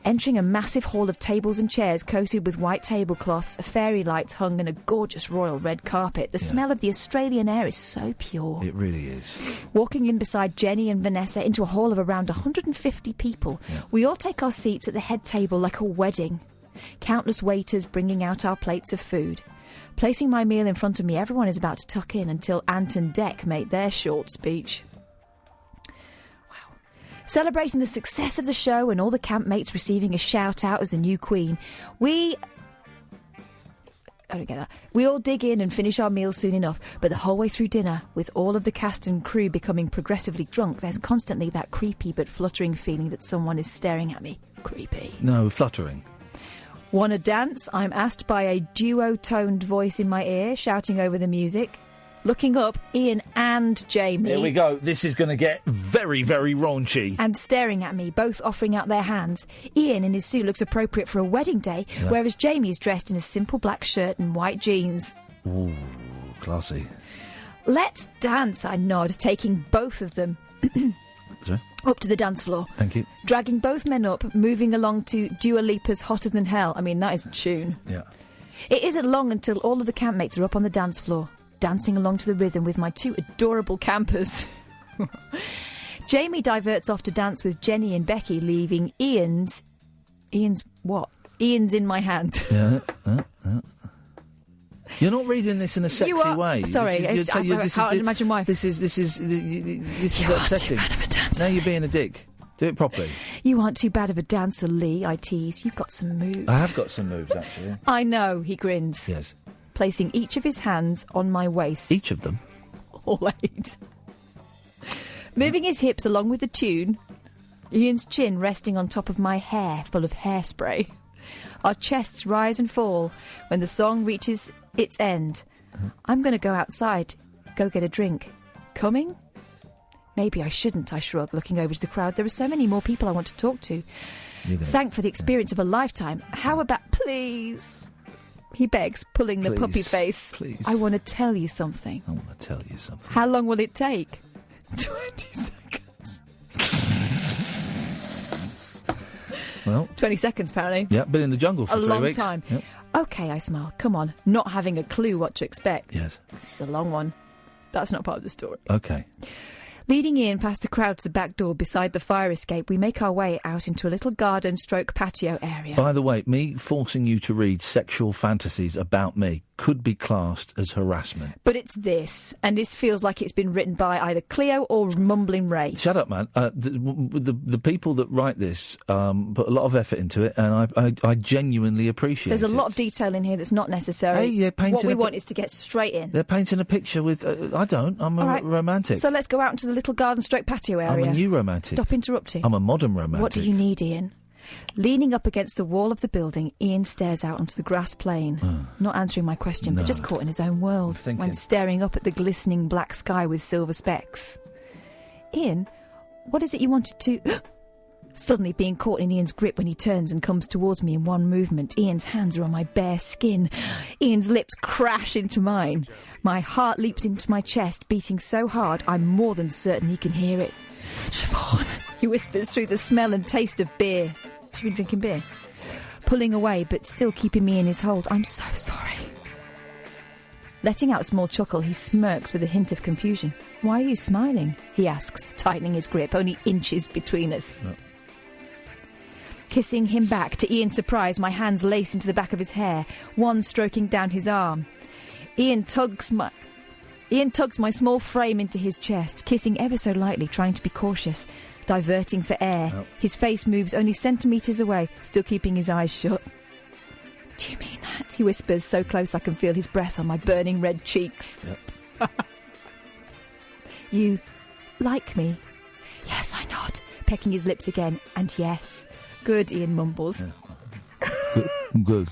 Entering a massive hall of tables and chairs coated with white tablecloths, fairy lights hung in a gorgeous royal red carpet. The smell of the Australian air is so pure. It really is. Walking in beside Jenny and Vanessa into a hall of around 150 people, we all take our seats at the head table like a wedding. Countless waiters bringing out our plates of food. Placing my meal in front of me, everyone is about to tuck in until Ant and Dec make their short speech. Celebrating the success of the show and all the campmates receiving a shout-out as the new queen, I don't get that. We all dig in and finish our meals soon enough, but the whole way through dinner, with all of the cast and crew becoming progressively drunk, there's constantly that creepy but fluttering feeling that someone is staring at me. Creepy. No, fluttering. Wanna dance? I'm asked by a duo-toned voice in my ear, shouting over the music. looking up Iain and Jamie. Here we go. This is going to get very, very raunchy. And staring at me, both offering out their hands. Iain in his suit looks appropriate for a wedding day, whereas Jamie is dressed in a simple black shirt and white jeans. Ooh, classy. Let's dance, I nod, taking both of them Sorry? up to the dance floor. Thank you. Dragging both men up, moving along to Dua Lipa's Hotter Than Hell. I mean, that is a tune. Yeah. It isn't long until all of the campmates are up on the dance floor, dancing along to the rhythm with my two adorable campers. Jamie diverts off to dance with Jenny and Becky, leaving Iain's what? Iain's in my hand. Yeah. You're not reading this in a sexy way. Sorry, I can't imagine why. This is upsetting. Too bad of a dancer. Now you're being a dick. Do it properly. You aren't too bad of a dancer, Lee, I tease. You've got some moves. I have got some moves, actually. I know, he grins. Yes. Placing each of his hands on my waist. Each of them? All 8. Moving his hips along with the tune, Iain's chin resting on top of my hair full of hairspray. Our chests rise and fall when the song reaches its end. I'm going to go outside, go get a drink. Coming? Maybe I shouldn't, I shrug, looking over to the crowd. There are so many more people I want to talk to. Thank for the experience of a lifetime. How about, please? He begs, pulling the puppy face. Please. I want to tell you something. I want to tell you something. How long will it take? 20 seconds. Well, 20 seconds, apparently. Yeah, been in the jungle for 3 long weeks. Time. Yep. OK, I smile. Come on. Not having a clue what to expect. Yes. This is a long one. That's not part of the story. OK. Leading Iain past the crowd to the back door beside the fire escape, we make our way out into a little garden-stroke-patio area. By the way, me forcing you to read sexual fantasies about me could be classed as harassment. But it's this, and this feels like it's been written by either Cleo or Mumbling Ray. Shut up, man. The people that write this put a lot of effort into it, and I genuinely appreciate it. There's a lot of detail in here that's not necessary. Hey, what we want is to get straight in. They're painting a picture with... I don't. I'm a romantic. So let's go out into the little garden-stroke-patio area. I'm a new romantic. Stop interrupting. I'm a modern romantic. What do you need, Iain? Leaning up against the wall of the building, Iain stares out onto the grass plain, not answering my question, but just caught in his own world, when staring up at the glistening black sky with silver specks. Iain, what is it you wanted to... Suddenly being caught in Ian's grip when he turns and comes towards me in one movement. Ian's hands are on my bare skin. Ian's lips crash into mine. My heart leaps into my chest, beating so hard I'm more than certain he can hear it. Siobhan, he whispers through the smell and taste of beer. She's been drinking beer. Pulling away, but still keeping me in his hold. I'm so sorry. Letting out a small chuckle, he smirks with a hint of confusion. Why are you smiling? He asks, tightening his grip, only inches between us. No. Kissing him back, to Ian's surprise, my hands lace into the back of his hair, one stroking down his arm. Iain tugs my small frame into his chest, kissing ever so lightly, trying to be cautious, diverting for air. Oh. His face moves only centimetres away, still keeping his eyes shut. Do you mean that? He whispers, so close I can feel his breath on my burning red cheeks. Yep. You like me? Yes, I nod, pecking his lips again, and yes. Good, Iain mumbles. Yeah. Good.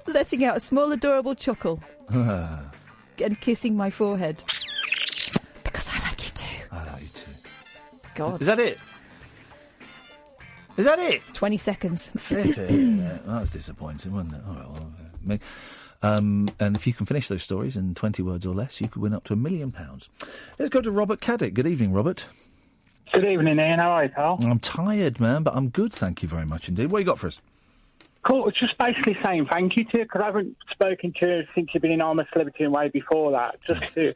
Letting out a small adorable chuckle. And kissing my forehead. Because I like you too. I like you too. God. Is that it? Is that it? 20 seconds. Yeah, that was disappointing, wasn't it? All right, well, and if you can finish those stories in 20 words or less, you could win up to £1 million. Let's go to Robert Caddick. Good evening, Robert. Good evening, Ian. How are you, pal? I'm tired, man, but I'm good, thank you very much indeed. What you got for us? Cool. It's just basically saying thank you to you, because I haven't spoken to you since you've been in I'm a Celebrity and way before that, just for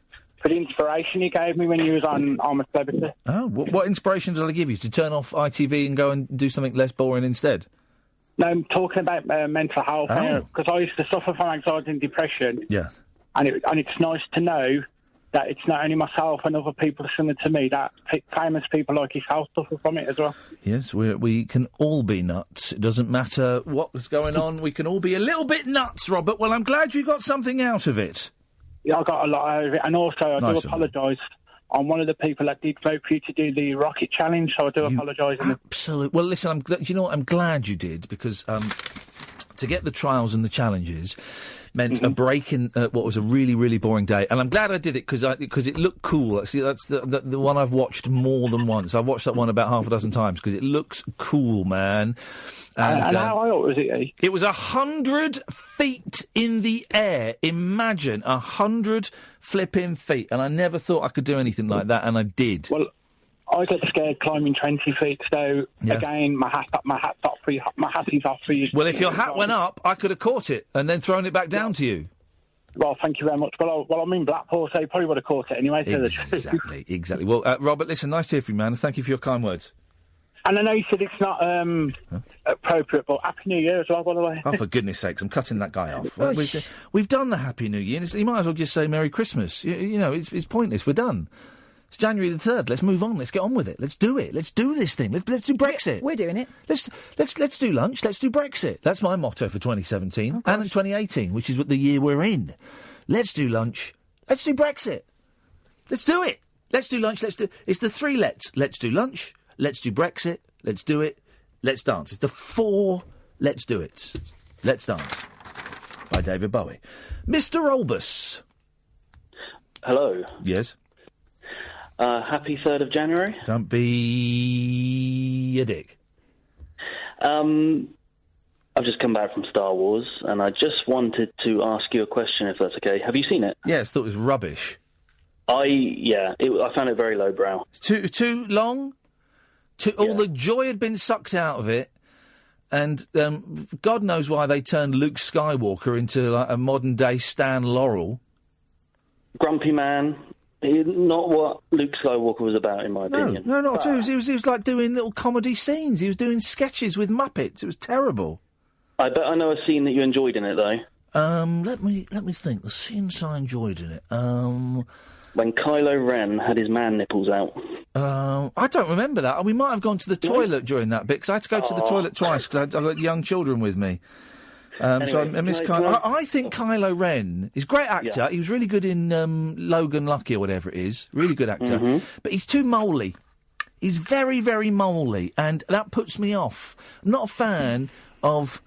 the inspiration you gave me when you was on I'm a Celebrity. Oh, what inspiration did I give you? To turn off ITV and go and do something less boring instead? No, I'm talking about mental health, because I used to suffer from anxiety and depression. Yeah. And it's nice to know that it's not only myself and other people similar to me, that famous people like yourself suffer from it as well. Yes, we can all be nuts. It doesn't matter what was going on. We can all be a little bit nuts, Robert. Well, I'm glad you got something out of it. Yeah, I got a lot out of it. And also, I do apologise. I'm one of the people that did vote for you to do the Rocket Challenge, so I do apologise. Absolutely. Well, listen, you know what? I'm glad you did, because to get the trials and the challenges, meant a break in what was a really, really boring day. And I'm glad I did it because it looked cool. See, that's the one I've watched more than once. I've watched that one about half a dozen times because it looks cool, man. And how high was it? It was 100 feet in the air. Imagine 100 flipping feet. And I never thought I could do anything like that, and I did. Well, I get scared climbing 20 feet, so again, my hat's off for you. My hat is off for you. Well, if your hat went up, I could have caught it and then thrown it back down to you. Well, thank you very much. Well, I'm in Blackpool, so you probably would have caught it anyway. Exactly. Well, Robert, listen, nice to hear from you, man, and thank you for your kind words. And I know you said it's not appropriate, but Happy New Year as well, by the way. Oh, for goodness sakes, I'm cutting that guy off. We've done the Happy New Year. You might as well just say Merry Christmas. You know, it's pointless. We're done. It's January the 3rd. Let's move on. Let's get on with it. Let's do it. Let's do this thing. Let's do Brexit. We're doing it. Let's do lunch. Let's do Brexit. That's my motto for 2017 and 2018, which is what the year we're in. Let's do lunch. Let's do Brexit. Let's do it. Let's do lunch. It's the three let's. Let's do lunch. Let's do Brexit. Let's do it. Let's dance. It's the four let's do it. Let's dance. By David Bowie. Mr. Albas. Hello. Yes. Happy 3rd of January. Don't be a dick. I've just come back from Star Wars, and I just wanted to ask you a question, if that's okay. Have you seen it? Yes, thought it was rubbish. I found it very lowbrow. Too long. All the joy had been sucked out of it, and God knows why they turned Luke Skywalker into like a modern day Stan Laurel. Grumpy man. Not what Luke Skywalker was about, in my opinion. No, not at all. He was like doing little comedy scenes. He was doing sketches with Muppets. It was terrible. I bet I know a scene that you enjoyed in it, though. Let me think. The scenes I enjoyed in it. When Kylo Ren had his man nipples out. I don't remember that. We might have gone to the toilet during that bit, because I had to go to the toilet twice, because I've got young children with me. So I miss Kylo. I think Kylo Ren is a great actor. Yeah. He was really good in Logan Lucky or whatever it is. Really good actor. Mm-hmm. But he's too moly. He's very, very moly, and that puts me off. I'm not a fan of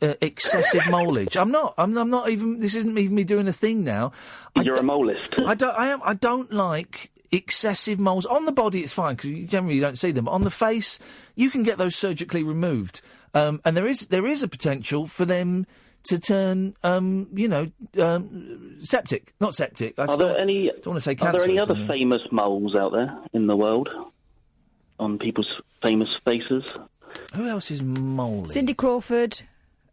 excessive molage. I'm not. I'm not even. This isn't even me doing a thing now. You're a molist. I don't like excessive moles on the body. It's fine because you generally don't see them. On the face, you can get those surgically removed, and there is a potential for them to turn, septic. Not septic. Are there any? Don't want to say cancer. Are there any other famous moles out there in the world on people's famous faces? Who else is moly? Cindy Crawford,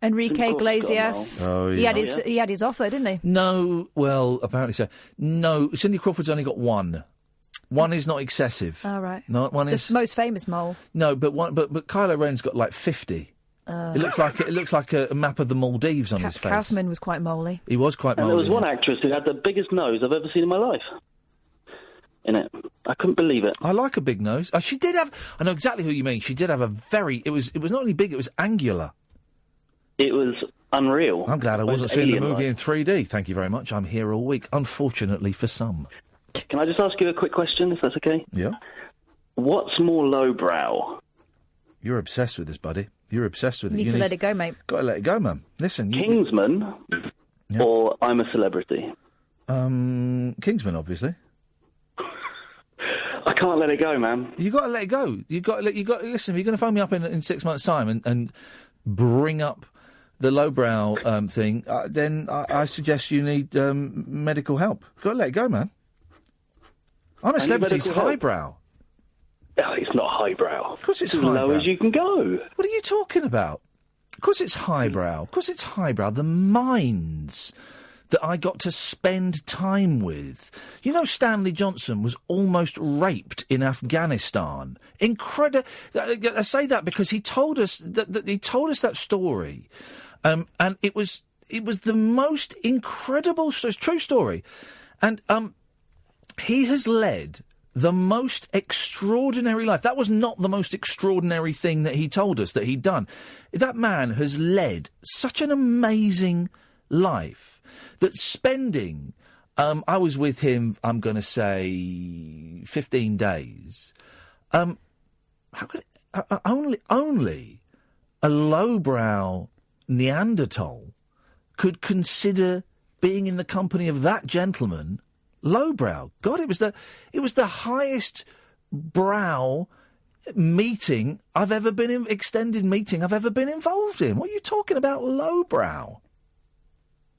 Enrique Iglesias. Oh, yeah. He had his off though, didn't he? No, well, apparently so. No, Cindy Crawford's only got one. One is not excessive. Oh, right. No, one is the most famous mole. No, but Kylo Ren's got like 50. It looks like a map of the Maldives on his face. Kaufman was quite moly. He was quite moly. And there was one actress who had the biggest nose I've ever seen in my life. In it, I couldn't believe it. I like a big nose. She did have. I know exactly who you mean. She did have a very. It was not only big. It was angular. It was unreal. I'm glad I wasn't seeing the movie in 3D. Thank you very much. I'm here all week. Unfortunately for some. Can I just ask you a quick question, if that's okay? Yeah. What's more lowbrow? You're obsessed with this, buddy. You're obsessed with it. You need to let it go, mate. Got to let it go, man. Listen, Kingsman, or I'm a Celebrity. Kingsman, obviously. I can't let it go, man. You got to let it go. You got. Listen, if you're going to phone me up in 6 months' time and bring up the lowbrow thing, then I suggest you need medical help. Got to let it go, man. I'm a Celebrity's highbrow. Oh, it's not highbrow. Of course it's as highbrow. low as you can go. What are you talking about? Of course it's highbrow. Of course it's highbrow. The minds that I got to spend time with. You know, Stanley Johnson was almost raped in Afghanistan. Incredible. I say that because he told us that story, and it was the most incredible, true story, and he has led the most extraordinary life. That was not the most extraordinary thing that he told us that he'd done. That man has led such an amazing life that spending, I was with him, I'm going to say 15 days. How could only a lowbrow Neanderthal could consider being in the company of that gentleman lowbrow. God, it was the highest brow meeting I've ever been in, extended meeting I've ever been involved in. What are you talking about, lowbrow?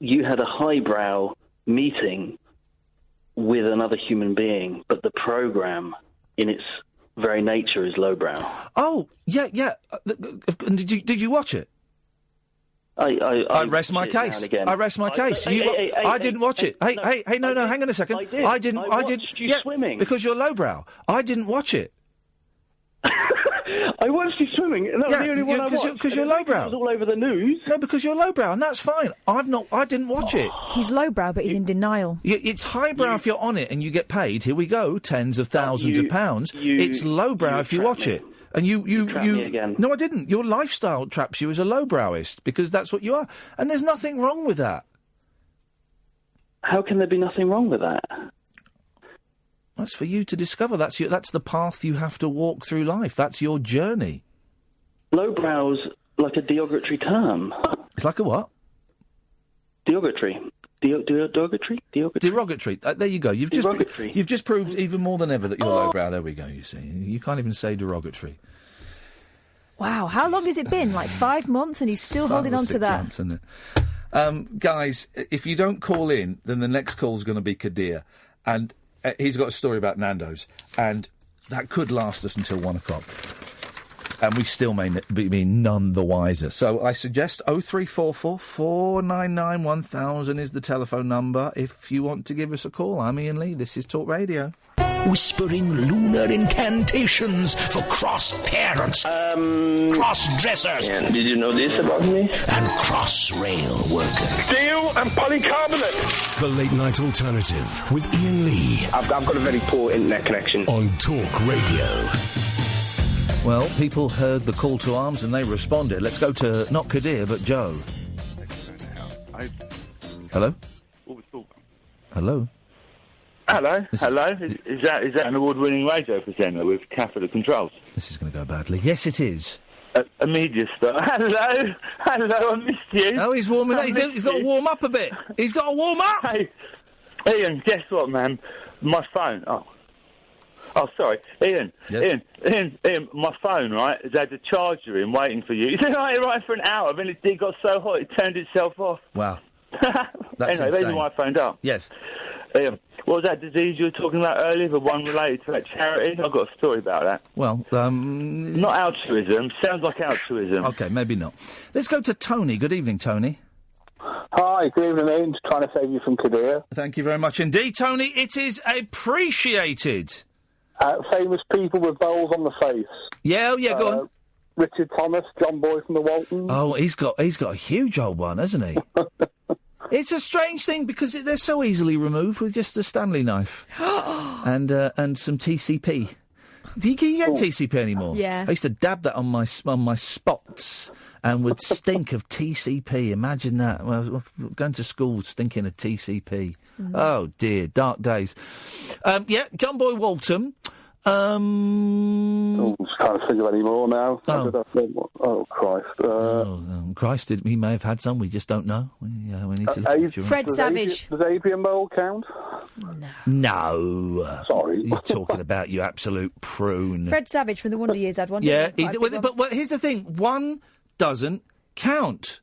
You had a highbrow meeting with another human being, but the programme in its very nature is lowbrow. Oh, yeah. Did you watch it? I rest my case. I rest my case. I didn't watch it. Hey, no, hang on a second. I didn't. I watched you swimming. Because you're lowbrow. I didn't watch it. I watched you swimming, and that was the only one I watched. Because you're lowbrow. It was all over the news. No, because you're lowbrow, and that's fine. I didn't watch it. He's lowbrow, but he's in denial. It's highbrow if you're on it and you get paid. Here we go, tens of thousands of pounds. It's lowbrow if you watch it. And you again. No, I didn't. Your lifestyle traps you as a lowbrowist because that's what you are, and there's nothing wrong with that. How can there be nothing wrong with that? That's for you to discover. That's the path you have to walk through life. That's your journey. Lowbrow's like a derogatory term. It's like a what? Derogatory. Derogatory. There you go. You've just proved even more than ever that you're lowbrow. There we go. You see, you can't even say derogatory. Wow, how long has it been? Like 5 months, and he's still holding on to that. Months, isn't it? Guys, if you don't call in, then the next call's going to be Kadir, and he's got a story about Nando's, and that could last us until 1 o'clock. And we still may be none the wiser. So I suggest 0344 499 1000 is the telephone number if you want to give us a call. I'm Iain Lee. This is Talk Radio. Whispering lunar incantations for cross-parents, cross-dressers. Yeah, did you know this about me? And cross-rail workers. Steel and polycarbonate. The Late Night Alternative with Iain Lee. I've got a very poor internet connection. On Talk Radio. Well, people heard the call to arms and they responded. Let's go to not Kadir, but Joe. Hello? Hello? Hello. Is that an award-winning radio presenter with Katherine at controls? This is going to go badly. Yes, it is. A media star. Hello, I missed you. Oh, he's warming up. He's got to warm up a bit. He's got to warm up. Hey, Iain, guess what, man? My phone. Oh, sorry, Iain. Yes. Iain, my phone, right, has had the charger in waiting for you. It's been right for an hour, then it got so hot it turned itself off. Wow. Anyway, that's why I phoned up. Yes. What was that disease you were talking about earlier, the one related to that charity? I've got a story about that. Well, not altruism. Sounds like altruism. OK, maybe not. Let's go to Tony. Good evening, Tony. Hi, good evening, Iain. Just trying to save you from Kadir. Thank you very much indeed, Tony. It is appreciated. Famous people with bowls on the face. Yeah, go on. Richard Thomas, John Boy from the Waltons. Oh, he's got a huge old one, hasn't he? It's a strange thing because they're so easily removed with just a Stanley knife and some TCP. Can you get TCP anymore? Yeah. I used to dab that on my spots and would stink of TCP. Imagine that. Well, going to school stinking of TCP. Mm. Oh dear, dark days. John Boy Walton. I just can't think of any more now. Oh Christ! Christ! He may have had some. We just don't know. We need to. Fred Savage. Does Adrian Mole count? No. Sorry. He's talking about you, absolute prune. Fred Savage from the Wonder Years had one. Yeah, but here's the thing: one doesn't count.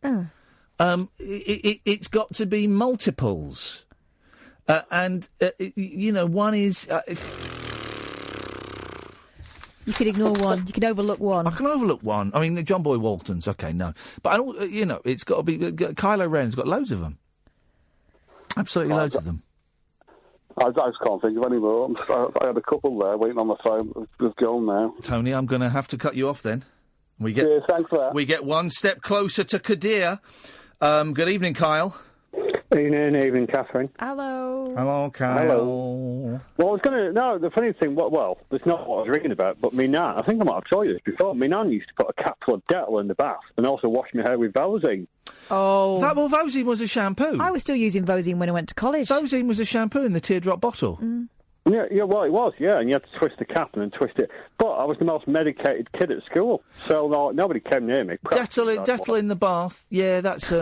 It's got to be multiples, and one is. You could ignore one. You could overlook one. I can overlook one. I mean, John Boy Walton's, okay, no. But, I don't, it's got to be... Kylo Ren's got loads of them. Absolutely loads of them. I just can't think of any more. I had a couple there waiting on the phone. It's gone now. Tony, I'm going to have to cut you off then. Cheers, thanks for that. We get one step closer to Kadir. Good evening, Kyle. Evening, Katherine. Hello, Kyle. Hello. Well, the funny thing, it's not what I was reading about, but me nan, I think I might have told you this before, me nan used to put a capful of Dettol in the bath and also wash my hair with Vosine. Oh. Vosine was a shampoo. I was still using Vosine when I went to college. Vosine was a shampoo in the teardrop bottle. Mm. Yeah, well, it was, yeah, and you had to twist the cap and then twist it. But I was the most medicated kid at school, so nobody came near me. Dettol in the bath, yeah, that's...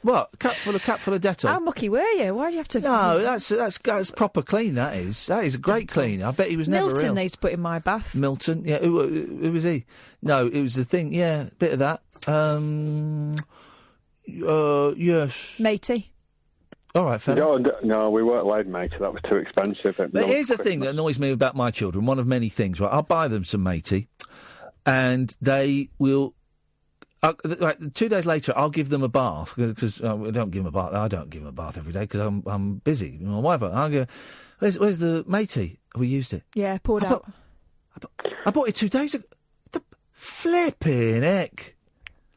What? A cup full of Dettol? How mucky were you? Why do you have to... No, that's proper clean, that is. That is a great clean. I bet he was never ill. Milton they used to put in my bath. Milton? Yeah, who was he? No, it was the thing, yeah, bit of that. Yes. Matey. All right, fella. No, we weren't allowed, matey. That was too expensive. But here's the thing that annoys me about my children, one of many things, right? I'll buy them some matey, and they will... 2 days later, I'll give them a bath, because I don't give them a bath. I don't give them a bath every day, because I'm busy. My wife, I'll go, where's the matey? We used it. Yeah, poured out. I bought it 2 days ago. The flipping heck.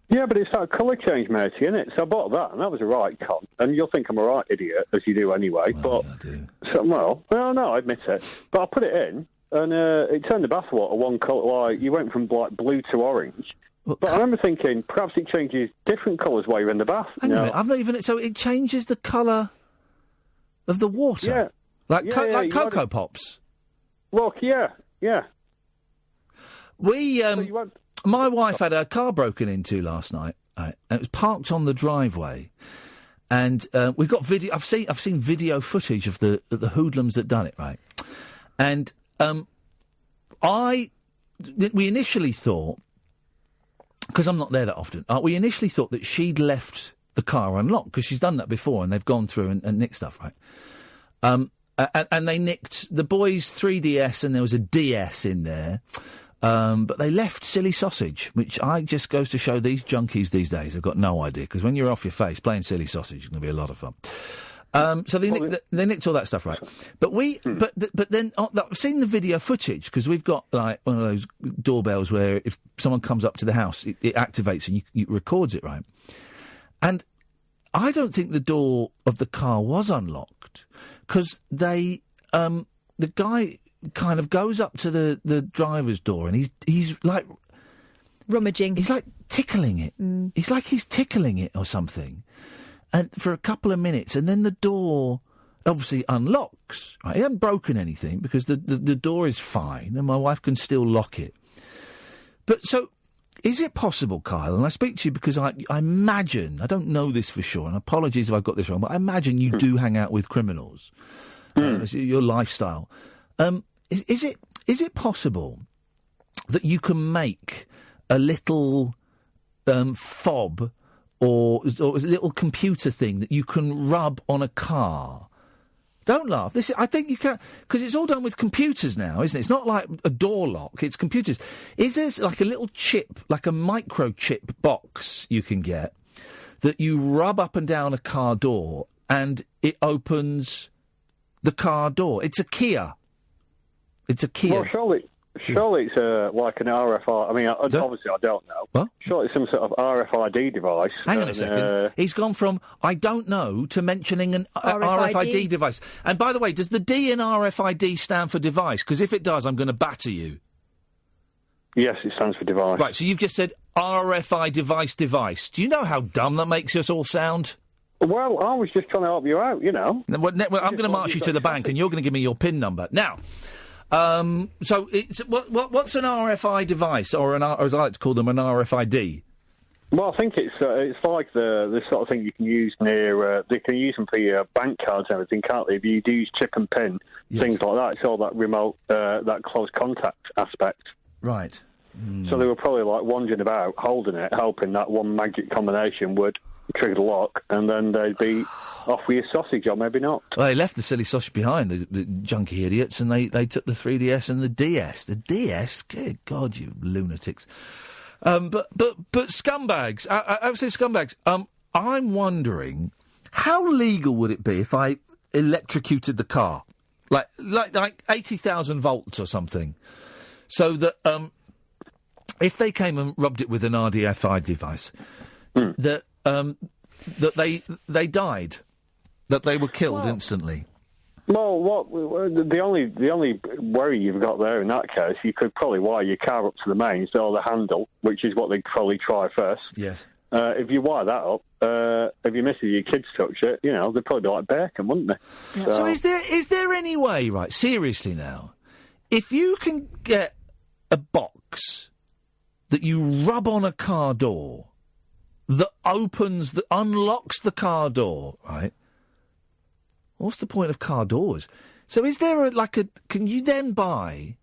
Yeah, but it's that colour change, matey, isn't it? So I bought that, and that was a right con. And you'll think I'm a right idiot, as you do anyway. Well, but yeah, I do. So, no, I admit it. But I put it in, and it turned the bathwater one colour. Like, you went from like blue to orange. But I remember thinking, perhaps it changes different colours while you're in the bath. Hang on a minute, I've not even... So it changes the colour of the water? Yeah. Like Cocoa Pops? Look, yeah. My wife had her car broken into last night, right, and it was parked on the driveway. And we've got video... I've seen video footage of the hoodlums that done it, right? And we initially thought... Because I'm not there that often. We initially thought that she'd left the car unlocked, because she's done that before, and they've gone through and nicked stuff, right? And they nicked the boys' 3DS, and there was a DS in there. But they left silly sausage, which just goes to show these junkies these days have got no idea, because when you're off your face, playing silly sausage is going to be a lot of fun. So they nicked all that stuff, right? But but then I've seen the video footage, because we've got like one of those doorbells where if someone comes up to the house, it activates and it records it, right? And I don't think the door of the car was unlocked, because the guy kind of goes up to the driver's door, and he's like rummaging. He's like tickling it. It's like he's tickling it or something. And for a couple of minutes, and then the door obviously unlocks. Right? He hasn't broken anything, because the door is fine, and my wife can still lock it. But so, is it possible, Kyle, and I speak to you because I imagine, I don't know this for sure, and apologies if I've got this wrong, but I imagine you do hang out with criminals. It's your lifestyle. Is it possible that you can make a little fob or a little computer thing that you can rub on a car? Don't laugh. I think you can, because it's all done with computers now, isn't it? It's not like a door lock, it's computers. Is there like a little chip, like a microchip box you can get that you rub up and down a car door and it opens the car door? It's a Kia. Well, surely it's like an RFID. I mean, obviously I don't know. What? Surely it's some sort of RFID device. Hang on a second. He's gone from I don't know to mentioning an RFID device. And by the way, does the D in RFID stand for device? Because if it does, I'm going to batter you. Yes, it stands for device. Right, so you've just said RFI device. Do you know how dumb that makes us all sound? Well, I was just trying to help you out, you know. I'm going to march you to the bank, and you're going to give me your PIN number. Now... so it's what's an RFI device, or as I like to call them, an RFID? Well, I think it's like the sort of thing you can use near. They can use them for your bank cards and everything, can't they? If you use chip and pin, things like that. It's all that remote, that close contact aspect. Right. So they were probably like wandering about, holding it, hoping that one magic combination would trigger the lock, and then they'd be off with your sausage, or maybe not. Well, they left the silly sausage behind, the junky idiots, and they took the 3DS and the DS. The DS? Good God, you lunatics. But scumbags, absolute scumbags. I'm wondering, how legal would it be if I electrocuted the car? Like 80,000 volts or something? So that, if they came and rubbed it with an RFID device, that they died, that they were killed instantly. Well, the only worry you've got there in that case, you could probably wire your car up to the mains or the handle, which is what they'd probably try first. Yes. If you wire that up, if your missus or your kids touch it, you know, they'd probably be like bacon, wouldn't they? Yeah. So is there any way, right, seriously now, if you can get a box that you rub on a car door, that unlocks the car door, right? What's the point of car doors? So is there can you then buy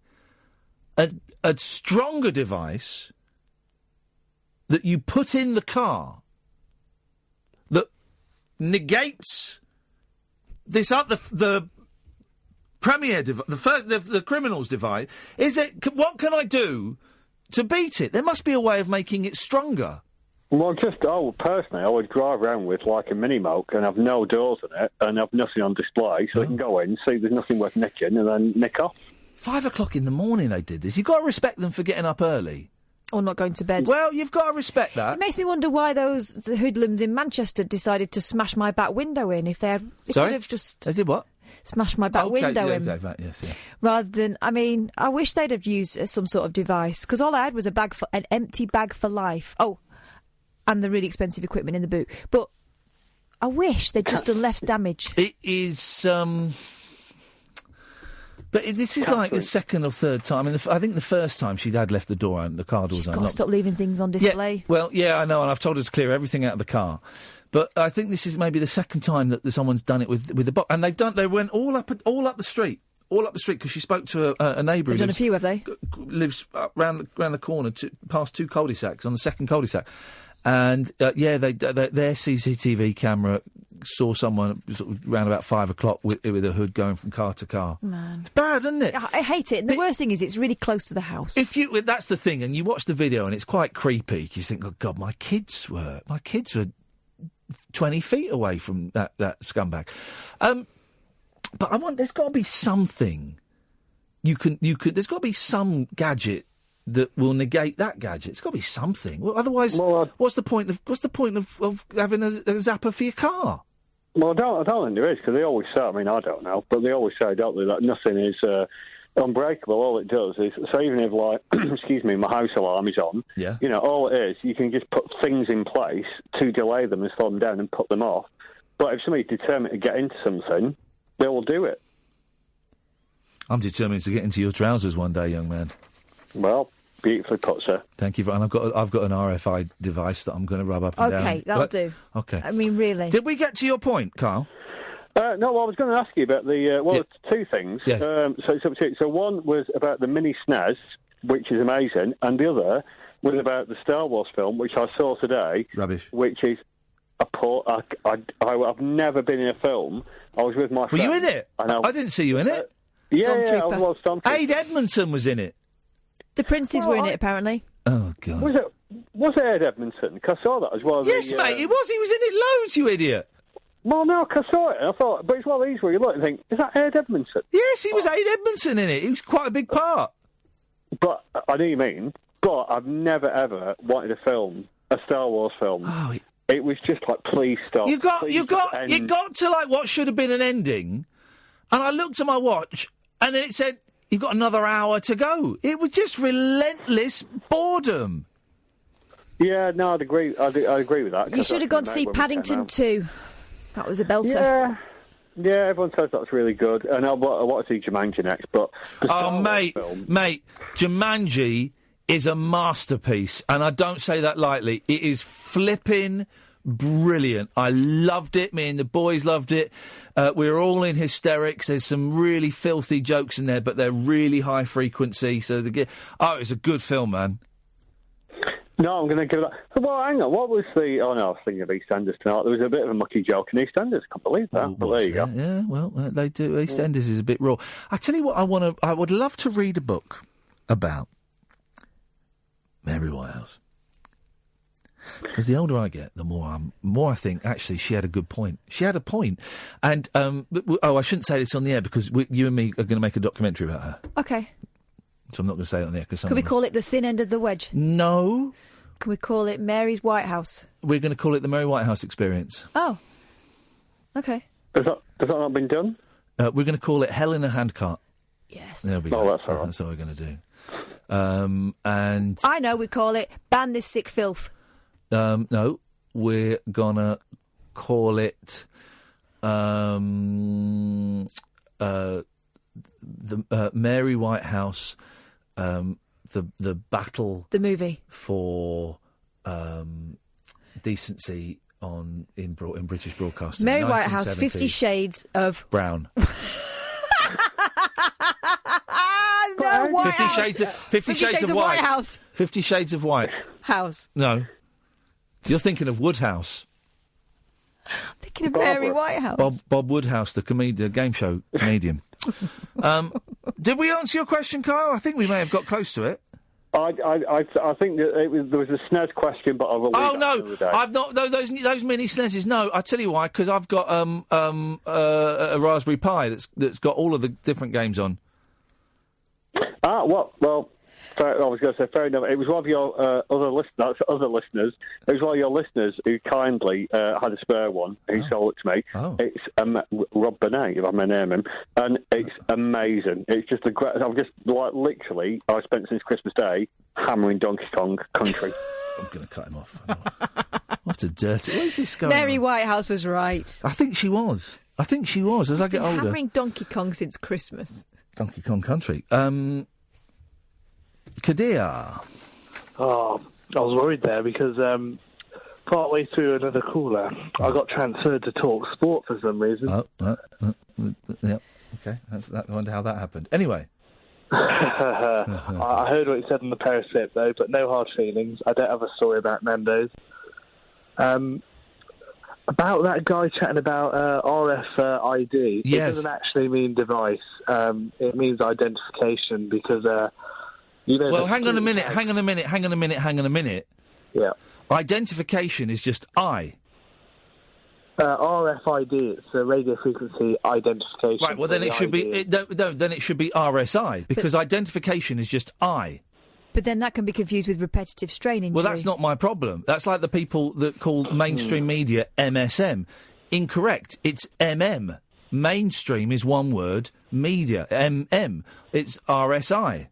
a stronger device that you put in the car that negates this the premier the criminal's device? What can I do to beat it? There must be a way of making it stronger. Well, personally, I would drive around with like a mini moke and have no doors in it and have nothing on display, so I can go in, see there's nothing worth nicking, and then nick off. 5 o'clock in the morning they did this. You've got to respect them for getting up early. Or not going to bed. Well, you've got to respect that. It makes me wonder why the hoodlums in Manchester decided to smash my back window in. If they could have just... They did what? Smash my back window in. Okay, right, yes, yeah. Rather than... I mean, I wish they'd have used some sort of device, because all I had was an empty bag for life. Oh, and the really expensive equipment in the boot. But I wish they'd just done less damage. It is... But this is like the second or third time. I think the first time she'd had left the door and the car doors unlocked. Got to stop leaving things on display. Yeah, well, yeah, I know, and I've told her to clear everything out of the car. But I think this is maybe the second time that someone's done it with the box. And they went all up the street. All up the street, because she spoke to a neighbour. They've done a few, have they? Lives round the corner, past two cul-de-sacs, on the second cul-de-sac. And, their CCTV camera saw someone sort of round about 5 o'clock with a hood going from car to car. Man. It's bad, isn't it? I hate it. And the worst thing is it's really close to the house. That's the thing, and you watch the video and it's quite creepy. You think, oh, God, my kids were 20 feet away from that scumbag. But there's got to be something there's got to be some gadget that will negate that gadget. It's got to be something. Well, otherwise, what's the point of having a zapper for your car? Well, I don't think there is, because they always say, I mean, I don't know, but they always say, don't they, that nothing is unbreakable. All it does is, so even if, like, excuse me, my house alarm is on, yeah, all it is, you can just put things in place to delay them and slow them down and put them off. But if somebody's determined to get into something, they will do it. I'm determined to get into your trousers one day, young man. Well, beautifully put, sir. Thank you. And I've got an RFID device that I'm going to rub up and down. Okay, that'll do. Okay. I mean, really. Did we get to your point, Carl? No, well, I was going to ask you about two things. Yeah. So one was about the mini SNES, which is amazing, and the other was about the Star Wars film, which I saw today. Rubbish. Which is I've never been in a film. I was with my friend. Were you in it? I didn't see you in it. Yeah, I was Stormtrooper. Aid Edmondson was in it. The princes were in it, apparently. Oh, God. Was it Ed Edmondson? Because I saw that as well. Yes, mate, it was. He was in it loads, you idiot. Well, no, because I saw it and I thought, but it's one of these where you look and think, is that Ed Edmondson? Yes, he was Aid Edmondson in it. He was quite a big part. But I know you mean. But I've never ever wanted to film a Star Wars film. Oh, it was just like, please stop. You got to like what should have been an ending, and I looked at my watch, and then it said, "You've got another hour to go." It was just relentless boredom. Yeah, no, I'd agree. I'd agree with that. You should have gone to see Paddington 2. That was a belter. Yeah, everyone says that's really good, and I want to see Jumanji next. But mate, Jumanji is a masterpiece, and I don't say that lightly. It is flipping brilliant. I loved it. Me and the boys loved it. We were all in hysterics. There's some really filthy jokes in there, but they're really high frequency. So it's a good film, man. No, I'm going to give it that. Well, hang on. What was the... Oh, no, I was thinking of EastEnders tonight. There was a bit of a mucky joke in EastEnders. I can't believe that. But there you go. Yeah, well, they do. EastEnders is a bit raw. I tell you what, I would love to read a book about Mary Whitehouse. Because the older I get, the more I think, actually, she had a good point. She had a point. And, I shouldn't say this on the air, because you and me are going to make a documentary about her. Okay. So I'm not going to say it on the air. Could we call it The Thin End of the Wedge? No. Can we call it Mary's Whitehouse? We're going to call it the Mary Whitehouse Experience. Oh. Okay. Has that not been done? We're going to call it Hell in a Handcart. Yes. There we go. Oh, that's all right. That's what we're going to do. And I know, we call it Ban This Sick Filth. No, we're going to call it the Mary Whitehouse, the battle... The movie. For... decency in British broadcasting. Mary Whitehouse, 50 Shades of Brown. No, Whitehouse. 50 Shades of White. House. 50 Shades of White. House. No. You're thinking of Woodhouse. I'm thinking of Mary Whitehouse. Bob Woodhouse, the game show comedian. Did we answer your question, Kyle? I think we may have got close to it. I think that there was a SNES question, but I've always. Oh no, I've not. No, those mini SNESes. No, I tell you why. Because I've got a Raspberry Pi that's got all of the different games on. Well, I was going to say fair enough. It was one of your other listeners. It was one of your listeners who kindly had a spare one. Who sold it to me. Oh. It's Rob Burnett, if I may name him, and it's amazing. It's just a great. I've just literally. I spent since Christmas Day hammering Donkey Kong Country. I'm going to cut him off. What a dirty. What is this going Mary on? Whitehouse was right. I think she was. As I get older. Hammering Donkey Kong since Christmas. Donkey Kong Country. Kadir. Oh, I was worried there because partway through another caller, I got transferred to talk sport for some reason. Yep. Okay. I wonder how that happened. Anyway. I heard what you said on the Periscope, though, but no hard feelings. I don't have a story about Nando's. About that guy chatting about RFID, yes. It doesn't actually mean device. It means identification because, Well, hang on a minute. Yeah. Identification is just I. RFID, it's a radio frequency identification. Right, well then it should be... then it should be RSI, because identification is just I. But then that can be confused with repetitive strain injury. Well, that's not my problem. That's like the people that call mainstream media MSM. Incorrect. It's MM. Mainstream is one word. Media, MM. It's RSI.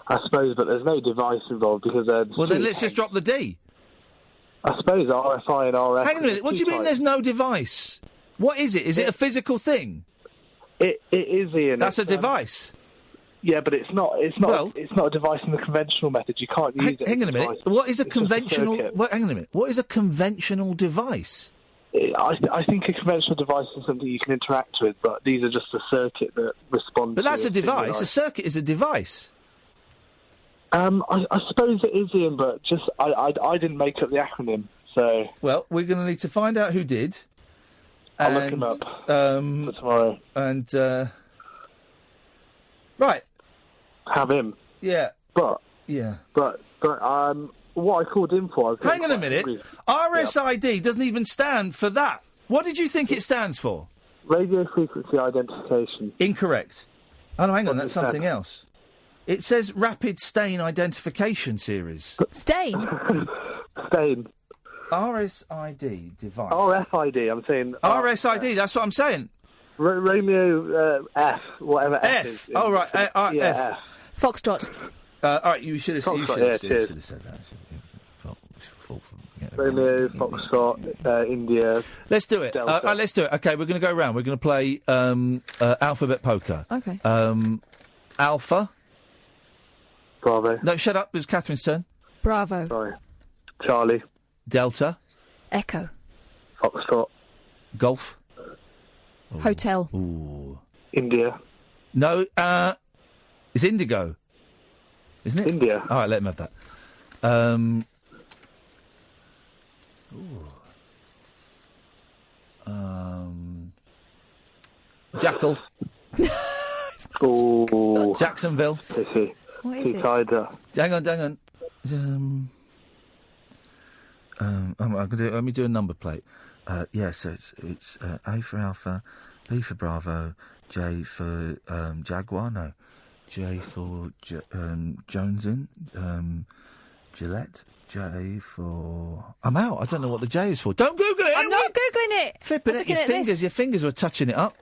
I suppose, but there's no device involved because... well, then let's just drop the D. I suppose RFI and RF... Hang on a minute. What do you mean there's no device? What is it? Is it a physical thing? It is, Ian. That's a device. Yeah, but it's not. It's not a device in the conventional method. You can't use it. Hang on a minute. What is a conventional? Hang on a minute. What is a conventional device? I think a conventional device is something you can interact with, but these are just a circuit that responds. But that's a device. A circuit is a device. I suppose it is, Ian, but just I didn't make up the acronym, so. Well, we're going to need to find out who did. I'll look him up for tomorrow. And right. Have him. Yeah. But what I called in for... Hang on a minute. RSID doesn't even stand for that. What did you think it stands for? Radio frequency identification. Incorrect. Oh, no, hang on, that's something else. It says Rapid Stain Identification Series. Stain? Stain. RSID device. RFID, I'm saying... RSID, that's what I'm saying. Romeo F, whatever F is. Oh, right, F. Foxtrot. All right, you should have said that. Romeo, Foxtrot, India. Let's do it. Let's do it. Okay, we're going to go around. We're going to play alphabet poker. Okay. Alpha. Bravo. No, shut up. It was Catherine's turn. Bravo. Sorry. Charlie. Delta. Echo. Foxtrot. Golf. Hotel. Ooh. India. No, it's Indigo. Isn't it? India. All right, let him have that. Jackal. Ooh. Jacksonville. What is it? Hang on. I'm gonna let me do a number plate. So it's A for Alpha, B for Bravo, J for Jaguar. No, J for Jonesin, Gillette. J for... I'm out. I don't know what the J is for. Don't Google it! I'm not Googling it! Flipping it. Your fingers were touching it up.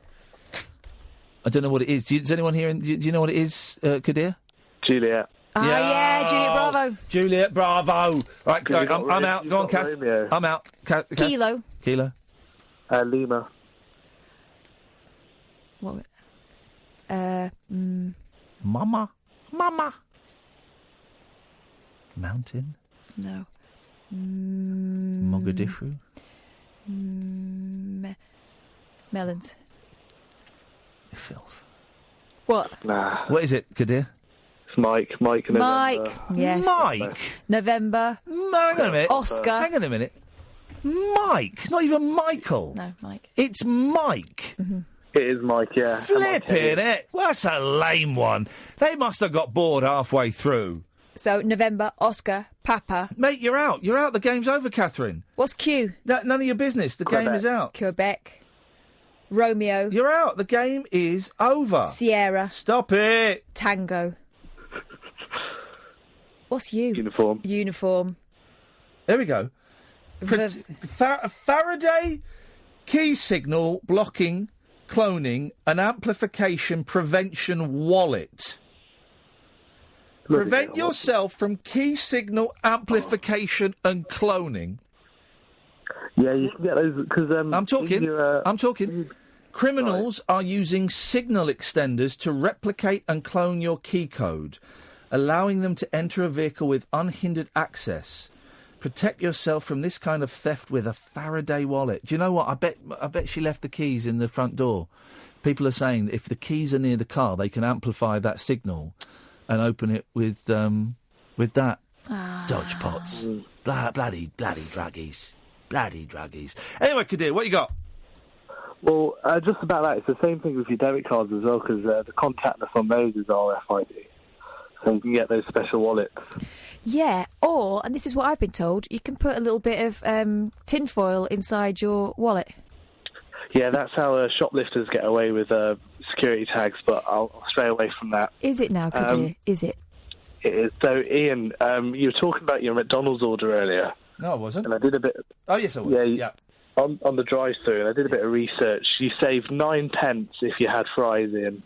I don't know what it is. Does anyone here... Do you know what it is, Kadir? Juliet. Juliet Bravo. Juliet Bravo. Right, I'm out. Go on, Kath. Romeo. I'm out. Kilo. Lima. What? Mama. Mountain. No. Mogadishu. Melons. Filth. What? Nah. What is it, Kadir? It's Mike. Mike. Mike. Yes. Mike. November. Hang on a minute. Oscar. Hang on a minute. Mike. It's not even Michael. No, Mike. It's Mike. Mm-hmm. It is Mike, yeah. Flipping it. Well, that's a lame one. They must have got bored halfway through. So, November, Oscar, Papa. Mate, you're out. You're out. The game's over, Catherine. What's Q? None of your business. The game is out. Quebec. Romeo. You're out. The game is over. Sierra. Stop it. Tango. What's you? Uniform. There we go. Faraday key signal blocking, cloning, and amplification prevention wallet. Prevent yourself from key signal amplification and cloning. Yeah, you can get those because I'm talking. Criminals are using signal extenders to replicate and clone your key code, allowing them to enter a vehicle with unhindered access. Protect yourself from this kind of theft with a Faraday wallet. Do you know what? I bet she left the keys in the front door. People are saying that if the keys are near the car, they can amplify that signal and open it with that. Dodge pots. Bloody druggies. Bloody druggies. Anyway, Kadir, what you got? Well, just about that. It's the same thing with your debit cards as well, because the contactless on those is RFID. So you can get those special wallets. Yeah, or, and this is what I've been told, you can put a little bit of tinfoil inside your wallet. Yeah, that's how shoplifters get away with security tags, but I'll stray away from that. Is it now, Kadir? Is it? It is. So, Ian, you were talking about your McDonald's order earlier. No, I wasn't. And I did a bit... Oh, yes, I was. Yeah. On the drive-thru, and I did a bit of research. You saved 9p if you had fries in.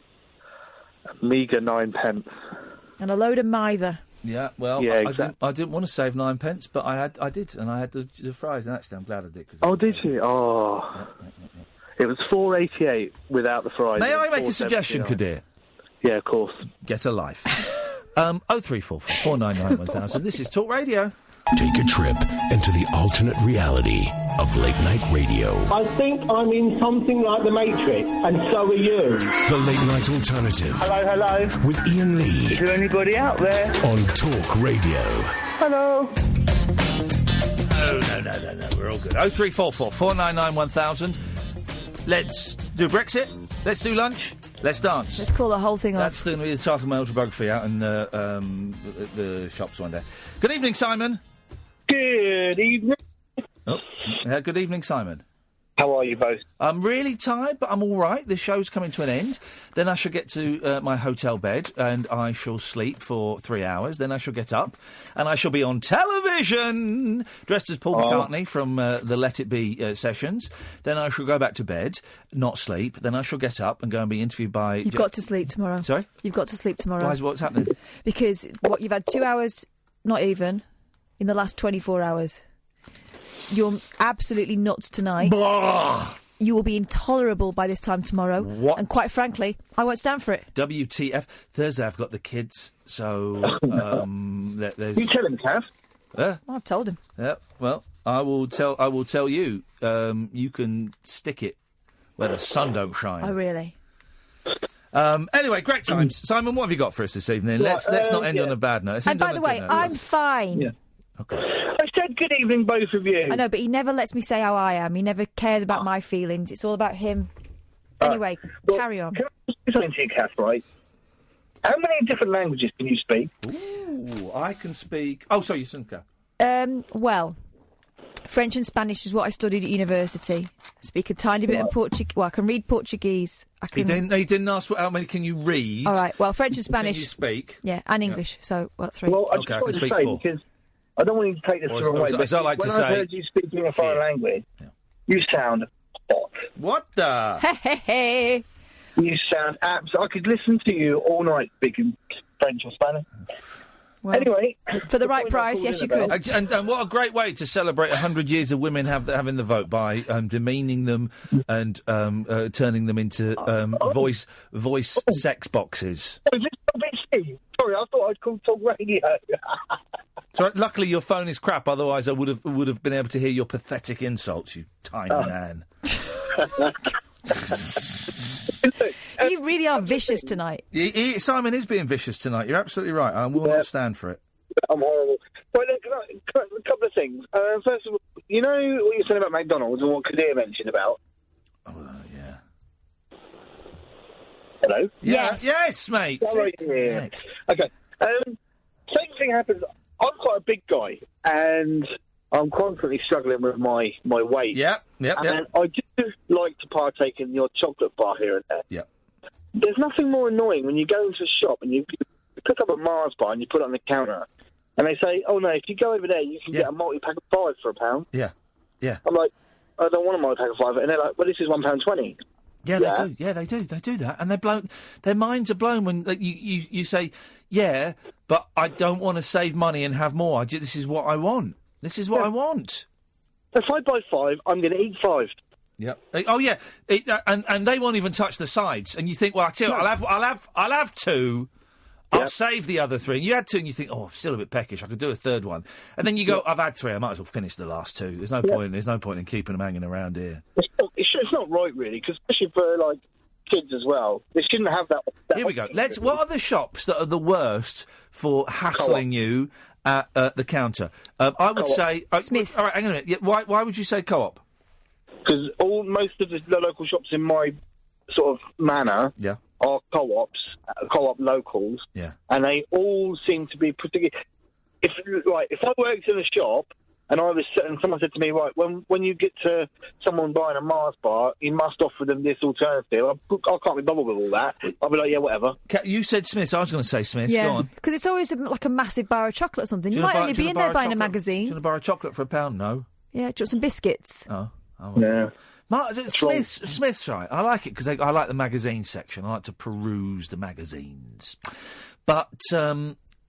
A meagre 9p. And a load of mither. Yeah, well, Yeah, I didn't want to save 9p, but I did, and I had the fries, and actually I'm glad I did. Did you? Oh. Yeah. It was $4.88 without the fries. May I make a suggestion, Kadir? Yeah, of course. Get a life. 0344 499 1000. This is Talk Radio. Take a trip into the alternate reality of late night radio. I think I'm in something like The Matrix, and so are you. The Late Night Alternative. Hello. With Iain Lee. Is there anybody out there? On Talk Radio. Hello. No. We're all good. 0344 499 1000. Let's do Brexit. Let's do lunch. Let's dance. Let's call the whole thing off. That's going to be the title of my autobiography out in the shops one day. Good evening, Simon. Good evening. Oh, good evening, Simon. How are you both? I'm really tired, but I'm all right. The show's coming to an end. Then I shall get to my hotel bed, and I shall sleep for 3 hours. Then I shall get up, and I shall be on television, dressed as Paul McCartney from the Let It Be sessions. Then I shall go back to bed, not sleep. Then I shall get up and go and be interviewed by... You've got to sleep tomorrow. Sorry? You've got to sleep tomorrow. Why is what's happening? Because you've had 2 hours, not even, in the last 24 hours. You're absolutely nuts tonight. Blah! You will be intolerable by this time tomorrow. What? And quite frankly, I won't stand for it. WTF. Thursday I've got the kids, so there's... You tell him, Kath. I've told him. Yeah, well, I will tell you. You can stick it where the sun don't shine. Oh, really? Anyway, great times. Simon, what have you got for us this evening? Let's not end on a bad note. And by the way, I'm fine. Yeah. Okay. I said good evening, both of you. I know, but he never lets me say how I am. He never cares about my feelings. It's all about him. Anyway, carry on. Can I say something to you, Kath, right? How many different languages can you speak? Ooh, I can speak... Oh, sorry, you shouldn't go. Well, French and Spanish is what I studied at university. I speak a tiny bit of Portuguese. Well, I can read Portuguese. He didn't ask how many can you read. All right, well, French and Spanish... Can you speak? Yeah, and English, so that's 3. Well, I okay, I just can wanted speak to say, 4. because I don't want you to take this the wrong way, but as I like when to I say, heard you speaking a foreign language, you sound hot. What the? Hey. You sound absolutely... I could listen to you all night speaking French or Spanish. Well, anyway... For the right price, yes, you could. And what a great way to celebrate 100 years of women having the vote by demeaning them and turning them into voice sex boxes. Sorry, I thought I'd call Talk Radio. So luckily your phone is crap. Otherwise, I would have been able to hear your pathetic insults. You tiny man. You really are vicious tonight. Simon is being vicious tonight. You're absolutely right. I will not stand for it. I'm horrible. Well, a couple of things. First of all, you know what you said about McDonald's and what Kadir mentioned about? Oh, yeah. Hello? Yes, mate. Sorry, yeah. Okay. Same thing happens. I'm quite a big guy, and I'm constantly struggling with my weight. And I do like to partake in your chocolate bar here and there. Yeah. There's nothing more annoying when you go into a shop and you pick up a Mars bar and you put it on the counter, and they say, "Oh no, if you go over there, you can get a multi-pack of 5 for £1." Yeah. I'm like, I don't want a multi-pack of 5, and they're like, "Well, this is £1.20." Yeah, they do. Yeah, they do. They do that, and they're blown. Their minds are blown when you say, "Yeah, but I don't want to save money and have more. This is what I want. This is what I want." If I buy 5, I'm going to eat 5. Yep. Oh yeah, and they won't even touch the sides. And you think, well, I tell you, I'll have 2. I'll save the other 3. And you had 2, and you think, oh, I'm still a bit peckish. I could do a third one. And then you go, I've had 3. I might as well finish the last 2. There's no point. There's no point in keeping them hanging around here. It's not right, really, because especially for like kids as well, they shouldn't have that. Here we go. What are the shops that are the worst for hassling you at the counter? I would say Smith's. All right, hang on a minute. Yeah, why would you say Co-op? Because most of the local shops in my sort of manor are co-ops, co-op locals, and they all seem to be particularly. If I worked in a shop and someone said to me, right, when you get to someone buying a Mars bar, you must offer them this alternative. I can't be bothered with all that. I'll be like, yeah, whatever. You said Smith's. I was going to say Smith's. Yeah, go on. because it's always like a massive bar of chocolate or something. You might only be in there buying a magazine. Do you want a bar of chocolate for £1? No. Yeah, do you want some biscuits? Oh. Yeah. Smith's right. I like it because I like the magazine section. I like to peruse the magazines. But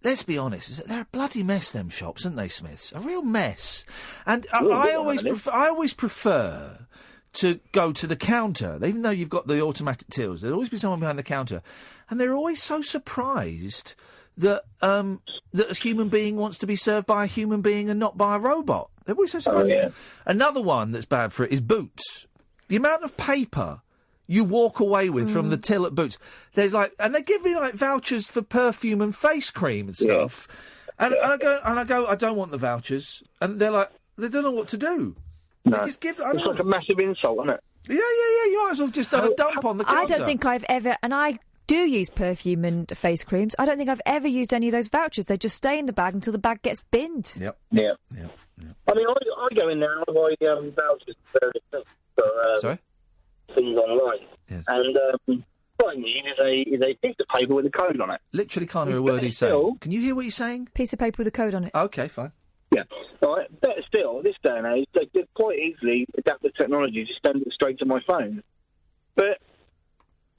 let's be honest, they're a bloody mess, them shops, aren't they, Smiths? A real mess. And I always prefer to go to the counter. Even though you've got the automatic tills, there'll always be someone behind the counter. And they're always so surprised that that a human being wants to be served by a human being and not by a robot. They're always so surprised. Oh, yeah. Another one that's bad for it is Boots. The amount of paper you walk away with from the till at Boots. There's and they give me vouchers for perfume and face cream and stuff. Yeah. And I go, I don't want the vouchers. And they're like, they don't know what to do. No. It's like a massive insult, isn't it? Yeah. You might as well just done a dump on the counter. I don't think I've ever, and I do use perfume and face creams. I don't think I've ever used any of those vouchers. They just stay in the bag until the bag gets binned. Yep. I mean, I go in there and I buy vouchers for Sorry? things online. Yes. And what I need is a piece of paper with a code on it. Literally can't hear a word he's saying. Can you hear what he's saying? Piece of paper with a code on it. Okay, fine. Yeah. All right. Better still, this day and age, they could quite easily adapt the technology to send it straight to my phone. But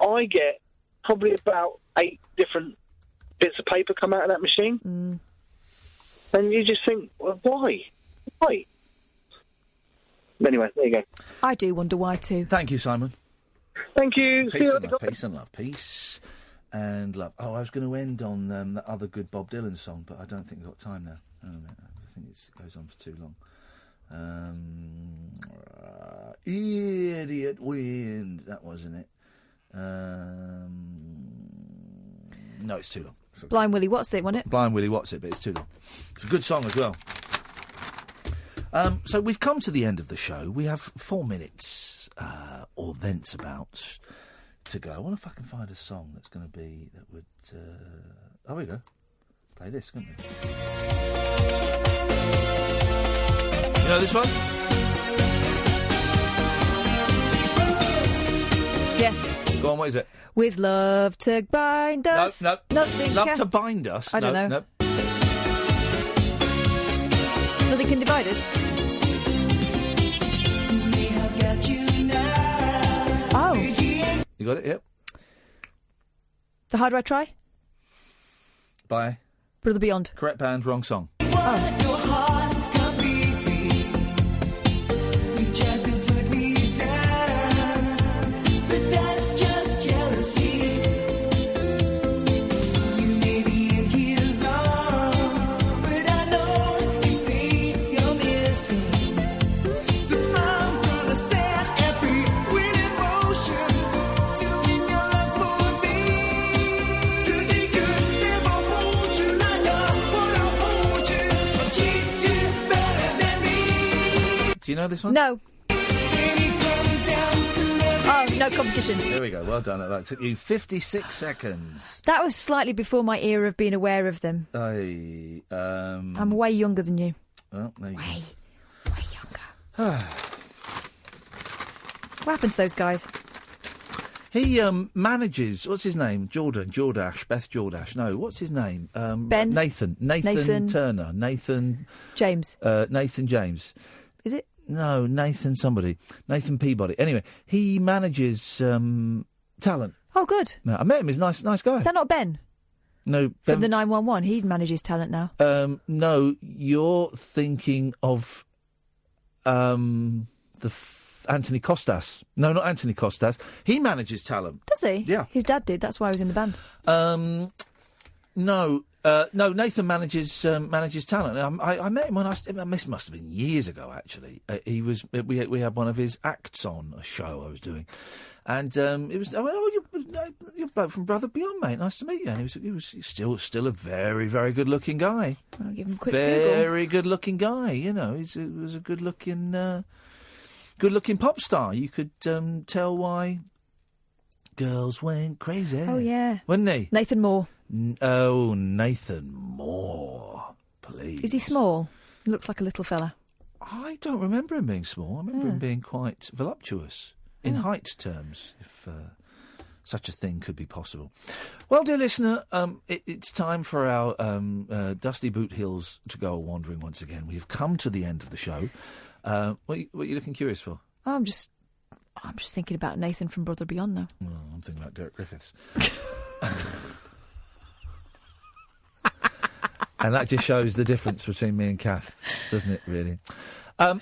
I get probably about 8 different bits of paper come out of that machine. And you just think, well, why? Anyway, there you go. I do wonder why too. Thank you, Simon. Thank you. Peace and love. Peace and love. Oh, I was going to end on that other good Bob Dylan song, but I don't think we've got time now. I think it goes on for too long. Idiot Wind. That wasn't it. No, it's too long. Blind Willie What's It, wasn't it? Blind Willie What's It, but it's too long. It's a good song as well. So we've come to the end of the show. We have 4 minutes or thence about to go. I wonder if I can find a song that's going to be that would. Oh, we go. Play this, can't we? You know this one? Yes. Go on. What is it? With love to bind us. No. Nothing. Love to bind us. I don't know. No. Nothing can divide us. Oh. You got it? Yep. The Harder I Try? By? Brother Beyond. Correct band, wrong song. Oh. know this one? No. Oh, no competition. There we go. Well done. That took you 56 seconds. That was slightly before my era of being aware of them. I'm way younger than you. Well, there you way younger. What happened to those guys? He manages. What's his name? Beth Jordash. No, what's his name? Ben. Nathan Turner. Nathan James. Nathan James. Is it? No, Nathan somebody. Nathan Peabody. Anyway, he manages talent. Oh, good. No, I met him. He's a nice guy. Is that not Ben? No, From the 911. He manages talent now. No, you're thinking of Anthony Costas. No, not Anthony Costas. He manages talent. Does he? Yeah. His dad did. That's why he was in the band. No, Nathan manages talent. I met him when this must have been years ago. Actually, he was. We had one of his acts on a show I was doing, and it was. I went, you're bloke from Brother Beyond, mate. Nice to meet you. And he was still a very, very good looking guy. I'll give him a quick very good looking guy. You know, he was a good looking pop star. You could tell why girls went crazy. Oh yeah, wasn't he? Nathan Moore. Nathan Moore, please. Is he small? He looks like a little fella. I don't remember him being small. I remember him being quite voluptuous in height terms, if such a thing could be possible. Well, dear listener, it's time for our dusty boot heels to go a-wandering once again. We've come to the end of the show. What are you looking curious for? Oh, I'm just thinking about Nathan from Brother Beyond now. Oh, I'm thinking about Derek Griffiths. And that just shows the difference between me and Kath, doesn't it, really?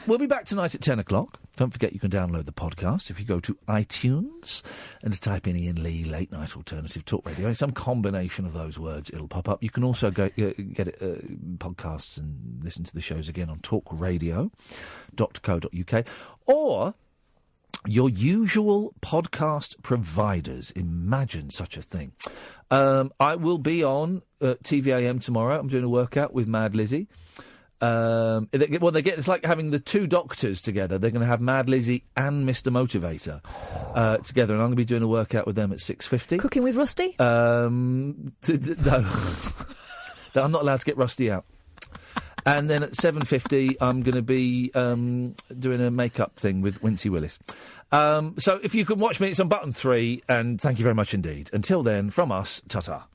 We'll be back tonight at 10 o'clock. Don't forget you can download the podcast if you go to iTunes and just type in Iain Lee Late Night Alternative Talk Radio. It's some combination of those words. It'll pop up. You can also get podcasts and listen to the shows again on talkradio.co.uk or your usual podcast providers. Imagine such a thing. I will be on TVAM tomorrow. I'm doing a workout with Mad Lizzie. It's like having the two doctors together. They're going to have Mad Lizzie and Mr. Motivator together, and I'm going to be doing a workout with them at 6:50. Cooking with Rusty? No. I'm not allowed to get Rusty out. And then at 7:50, I'm going to be doing a makeup thing with Wincy Willis. So if you can watch me, it's on button 3, and thank you very much indeed. Until then, from us, ta-ta.